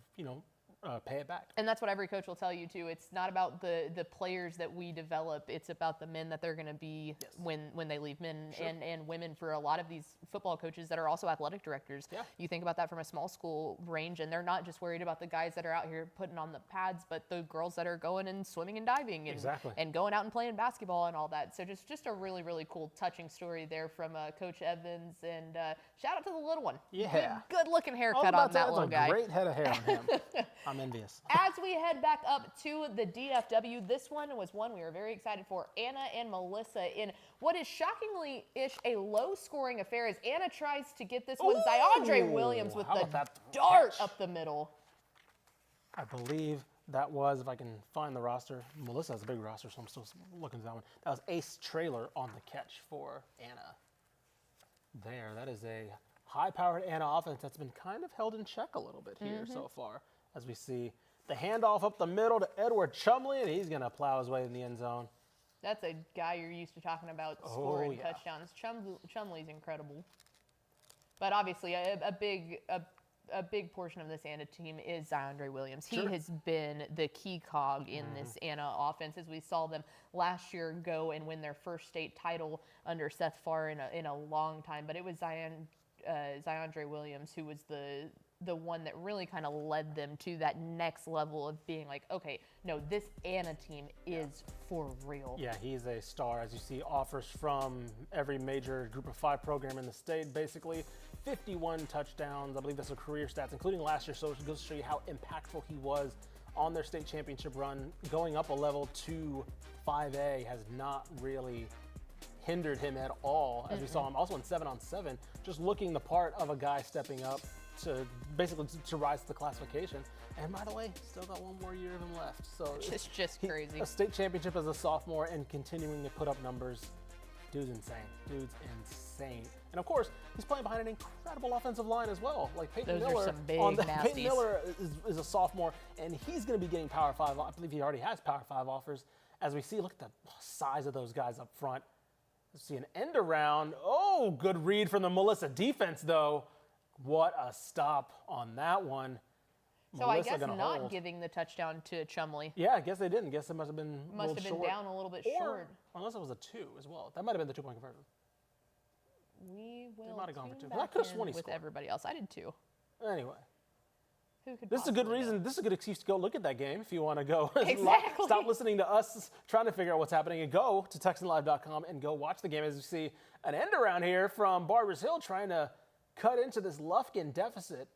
pay it back. And that's what every coach will tell you too. It's not about the players that we develop. It's about the men that they're going to be when they leave, men and women for a lot of these football coaches that are also athletic directors. Yeah. You think about that from a small school range, and they're not just worried about the guys that are out here putting on the pads, but the girls that are going and swimming and diving and going out and playing basketball and all that. So just a really, really cool, touching story there from Coach Evans, and shout out to the little one. Yeah. Good looking haircut on that little guy. Great head of hair on him. I'm envious. As we head back up to the DFW, this one was one we were very excited for. Anna and Melissa in what is shockingly-ish a low-scoring affair as Anna tries to get this one. Zyandre Williams with the dart up the middle. I believe that was, if I can find the roster, Melissa has a big roster, so I'm still looking at that one. That was Ace Trailer on the catch for Anna. There, that is a high-powered Anna offense that's been kind of held in check a little bit here so far. As we see the handoff up the middle to Edward Chumley, and he's going to plow his way in the end zone. That's a guy you're used to talking about scoring touchdowns. Chumley's incredible. But obviously a big portion of this Anna team is Zyandre Williams. He has been the key cog in this Anna offense, as we saw them last year go and win their first state title under Seth Farr in a long time. But it was Zyandre Williams who was the one that really kind of led them to that next level of being like, okay, no, this Anna team is for real. Yeah, he's a star. As you see, offers from every major Group of 5 program in the state, basically 51 touchdowns. I believe that's a career stats, including last year, so it goes to show you how impactful he was on their state championship run. Going up a level to 5A has not really hindered him at all, as we saw him also in 7-on-7, just looking the part of a guy stepping up to basically to rise to the classification. And by the way, still got one more year of him left. So it's just crazy. A state championship as a sophomore and continuing to put up numbers. Dude's insane. And of course, he's playing behind an incredible offensive line as well. Like Peyton Those Miller, are some big Peyton Miller is a sophomore, and he's going to be getting Power 5. I believe he already has Power 5 offers. As we see, look at the size of those guys up front. Let's see an end around. Oh, good read from the Melissa defense, though. What a stop on that one. So Melissa, I guess not giving the touchdown to Chumley. Yeah, I guess they didn't. Guess it must have been down a little bit short. Unless it was a 2 as well. That might have been the 2-point conversion. We will might have gone for 2. Back I could have sworn he with scored. Everybody else. I did too. Anyway. Who could this is a good reason. This is a good excuse to go look at that game if you want to go. Exactly. Stop listening to us trying to figure out what's happening and go to TexanLive.com and go watch the game. As you see an end around here from Barbers Hill trying to cut into this Lufkin deficit.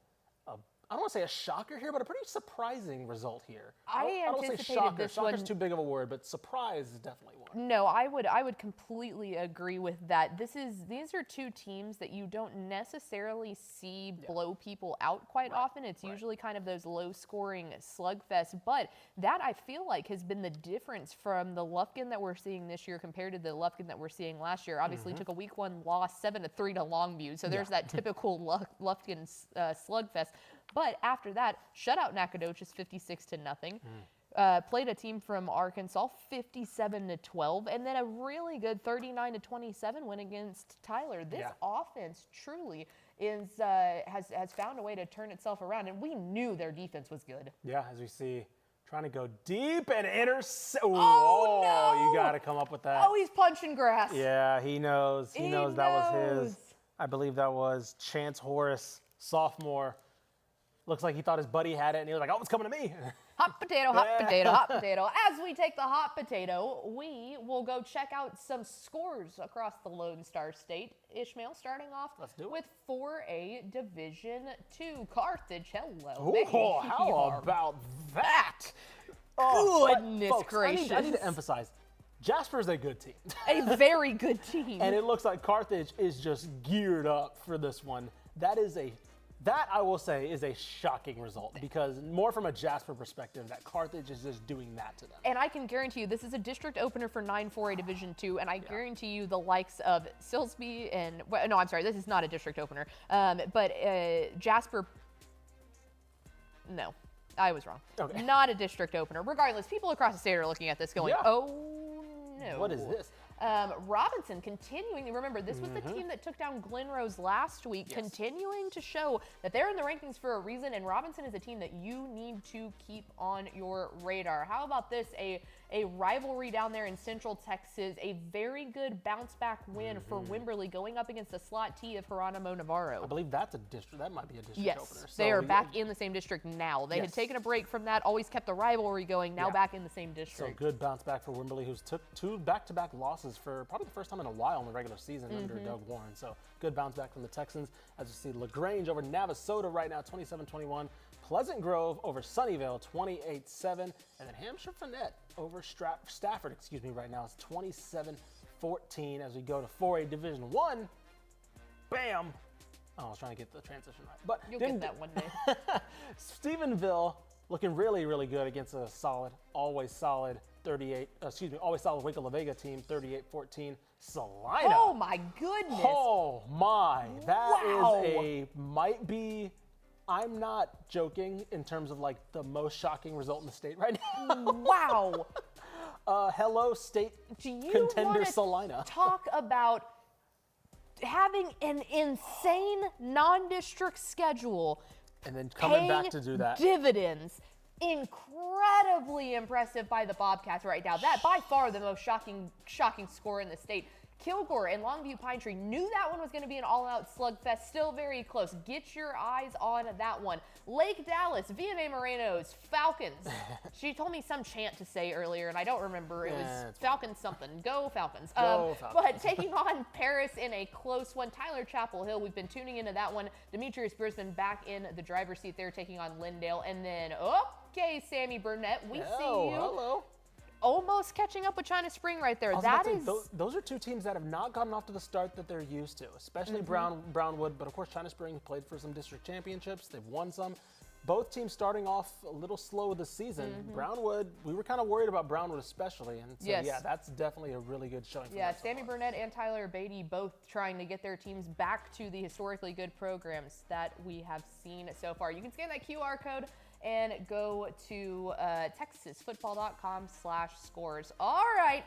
I don't want to say a shocker here, but a pretty surprising result here. I don't say anticipated shocker. this Shocker's one. too big of a word, but surprise is definitely one. No, I would completely agree with that. These are two teams that you don't necessarily see blow people out quite often. It's usually kind of those low-scoring slugfests, but that I feel like has been the difference from the Lufkin that we're seeing this year compared to the Lufkin that we're seeing last year. Obviously, took a week 1 loss 7-3 to Longview, so there's that typical Lufkin slugfest. But after that, shut out Nacogdoches 56-0. played a team from Arkansas 57-12, and then a really good 39-27 win against Tyler. This offense truly is has found a way to turn itself around, and we knew their defense was good. Yeah, as we see, trying to go deep and intercept. Oh, no! You got to come up with that. Oh, he's punching grass. Yeah, he knows. He knows that was his. I believe that was Chance Horace, sophomore. Looks like he thought his buddy had it, and he was like, oh, it's coming to me. Hot potato, hot potato, hot potato. As we take the hot potato, we will go check out some scores across the Lone Star State. Ishmael, starting off with 4A Division II. Carthage, hello. Oh, how about that? Goodness folks, gracious. I need to emphasize, Jasper's a good team. A very good team. And it looks like Carthage is just geared up for this one. That I will say is a shocking result, because more from a Jasper perspective, that Carthage is just doing that to them. And I can guarantee you, this is a district opener for 9-4A Division II, and I guarantee you the likes of Silsbee and, well, no, I'm sorry, this is not a district opener, but Jasper, no, I was wrong. Okay. Not a district opener. Regardless, people across the state are looking at this going, oh no. What is this? Robinson continuing, remember, this was the team that took down Glen Rose last week, continuing to show that they're in the rankings for a reason, and Robinson is a team that you need to keep on your radar. How about this? A rivalry down there in Central Texas, a very good bounce back win for Wimberley going up against the slot T of Geronimo Navarro. I believe that's a district. That might be a district opener. Yes, they are back in the same district now. They had taken a break from that, always kept the rivalry going, now back in the same district. So good bounce back for Wimberley, who's took 2 back-to-back losses for probably the first time in a while in the regular season under Doug Warren. So good bounce back from the Texans. As you see, LaGrange over Navasota right now, 27-21. Pleasant Grove over Sunnyvale, 28-7. And then Hampshire Finette over Stafford, right now, it's 27-14 as we go to 4A Division I. Bam! Oh, I was trying to get the transition right. But you'll get that one day. Stephenville looking really, really good against a solid, always solid Waco La Vega team, 38-14. Salina. Oh my goodness. Oh my. That is might be, I'm not joking in terms of like the most shocking result in the state right now. Wow. Hello, state contender Salina. Talk about having an insane non-district schedule and then coming back to do that. Dividends. Incredibly impressive by the Bobcats right now. That by far the most shocking score in the state. Kilgore and Longview Pine Tree knew that one was going to be an all-out slugfest. Still very close. Get your eyes on that one. Lake Dallas, VMA Moreno's Falcons. She told me some chant to say earlier, and I don't remember. It was Falcons something. Go Falcons. Go Falcons. But taking on Paris in a close one. Tyler Chapel Hill, we've been tuning into that one. Demetrius Brisbane back in the driver's seat there, taking on Lindale. And then, okay, Sammy Burnett, we see you. Hello. Almost catching up with China Spring right there. Those are two teams that have not gotten off to the start that they're used to, especially Brownwood. But of course, China Spring played for some district championships. They've won some. Both teams starting off a little slow this season. Brownwood, we were kind of worried about Brownwood especially. And so, yeah, that's definitely a really good showing. Yeah, Sammy Burnett and Tyler Beatty both trying to get their teams back to the historically good programs that we have seen so far. You can scan that QR code and go to texasfootball.com/scores. All right.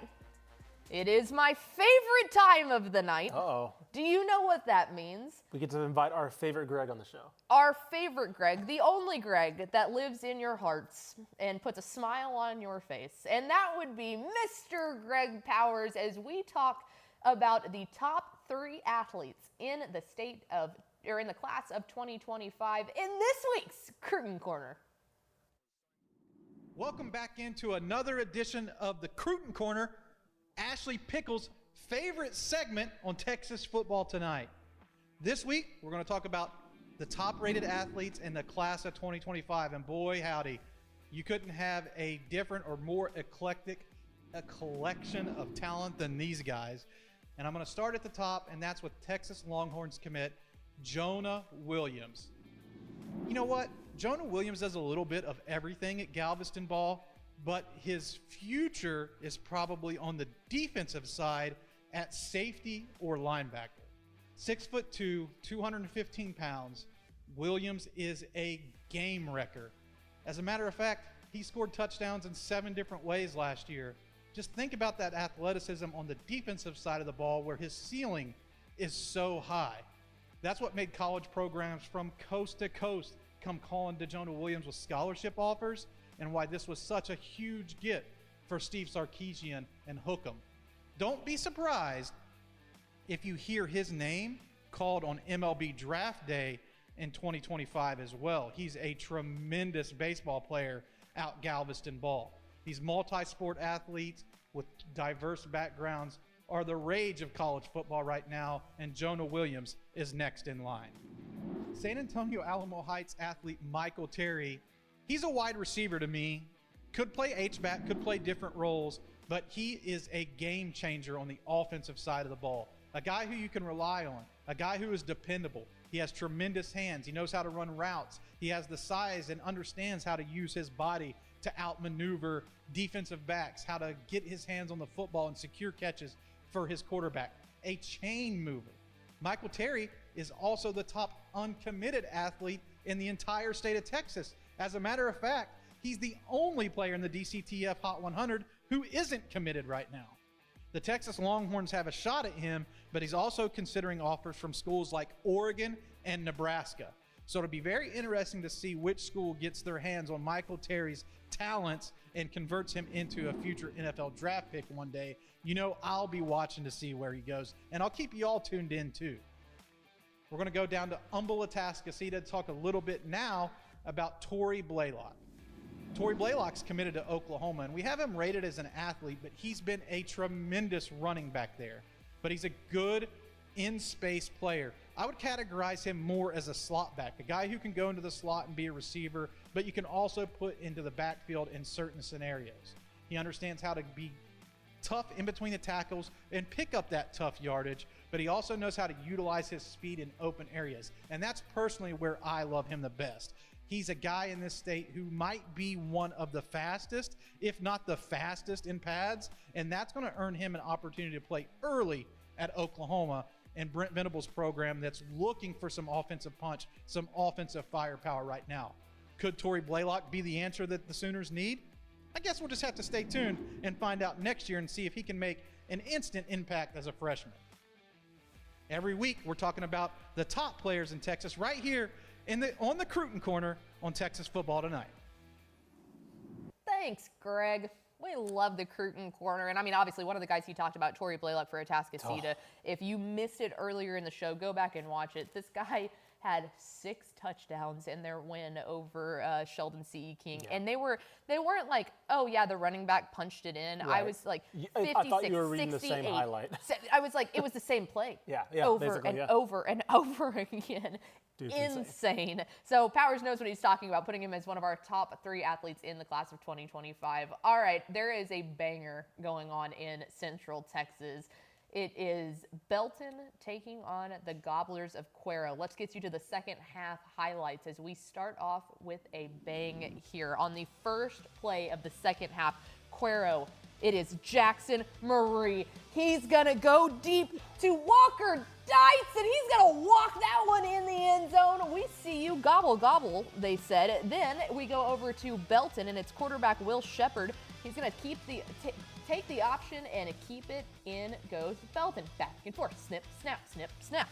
It is my favorite time of the night. Uh-oh. Do you know what that means? We get to invite our favorite Greg on the show. Our favorite Greg, the only Greg that lives in your hearts and puts a smile on your face. And that would be Mr. Greg Powers as we talk about the top 3 athletes in the in the class of 2025 in this week's Curtain Corner. Welcome back into another edition of the Cruton Corner, Ashley Pickle's favorite segment on Texas Football Tonight. This week, we're going to talk about the top-rated athletes in the class of 2025, and boy, howdy, you couldn't have a different or more eclectic collection of talent than these guys. And I'm going to start at the top, and that's with Texas Longhorns commit Jonah Williams. You know what? Jonah Williams does a little bit of everything at Galveston Ball, but his future is probably on the defensive side at safety or linebacker. 6'2", 215 pounds, Williams is a game wrecker. As a matter of fact, He scored touchdowns in 7 different ways last year. Just think about that athleticism on the defensive side of the ball where his ceiling is so high. That's what made college programs from coast to coast come calling DeJonah Williams with scholarship offers, and why this was such a huge get for Steve Sarkisian and Hookham. Don't be surprised if you hear his name called on MLB Draft Day in 2025 as well. He's a tremendous baseball player out Galveston ball. These multi-sport athletes with diverse backgrounds are the rage of college football right now, and Jonah Williams is next in line. San Antonio Alamo Heights athlete Michael Terry, he's a wide receiver to me. Could play H-back, could play different roles, but he is a game changer on the offensive side of the ball. A guy who you can rely on, a guy who is dependable. He has tremendous hands. He knows how to run routes. He has the size and understands how to use his body to outmaneuver defensive backs, how to get his hands on the football and secure catches for his quarterback. A chain mover. Michael Terry is also the top uncommitted athlete in the entire state of Texas. As a matter of fact, he's the only player in the DCTF Hot 100 who isn't committed right now. The Texas Longhorns have a shot at him, but he's also considering offers from schools like Oregon and Nebraska. So it'll be very interesting to see which school gets their hands on Michael Terry's talents and converts him into a future NFL draft pick one day. You know, I'll be watching to see where he goes, and I'll keep you all tuned in too. We're going to go down to Humble, Atascocita to talk a little bit now about Tory Blaylock. Tory Blaylock's committed to Oklahoma, and we have him rated as an athlete, but he's been a tremendous running back there. But he's a good in-space player. I would categorize him more as a slot back, a guy who can go into the slot and be a receiver, but you can also put into the backfield in certain scenarios. He understands how to be tough in between the tackles and pick up that tough yardage, but he also knows how to utilize his speed in open areas. And that's personally where I love him the best. He's a guy in this state who might be one of the fastest, if not the fastest in pads, and that's going to earn him an opportunity to play early at Oklahoma and Brent Venable's program that's looking for some offensive punch, some offensive firepower right now. Could Tory Blaylock be the answer that the Sooners need? I guess we'll just have to stay tuned and find out next year and see if he can make an instant impact as a freshman. Every week, we're talking about the top players in Texas right here on the Cruton Corner on Texas Football Tonight. Thanks, Greg. We love the Cruton Corner. And I mean, obviously, one of the guys he talked about, Tory Blaylock for Atascocita. Oh. If you missed it earlier in the show, go back and watch it. This guy had 6 touchdowns in their win over Sheldon C.E. King. Yeah. And they weren't like, oh, yeah, the running back punched it in. Right. I was like 56, I thought you were reading 68. The same highlight. I was like, it was the same play. yeah, over and over and over again. Dude's insane. So Powers knows what he's talking about, putting him as one of our top 3 athletes in the class of 2025. All right, there is a banger going on in Central Texas. It is Belton taking on the Gobblers of Cuero. Let's get you to the second half highlights as we start off with a bang here. On the first play of the second half, Cuero, it is Jackson Marie. He's going to go deep to Walker Dice, and he's going to walk that one in the end zone. We see you. Gobble, gobble, they said. Then we go over to Belton, and it's quarterback Will Shepard. He's going to keep take the option and keep it. In goes Belton. Back and forth. Snip, snap, snip, snap.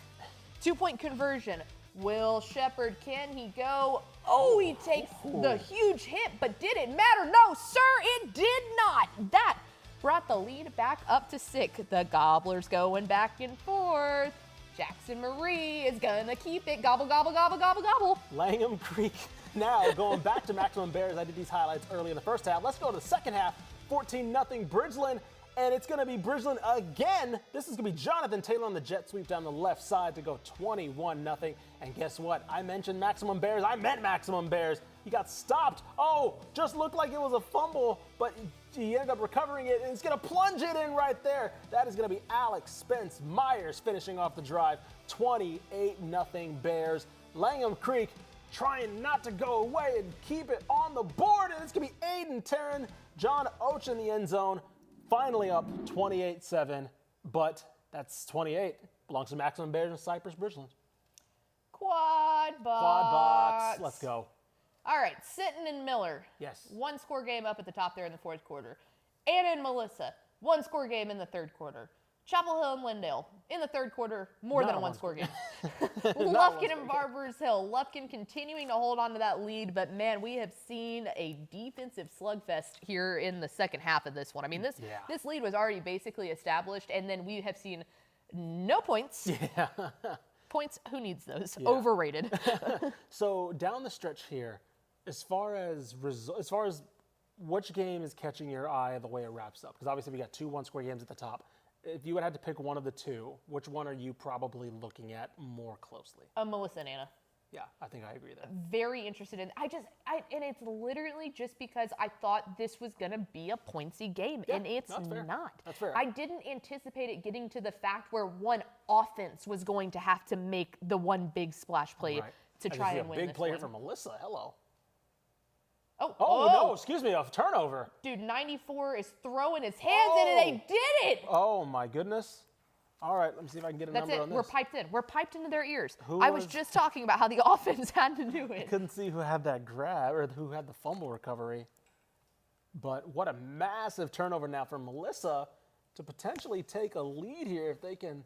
2-point conversion. Will Shepard, can he go? Oh, he takes the huge hit, but did it matter? No, sir, it did not. That brought the lead back up to 6. The Gobblers going back and forth. Jackson Marie is going to keep it. Gobble, gobble, gobble, gobble, gobble. Langham Creek now going back to Maximum Bears. I did these highlights early in the first half. Let's go to the second half. 14-0 Bridgeland, and it's going to be Bridgeland again. This is going to be Jonathan Taylor on the jet sweep down the left side to go 21-0. And guess what? I mentioned Maximum Bears. I meant Maximum Bears. He got stopped. Oh, just looked like it was a fumble, but he ended up recovering it, and he's going to plunge it in right there. That is going to be Alex Spence Myers finishing off the drive. 28-0 Bears. Langham Creek trying not to go away and keep it on the board, and it's going to be Aiden Tarrin, John Oach in the end zone, finally up 28-7, but that's 28. Belongs to Maximum Bears and Cypress Bridgeland. Quad box. Quad box. Let's go. All right, Sitton and Miller. Yes. 1-score game up at the top there in the fourth quarter. Anna and Melissa, 1-score game in the third quarter. Chapel Hill and Lindale, in the third quarter, more than a one-score game. Lufkin and Barbers Hill. Lufkin continuing to hold on to that lead, but man, we have seen a defensive slugfest here in the second half of this one. I mean, this lead was already basically established, and then we have seen no points. Yeah. Points, who needs those? Yeah. Overrated. So down the stretch here, as far as which game is catching your eye the way it wraps up, because obviously we got 2 one-score games at the top. If you would have to pick one of the two, which one are you probably looking at more closely? Melissa and Anna. Yeah, I think I agree there. Very interested in. And it's literally just because I thought this was going to be a pointsy game, and it's not. That's fair. I didn't anticipate it getting to the fact where one offense was going to have to make the one big splash play to try and win this big play one. from Melissa. Hello. Oh, no, excuse me, a turnover. Dude, 94 is throwing his hands in and they did it. Oh, my goodness. All right, let me see if I can get a number on this. We're piped in. We're piped into their ears. I was just talking about how the offense had to do it. I couldn't see who had that grab or who had the fumble recovery. But what a massive turnover now for Melissa to potentially take a lead here if they can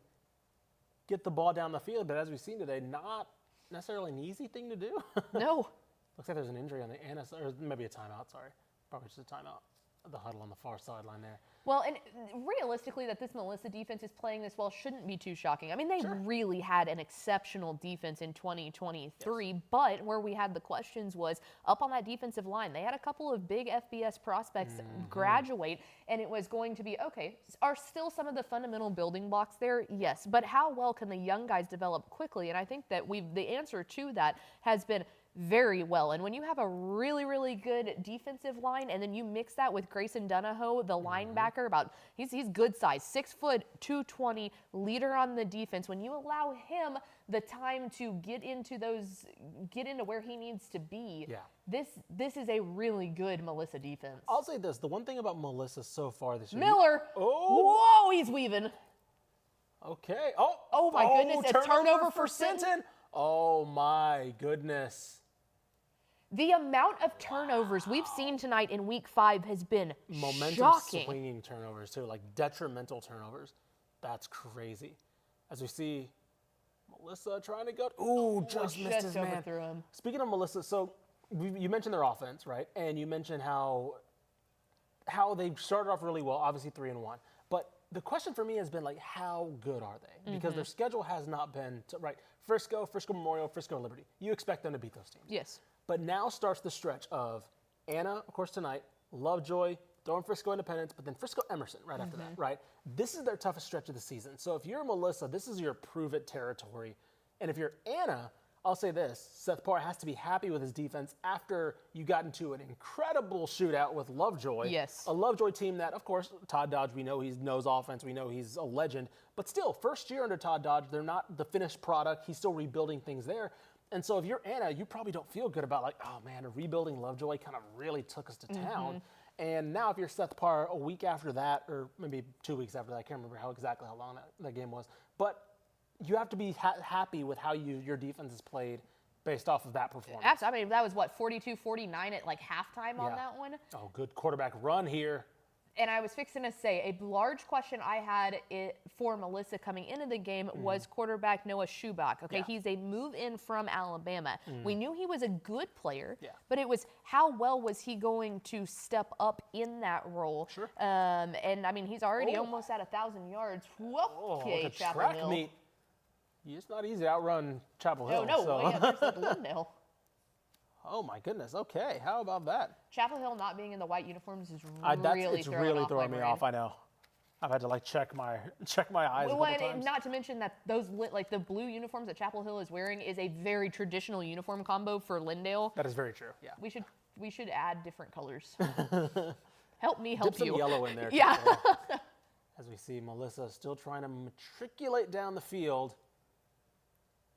get the ball down the field. But as we've seen today, not necessarily an easy thing to do. No. Looks like there's an injury on the Anna side, or maybe a timeout, sorry. Probably just a timeout. The huddle on the far sideline there. Well, and realistically, that this Melissa defense is playing this well shouldn't be too shocking. I mean, they really had an exceptional defense in 2023, but where we had the questions was up on that defensive line. They had a couple of big FBS prospects graduate, and it was going to be, okay, are still some of the fundamental building blocks there? Yes, but how well can the young guys develop quickly? And I think that the answer to that has been very well. And when you have a really, really good defensive line and then you mix that with Grayson Donahoe, the linebacker, he's good size, 6 foot, 220, leader on the defense. When you allow him the time to get into where he needs to be, this is a really good Melissa defense. I'll say this, the one thing about Melissa so far this year. Miller! Whoa, he's weaving. Okay. Oh my goodness, a turnover for Sinton. Sinton. Oh my goodness. The amount of turnovers we've seen tonight in week 5 has been shocking. Swinging turnovers too, like detrimental turnovers. That's crazy. As we see Melissa trying to go. Ooh, just missed his man. Overthrew him. Speaking of Melissa, so you mentioned their offense, right? And you mentioned how they started off really well, obviously 3-1. But the question for me has been like, how good are they? Because their schedule has not been Frisco Memorial, Frisco Liberty. You expect them to beat those teams. Yes. But now starts the stretch of Anna, of course, tonight, Lovejoy, throwing Frisco Independence, but then Frisco Emerson right after that, right? This is their toughest stretch of the season. So if you're Melissa, this is your prove-it territory. And if you're Anna, I'll say this, Seth Parr has to be happy with his defense after you got into an incredible shootout with Lovejoy. Yes. A Lovejoy team that, of course, Todd Dodge, we know he knows offense, we know he's a legend. But still, first year under Todd Dodge, they're not the finished product. He's still rebuilding things there. And so if you're Anna, you probably don't feel good about oh man, rebuilding Lovejoy kind of really took us to town. And now if you're Seth Parr a week after that, or maybe 2 weeks after that, I can't remember exactly how long that game was. But you have to be happy with how your defense is played based off of that performance. Absolutely. I mean, that was 42-49 at halftime on that one. Oh, good quarterback run here. And I was fixing to say, a large question I had for Melissa coming into the game was quarterback Noah Schubach. Okay, he's a move in from Alabama. We knew he was a good player, but it was how well was he going to step up in that role? Sure. And I mean, he's already almost at 1,000 yards. Okay, Chapel track Hill. meet. It's not easy to outrun Chapel Hill. No, there's Lindale. Oh my goodness. Okay, how about that? Chapel Hill not being in the white uniforms is it's really throwing me off. I know. I've had to check my eyes a couple times. Not to mention that those the blue uniforms that Chapel Hill is wearing is a very traditional uniform combo for Lindale. That is very true. Yeah. We should add different colors. Help me help you. Dip some yellow in there. Yeah. As we see Melissa still trying to matriculate down the field.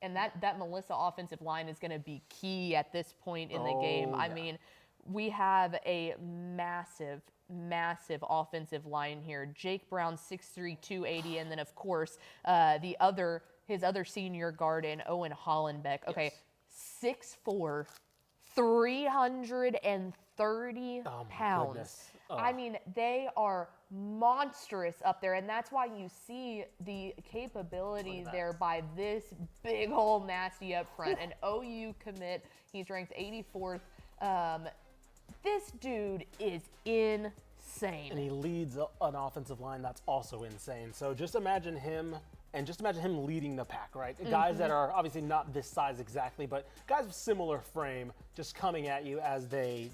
And that Melissa offensive line is going to be key at this point in the game. I mean, we have a massive, massive offensive line here. Jake Brown, 6'3", 280, and then, of course, his other senior guard in Owen Hollenbeck. Okay, 6'4", 330 pounds. goodness. I mean, they are monstrous up there, and that's why you see the capability there by this big old nasty up front. An OU commit, he's ranked 84th. This dude is insane. And he leads an offensive line that's also insane. So just imagine him, and just imagine him leading the pack, right? Guys that are obviously not this size exactly, but guys with similar frame just coming at you as they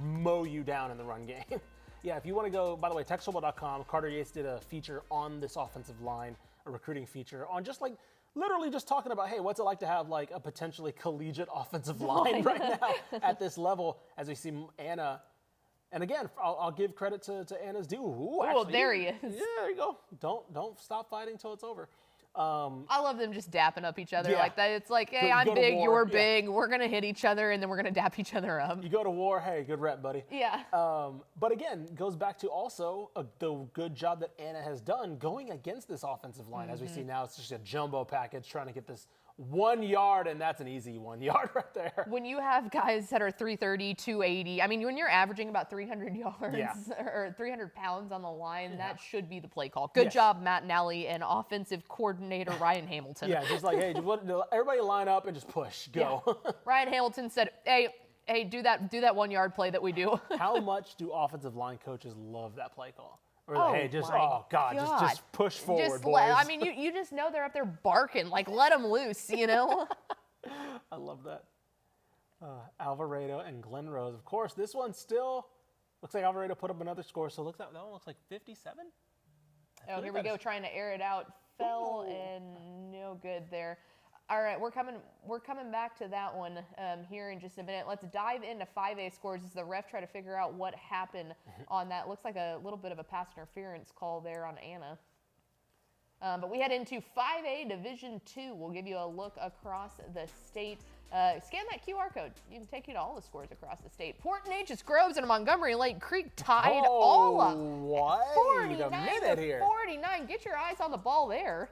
mow you down in the run game. Yeah, if you want to go, by the way, TexasFootball.com, Carter Yates did a feature on this offensive line, a recruiting feature on just like literally just talking about, hey, what's it like to have like a potentially collegiate offensive line right now at this level as we see Anna. And again, I'll give credit to Anna's due. Ooh, actually, there he is. Yeah, there you go. Don't stop fighting till it's over. I love them just dapping up each other Yeah. like that. It's like, hey, Go I'm to big, war. you're Yeah. big. We're going to hit each other, and then we're going to dap each other up. You go to war, hey, good rep, buddy. Yeah. But again, goes back to also the good job that Anna has done going against this offensive line. As we see now, it's just a jumbo package trying to get this 1 yard, and that's an easy 1 yard right there. When you have guys that are 330, 280, I mean, when you're averaging about 300 yards Yeah. or 300 pounds on the line, that should be the play call. Good job, Matt Nally and offensive coordinator Ryan Hamilton. Yeah, just like, hey, everybody line up and just push, go. Yeah. Ryan Hamilton said, hey, do that 1 yard play that we do. How much do offensive line coaches love that play call? Or Oh, hey, just my God. just push forward, Just boys. I mean, you just know they're up there barking, like let them loose, you know? I love that. Alvarado and Glen Rose. Of course, this one still looks like Alvarado put up another score, so that one looks like 57. Oh, here we go, trying to air it out. Fell and no good there. All right, we're coming back to that one here in just a minute. Let's dive into 5A scores as the ref try to figure out what happened on that. Looks like a little bit of a pass interference call there on Anna. But we head into 5A Division II. We'll give you a look across the state. Scan that QR code. You can take you to all the scores across the state. Port Neches, Groves, and Montgomery Lake Creek tied all up. Wait a minute here. 49. Get your eyes on the ball there.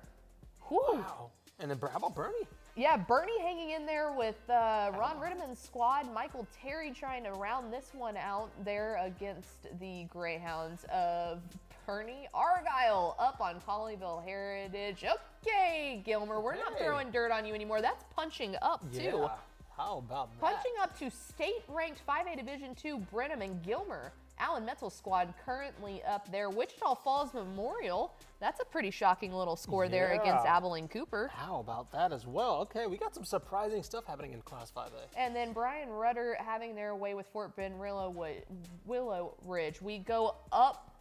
Whew. Wow. And then how about Bernie? Yeah, Bernie hanging in there with Ron Ritteman's squad. Michael Terry trying to round this one out there against the Greyhounds of Bernie. Argyle up on Colleyville Heritage. Okay, Gilmer, we're not throwing dirt on you anymore. That's punching up, too. Yeah. How about that? Punching up to state-ranked 5A Division II Brenham and Gilmer. Alan Metzel's squad currently up there. Wichita Falls Memorial. That's a pretty shocking little score there against Abilene Cooper. How about that as well? Okay, we got some surprising stuff happening in Class 5A. And then Brian Rudder having their way with Fort Ben Willow Ridge. We go up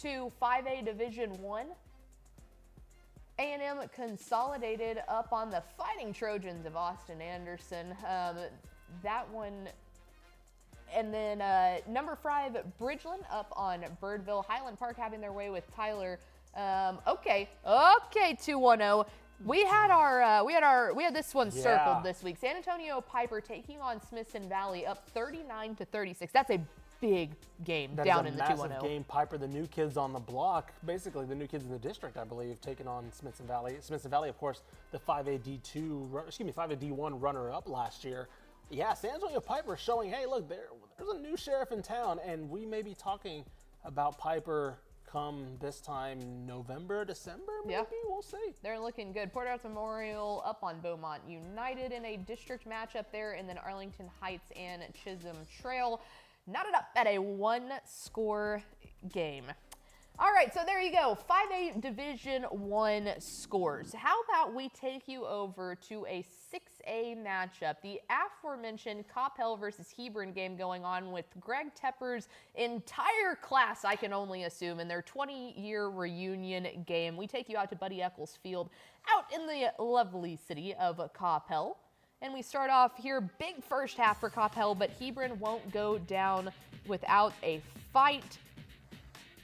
to 5A Division I. A&M Consolidated up on the Fighting Trojans of Austin Anderson. That one. And then number 5, Bridgeland up on Birdville. Highland Park having their way with Tyler. Okay, 210. We had this one circled this week. San Antonio Piper taking on Smithson Valley up 39-36. That's a big game down in the 210. That is a massive game. Piper, the new kids on the block, basically the new kids in the district, I believe, taking on Smithson Valley. Smithson Valley, of course, the 5A D1 runner-up last year. Yeah, San Antonio Piper showing, hey, look, there's a new sheriff in town, and we may be talking about Piper come this time November, December, maybe? Yeah. We'll see. They're looking good. Port Arthur Memorial up on Beaumont United in a district matchup there, and then Arlington Heights and Chisholm Trail knotted up at a 1-score game. All right, so there you go. 5A Division I scores. How about we take you over to a 6A matchup, the aforementioned Campbell versus Hebron game going on with Greg Tepper's entire class, I can only assume, in their 20-year reunion game. We take you out to Buddy Eccles Field out in the lovely city of Campbell. And we start off here, big first half for Campbell, but Hebron won't go down without a fight.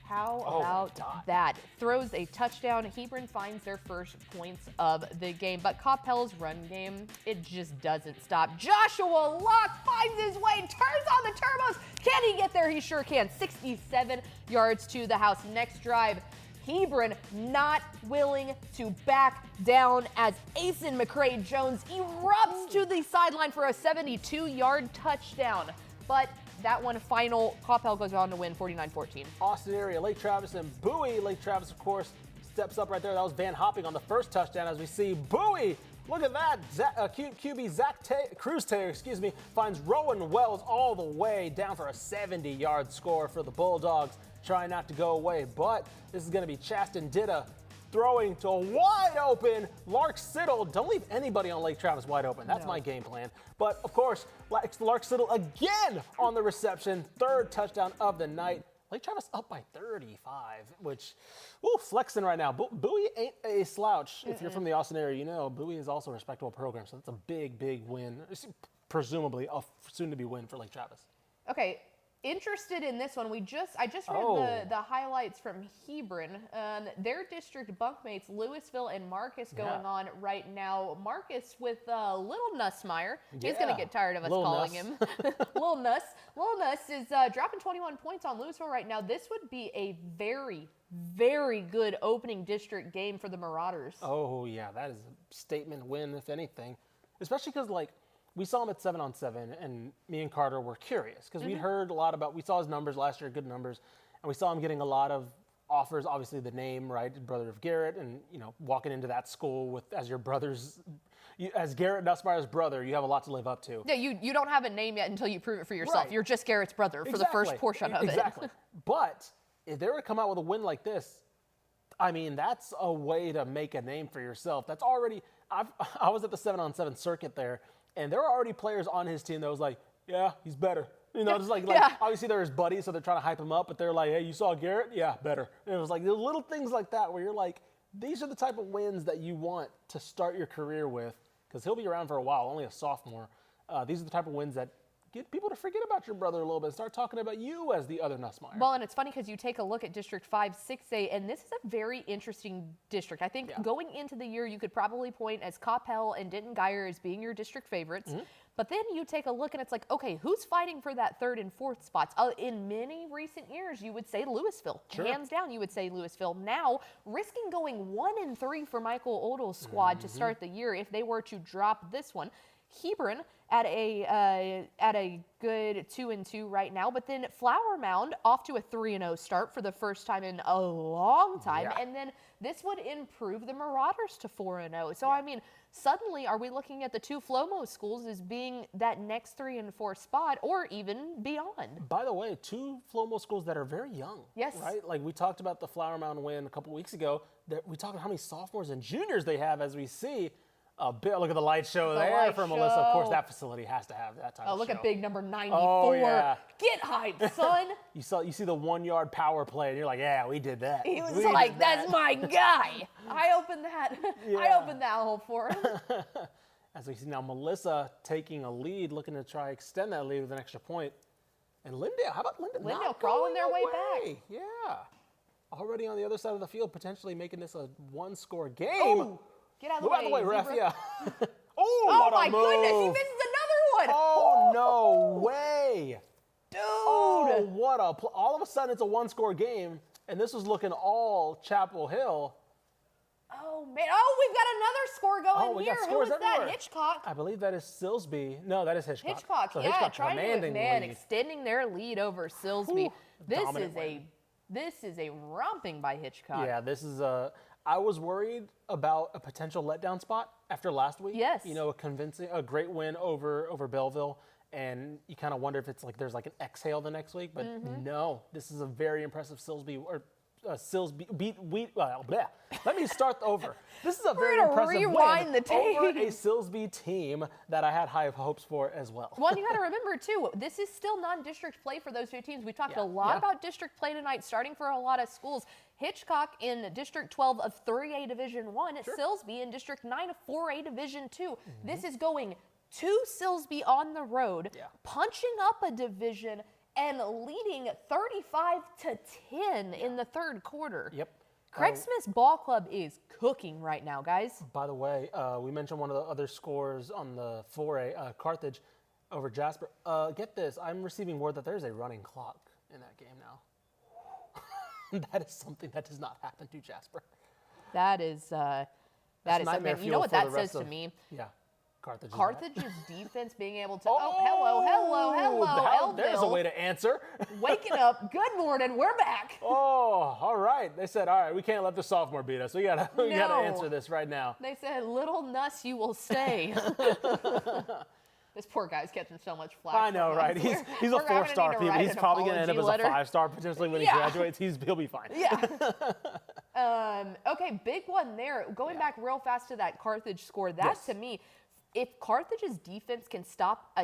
How about that? Throws a touchdown. Hebron finds their first points of the game. But Campbell's run game, it just doesn't stop. Joshua Locke finds his way, turns on the turbos. Can he get there? He sure can. 67 yards to the house. Next drive, Hebron not willing to back down as Asen McCray-Jones erupts to the sideline for a 72-yard touchdown. But that one final, Campbell goes on to win 49-14. Austin area, Lake Travis and Bowie. Lake Travis, of course, steps up right there. That was Van Hopping on the first touchdown as we see Bowie. Look at that. QB Cruz Taylor, finds Rowan Wells all the way down for a 70-yard score for the Bulldogs. Trying not to go away, but this is going to be Chaston Ditta throwing to a wide open Lark Siddle. Don't leave anybody on Lake Travis wide open. That's my game plan. But, of course, Lark Siddle again on the reception. Third touchdown of the night. Lake Travis up by 35, which, flexing right now. Bowie ain't a slouch. If you're from the Austin area, you know Bowie is also a respectable program, so that's a big, big win. Presumably a soon-to-be win for Lake Travis. Okay. Interested in this one. I just read the highlights from Hebron. Their district bunkmates, Louisville and Marcus, going on right now. Marcus with Little Nussmeyer. He's going to get tired of us calling him. Little Nuss. Little Nuss is dropping 21 points on Louisville right now. This would be a very, very good opening district game for the Marauders. Oh, yeah. That is a statement win, if anything. Especially because, we saw him at 7-on-7, and me and Carter were curious because we'd heard a lot we saw his numbers last year, good numbers, and we saw him getting a lot of offers, obviously the name, right, brother of Garrett, and, walking into that school as your brother's, as Garrett Nussmeyer's brother, you have a lot to live up to. Yeah, you don't have a name yet until you prove it for yourself. Right. You're just Garrett's brother for the first portion of it. Exactly. But if they were to come out with a win like this, I mean, that's a way to make a name for yourself. That's already, I was at the 7-on-7 circuit there, and there were already players on his team that was like, yeah, he's better. Just obviously they're his buddies, so they're trying to hype him up, but they're like, hey, you saw Garrett? Yeah, better. And it was like the little things like that where you're like, these are the type of wins that you want to start your career with, because he'll be around for a while, only a sophomore. These are the type of wins that get people to forget about your brother a little bit, start talking about you as the other Nussmeyer. Well, and it's funny because you take a look at District 5, 6A, and this is a very interesting district. I think going into the year, you could probably point as Campbell and Denton Geyer as being your district favorites. But then you take a look and it's like, okay, who's fighting for that third and fourth spots? In many recent years, you would say Louisville. Hands down, you would say Louisville. Now, risking going 1-3 for Michael Odell's squad to start the year if they were to drop this one. Hebron at a good 2-2 right now, but then Flower Mound off to a 3-0 start for the first time in a long time, and then this would improve the Marauders to 4-0. So I mean, suddenly are we looking at the two Flomo schools as being that next 3 and 4 spot, or even beyond? By the way, two Flomo schools that are very young. Yes. Right? Like we talked about the Flower Mound win a couple weeks ago. We talked about how many sophomores and juniors they have as we see. Look at the light show there for Melissa. Of course, that facility has to have that type of show. Look at big number 94. Oh, yeah. Get hyped, son. You see the 1-yard power play, and you're like, yeah, we did that. He was like, that's my guy. I opened that. I opened that hole for him. As we see now, Melissa taking a lead, looking to try extend that lead with an extra point. And Lindale, how about Lindale? Lindale crawling their way back. Yeah. Already on the other side of the field, potentially making this a one-score game. Oh. Get out of the way. Move out of the way, ref, yeah. Oh, my goodness, he misses another one. Oh, no way. Dude. Oh, what all of a sudden it's a one-score game, and this was looking all Chapel Hill. Oh, man. Oh, we've got another score going here. Who is that? Hitchcock? I believe that is Silsby. No, that is Hitchcock. Hitchcock, so yeah. Hitchcock trying commanding to, lead. extending their lead over Silsby. This is a romping by Hitchcock. Yeah, this is a... I was worried about a potential letdown spot after last week. Yes. A great win over Belleville, and you kind of wonder if it's like there's like an exhale the next week, but no, this is a very impressive Silsby Let me start over. This is a very impressive win over a Silsby team that I had high hopes for as well. Well, you got to remember too, this is still non-district play for those two teams. We talked a lot about district play tonight, starting for a lot of schools. Hitchcock in District 12 of 3A Division 1, Silsby in District 9 of 4A Division 2. This is going to Silsby on the road, punching up a division and leading 35-10 in the third quarter. Yep. Craig Smith's ball club is cooking right now, guys. By the way, we mentioned one of the other scores on the 4A, Carthage over Jasper. Get this, I'm receiving word that there's a running clock in that game now. That is something that does not happen to Jasper. That is something. You know what that says to me? Yeah. Carthage's defense being able to. Hello, there's a way to answer. Waking up. Good morning. We're back. Oh, all right. They said, all right, we can't let the sophomore beat us. We gotta answer this right now. They said, little Nuss, you will stay. This poor guy's catching so much flack. I know, right? He's a 4-star people. He's probably going to end up as a 5-star potentially when he graduates. He'll be fine. Yeah. Okay, big one there. Going back real fast to that Carthage score, that to me, if Carthage's defense can stop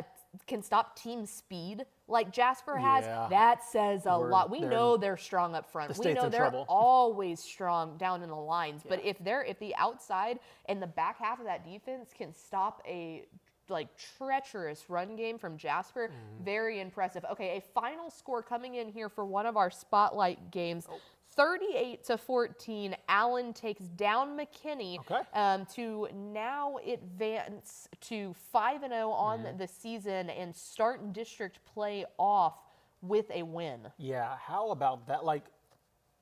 team speed like Jasper has, that says a lot. We know they're strong up front. We know they're always strong down in the lines. But if the outside and the back half of that defense can stop a treacherous run game from Jasper, very impressive. Okay, a final score coming in here for one of our spotlight games. 38-14, Allen takes down McKinney to now advance to 5-0 on the season and start district play off with a win. Yeah, how about that?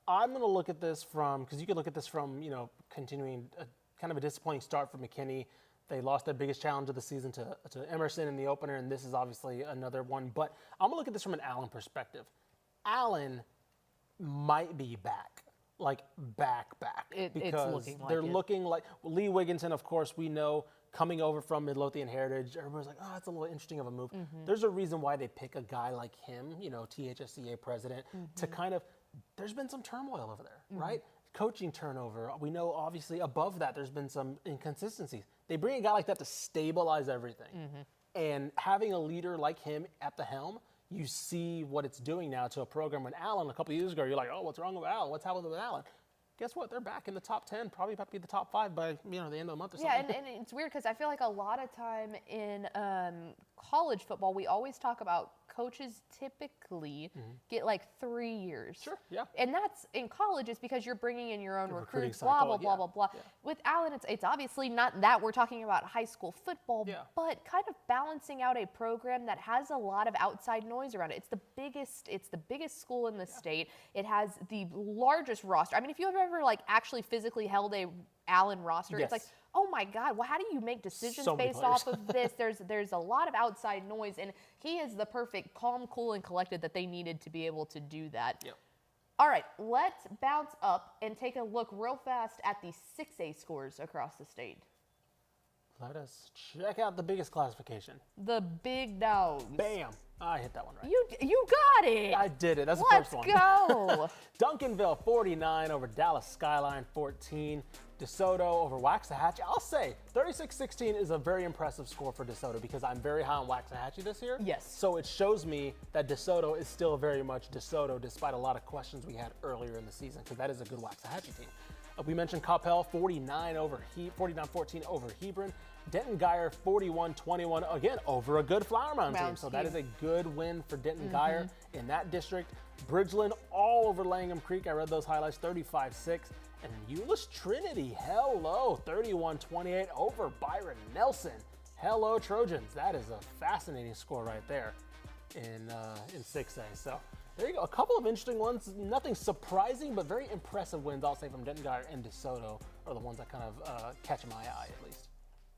I'm going to look at this because you could look at this from, continuing kind of a disappointing start for McKinney. They lost their biggest challenge of the season to Emerson in the opener, and this is obviously another one. But I'm going to look at this from an Allen perspective. Allen might be back, because it's looking like they're looking like Lee Wigginton, of course, we know, coming over from Midlothian Heritage. Everybody's like, oh, it's a little interesting of a move. There's a reason why they pick a guy like him, THSCA president, to kind of, there's been some turmoil over there, right? Coaching turnover. We know, obviously, above that, there's been some inconsistencies. They bring a guy like that to stabilize everything. And having a leader like him at the helm, you see what it's doing now to a program. When Allen, a couple of years ago, you're like, oh, what's wrong with Allen? What's happened with Allen? Guess what? They're back in the top 10, probably about to be the top 5 by the end of the month or something. Yeah, and it's weird because I feel like a lot of time in college football, we always talk about coaches typically get 3 years. Sure, yeah. And that's in college is because you're bringing in your own recruits, cycle, blah, blah, blah. With Allen, it's obviously not that we're talking about high school football, but kind of balancing out a program that has a lot of outside noise around it. It's the biggest school in the state. It has the largest roster. I mean, if you have ever actually physically held a Allen roster, it's like, oh my God, well, how do you make decisions based off of this? There's a lot of outside noise, and he is the perfect calm, cool, and collected that they needed to be able to do that. Yep. All right, let's bounce up and take a look real fast at the 6A scores across the state. Let us check out the biggest classification. The big dogs. Bam. I hit that one right. You got it. I did it. That's the first one. Let's go. Duncanville 49 over Dallas Skyline 14. DeSoto over Waxahachie. I'll say 36-16 is a very impressive score for DeSoto because I'm very high on Waxahachie this year. Yes. So it shows me that DeSoto is still very much DeSoto despite a lot of questions we had earlier in the season because that is a good Waxahachie team. We mentioned Campbell 49-14 over Hebron. Denton Geyer 41-21 again over a good Flower Mountain team. So that is a good win for Denton Geyer in that district. Bridgeland all over Langham Creek. I read those highlights 35-6. And Euless Trinity, hello, 31-28 over Byron Nelson. Hello, Trojans. That is a fascinating score right there in 6A. So there you go. A couple of interesting ones. Nothing surprising, but very impressive wins, I'll say, from Denton Geyer and DeSoto are the ones that kind of catch my eye, at least.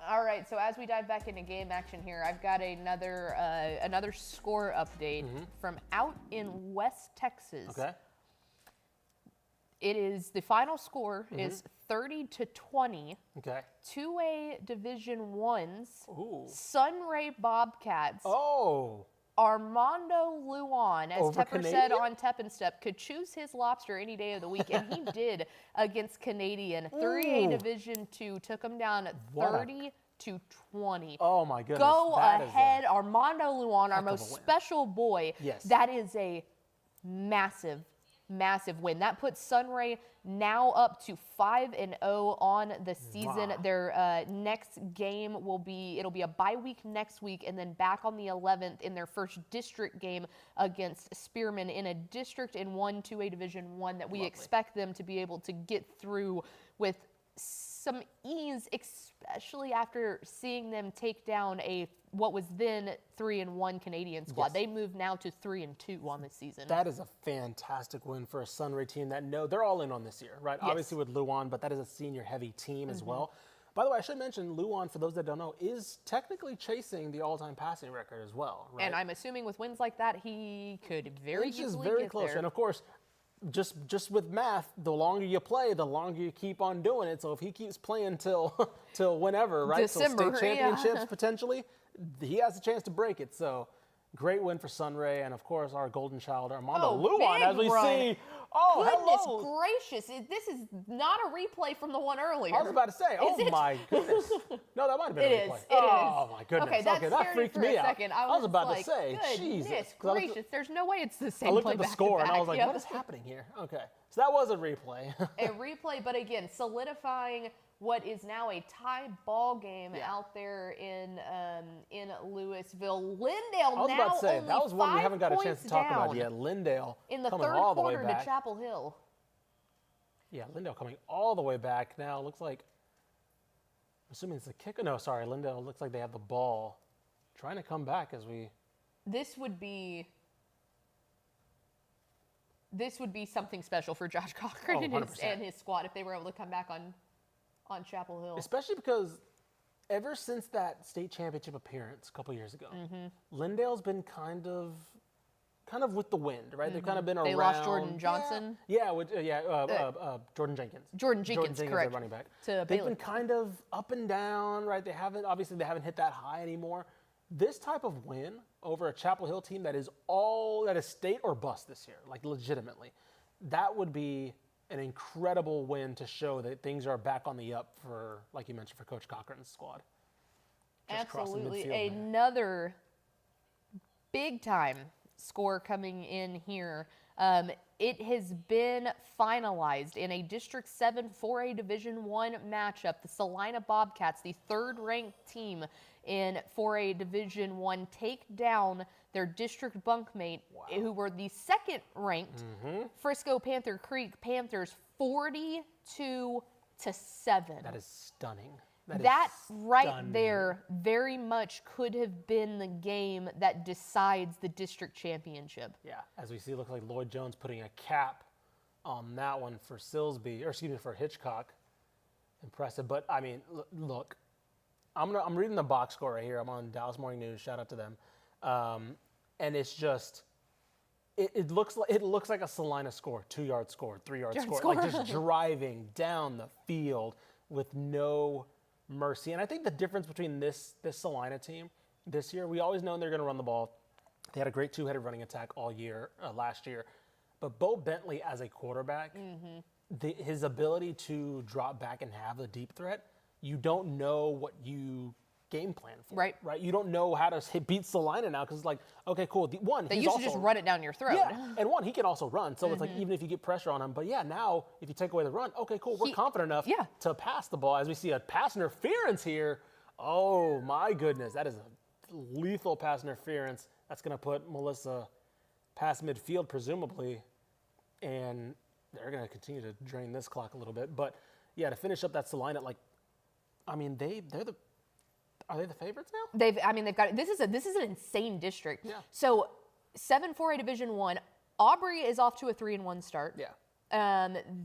All right, so as we dive back into game action here, I've got another score update from out in West Texas. Okay. It is the final score is 30-20. Okay. 2A Division 1's Sunray Bobcats. Oh. Armando Luan, as Over Tepper Canadian? said on Tep and Step, could choose his lobster any day of the week, and he did against Canadian. 3A Division 2 took him down 30-20. Oh my goodness. Go ahead, Armando Luan, our most special boy. Yes. That is a massive win. That puts Sunray now up to 5-0 on the season. Wow. Their next game it'll be a bye week next week, and then back on the 11th in their first district game against Spearman in a district in 2A Division 1 that we expect them to be able to get through with some ease, especially after seeing them take down what was then 3-1 Canadian squad. Yes. They moved now to 3-2 on this season. That is a fantastic win for a Sunray team that they're all in on this year, right? Yes. Obviously with Luan, but that is a senior-heavy team as Mhm. well. By the way, I should mention Luan, for those that don't know, is technically chasing the all-time passing record as well, right? And I'm assuming with wins like that, he could very Which is easily very get close. there. And of course, just with math, the longer you play, the longer you keep on doing it. So if he keeps playing till whenever, right? December, till state championships yeah. potentially, he has a chance to break it. So great win for Sunray, and of course our golden child Armando Luan, as we see. Oh, goodness hello. gracious! This is not a replay from the one earlier. I was about to say, oh Is it? my goodness. No, that might have been It a is. replay. It Oh is. my goodness. Okay, that that scared freaked for me a out. second. I was about like, to say, goodness Jesus. 'Cause I looked gracious! There's no way it's the same I looked play at the back score to and I was back. like, Yep. what is happening here? Okay, so that was a replay. A replay, but again, solidifying what is now a tie ball game out there in Louisville. Lindale I was now about to say, only that was one we 5 haven't got a chance points to talk about down yet. Lindale in the coming third all the way quarter to back. Chapel Hill. Yeah, Lindale coming all the way back now. Looks like, I'm assuming it's the kicker. No, sorry, Lindale looks like they have the ball. Trying to come back as we. This would be something special for Josh Cochran Oh, and his squad if they were able to come back on Chapel Hill. Especially because ever since that state championship appearance a couple years ago, Mm-hmm. Lindale's been kind of with the wind, right? They've kind of been They around. lost Jordan Johnson. Jordan Jenkins. Jordan Jenkins, their correct. running back. To They've Baylor. been kind of up and down, right? They haven't hit that high anymore. This type of win over a Chapel Hill team that is state or bust this year, like legitimately, that would be an incredible win to show that things are back on the up for, like you mentioned, for Coach Cochran's squad. Just crossing Absolutely. midfield there. Another big time score coming in here. It has been finalized in a District 7 4A Division 1 matchup. The Salina Bobcats, the third-ranked team in 4A Division 1, take down their district bunkmate, who were the second-ranked Frisco Panther Creek Panthers, 42-7. That is stunning. That right there very much could have been the game that decides the district championship. Yeah, as we see, it looks like Lloyd Jones putting a cap on that one for for Hitchcock. Impressive, but I mean, look, I'm reading the box score right here. I'm on Dallas Morning News. Shout out to them, and it's just. It looks like a Salina score, 2-yard score, 3-yard score, like just driving down the field with no mercy. And I think the difference between this Salina team this year, we always known they're going to run the ball. They had a great two-headed running attack all year, last year. But Bo Bentley as a quarterback, his ability to drop back and have a deep threat, you don't know what you game plan for. Right. You don't know how to beat Salina now because it's like, okay, cool. They used to just run it down your throat. Yeah, and he can also run. So it's like even if you get pressure on him, but yeah, now if you take away the run, okay, cool. We're confident enough to pass the ball. As we see a pass interference here, oh my goodness, that is a lethal pass interference. That's going to put Melissa past midfield presumably, and they're going to continue to drain this clock a little bit. But yeah, to finish up that Salina, are they the favorites now? They've got this is an insane district. Yeah. So 7-4A Division 1, Aubrey is off to a 3-1 start. Yeah.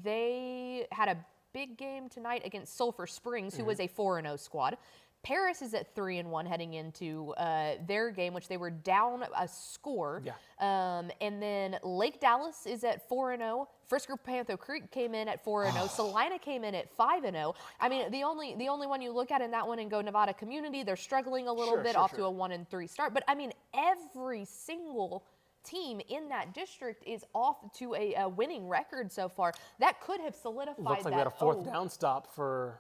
They had a big game tonight against Sulphur Springs, who was a 4-0 squad. Paris is at 3-1 heading into their game, which they were down a score. Yeah. And then Lake Dallas is at 4-0. Frisco Panther Creek came in at 4-0. Salina came in at 5-0. I mean, the only one you look at in that one and go Nevada Community, they're struggling a little bit off to a 1-3 start. But I mean, every single team in that district is off to a winning record so far. That could have solidified Looks like we had a fourth down stop for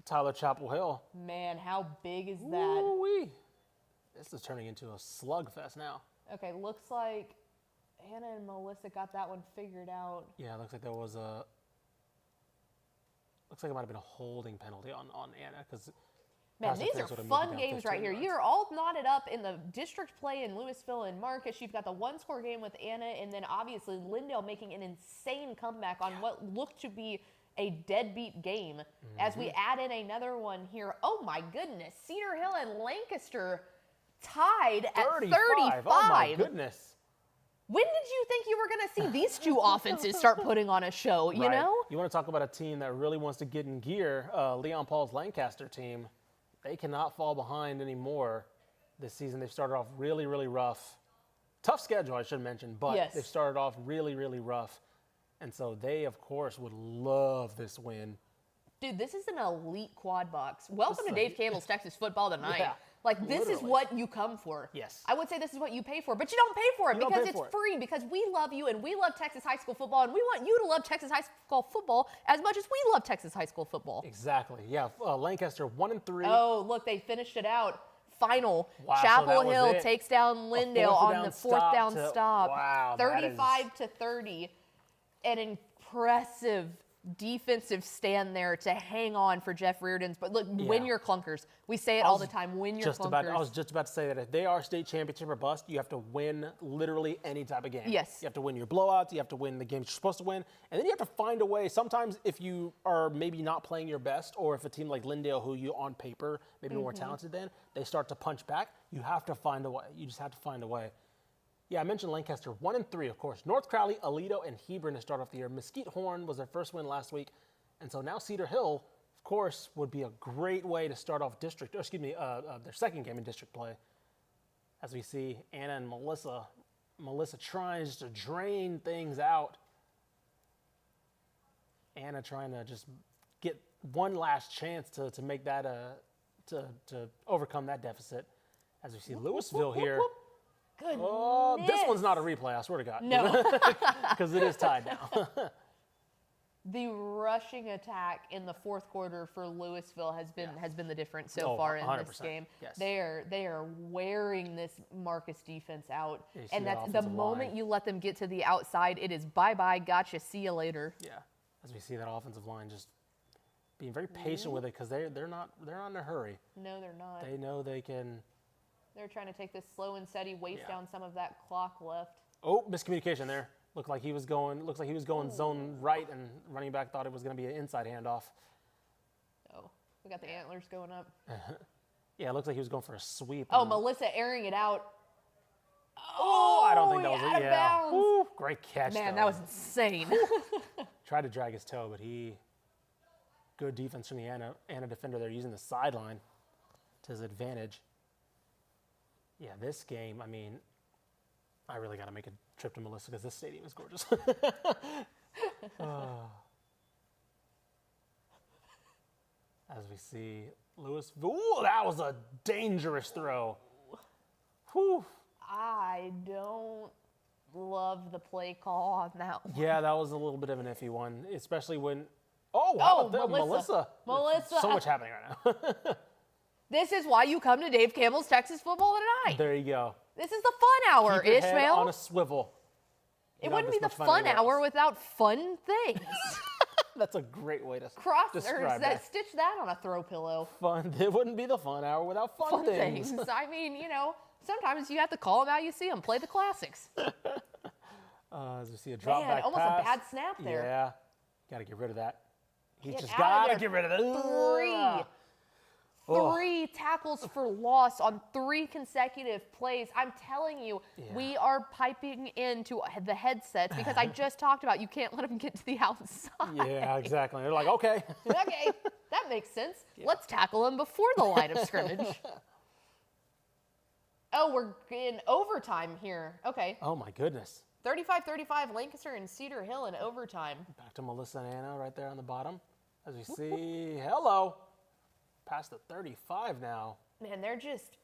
Tyler Chapel Hill. Man, how big is that? Ooh-wee. This is turning into a slugfest now. Okay, looks like Anna and Melissa got that one figured out. Yeah, it looks like there was a. Looks like it might have been a holding penalty on Anna because. Man, these are fun games right here. You're all knotted up in the district play in Louisville and Marcus. You've got the one-score game with Anna, and then obviously Lindale making an insane comeback on what looked to be a deadbeat game. As we add in another one here, oh my goodness, Cedar Hill and Lancaster tied at 35. Oh my goodness. When did you think you were going to see these two offenses start putting on a show, you know? You want to talk about a team that really wants to get in gear, Leon Paul's Lancaster team. They cannot fall behind anymore this season. They've started off really, really rough. Tough schedule, I should mention, but they've started off really, really rough. And so they, of course, would love this win. Dude, this is an elite quad box. Welcome to Dave Campbell's Texas Football Tonight. Yeah, like, this is what you come for. Yes. I would say this is what you pay for, but you don't pay for it because it's free, because we love you and we love Texas high school football, and we want you to love Texas high school football as much as we love Texas high school football. Exactly. Yeah, Lancaster 1-3. Oh, look, they finished it out. Final. Wow, Chapel so Hill takes down Lindale on the fourth down stop. Wow, 35-30. An impressive defensive stand there to hang on for Jeff Reardon's. But look, win your clunkers. We say it all the time. Win your clunkers. I was just about to say that if they are state championship or bust, you have to win literally any type of game. Yes. You have to win your blowouts. You have to win the games you're supposed to win. And then you have to find a way. Sometimes if you are maybe not playing your best, or if a team like Lindale, who you on paper maybe more talented than, they start to punch back, you have to find a way. You just have to find a way. Yeah, I mentioned Lancaster 1-3, of course. North Crowley, Aledo, and Hebron to start off the year. Mesquite Horn was their first win last week. And so now Cedar Hill, of course, would be a great way to start off their second game in district play. As we see Anna and Melissa trying just to drain things out. Anna trying to just get one last chance to make that, to overcome that deficit. As we see Louisville here. Goodness. This one's not a replay, I swear to God. No. Because it is tied now. The rushing attack in the fourth quarter for Louisville has been the difference so far in 100%. this game. Yes. They are wearing this Marcus defense out, and that's the offensive moment line. you let them get to the outside, it is bye-bye, gotcha, see you later. Yeah, as we see that offensive line just being very patient with it, because they're not in a hurry. No, they're not. They know they can. They're trying to take this slow and steady, waste down some of that clock left. Oh, miscommunication there. Looks like he was going zone right, and running back thought it was going to be an inside handoff. Oh, we got the antlers going up. Yeah, it looks like he was going for a sweep. Oh, Melissa airing it out. Oh, I don't think that was out it. of bounds. Woo, great catch. Man, though. that was insane. Tried to drag his toe, but good defense from the Anna defender there, using the sideline to his advantage. Yeah, this game, I mean, I really got to make a trip to Melissa because this stadium is gorgeous. As we see Lewis, ooh, that was a dangerous throw. Whew. I don't love the play call on that one. Yeah, that was a little bit of an iffy one, especially when, how about that? Melissa. So much happening right now. This is why you come to Dave Campbell's Texas Football Tonight. There you go. This is the fun hour, Keep your Ishmael. head on a swivel. It wouldn't be the fun hour without fun things. That's a great way to describe that. Stitch that on a throw pillow. Fun. It wouldn't be the fun hour without fun things. I mean, sometimes you have to call them how you see them. Play the classics. As we see a drop back almost pass. a bad snap there. Yeah, got to get rid of that. He's just got to get rid of that. Three tackles for loss on 3 consecutive plays. I'm telling you, we are piping into the headsets because I just talked about you can't let them get to the outside. Yeah, exactly. They're like, okay. Okay, that makes sense. Yeah. Let's tackle them before the line of scrimmage. Oh, we're in overtime here. Okay. Oh, my goodness. 35-35, Lancaster and Cedar Hill in overtime. Back to Melissa and Anna right there on the bottom. As we see, hello. Past the 35 now. Man, they're just,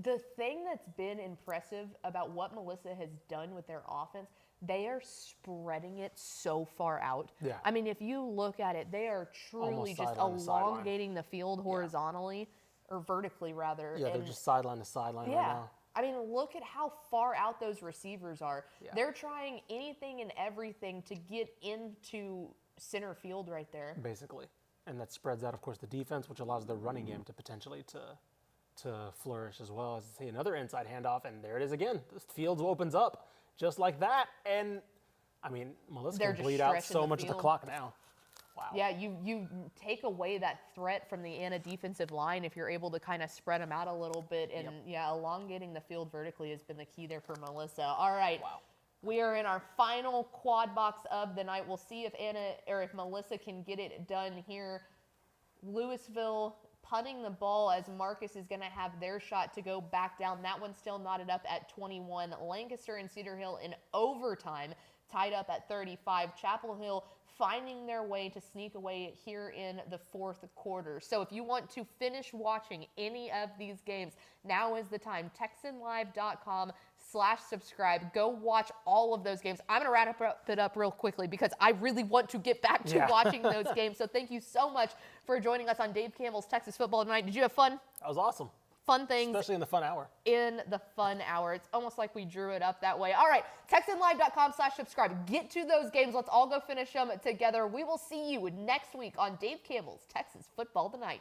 the thing that's been impressive about what Melissa has done with their offense, they are spreading it so far out. Yeah. I mean, if you look at it, they are truly just elongating the field horizontally, or vertically rather. Yeah, they're just sideline to sideline right now. I mean, look at how far out those receivers are. Yeah. They're trying anything and everything to get into center field right there. Basically. And that spreads out, of course, the defense, which allows the running game to potentially to flourish as well. As see another inside handoff, and there it is again. The field opens up just like that. And, I mean, Melissa can bleed out so much of the clock now. Wow. Yeah, you take away that threat from the Anna defensive line if you're able to kind of spread them out a little bit. And, yeah, elongating the field vertically has been the key there for Melissa. All right. Wow. We are in our final quad box of the night. We'll see if Anna or if Melissa can get it done here. Louisville punting the ball as Marcus is going to have their shot to go back down. That one's still knotted up at 21. Lancaster and Cedar Hill in overtime, tied up at 35. Chapel Hill finding their way to sneak away here in the fourth quarter. So if you want to finish watching any of these games, now is the time. TexanLive.com/subscribe. Go watch all of those games. I'm going to wrap it up real quickly because I really want to get back to watching those games. So thank you so much for joining us on Dave Campbell's Texas Football Tonight. Did you have fun? That was awesome. Fun things. Especially in the fun hour. In the fun hour. It's almost like we drew it up that way. All right, TexanLive.com/subscribe. Get to those games. Let's all go finish them together. We will see you next week on Dave Campbell's Texas Football Tonight.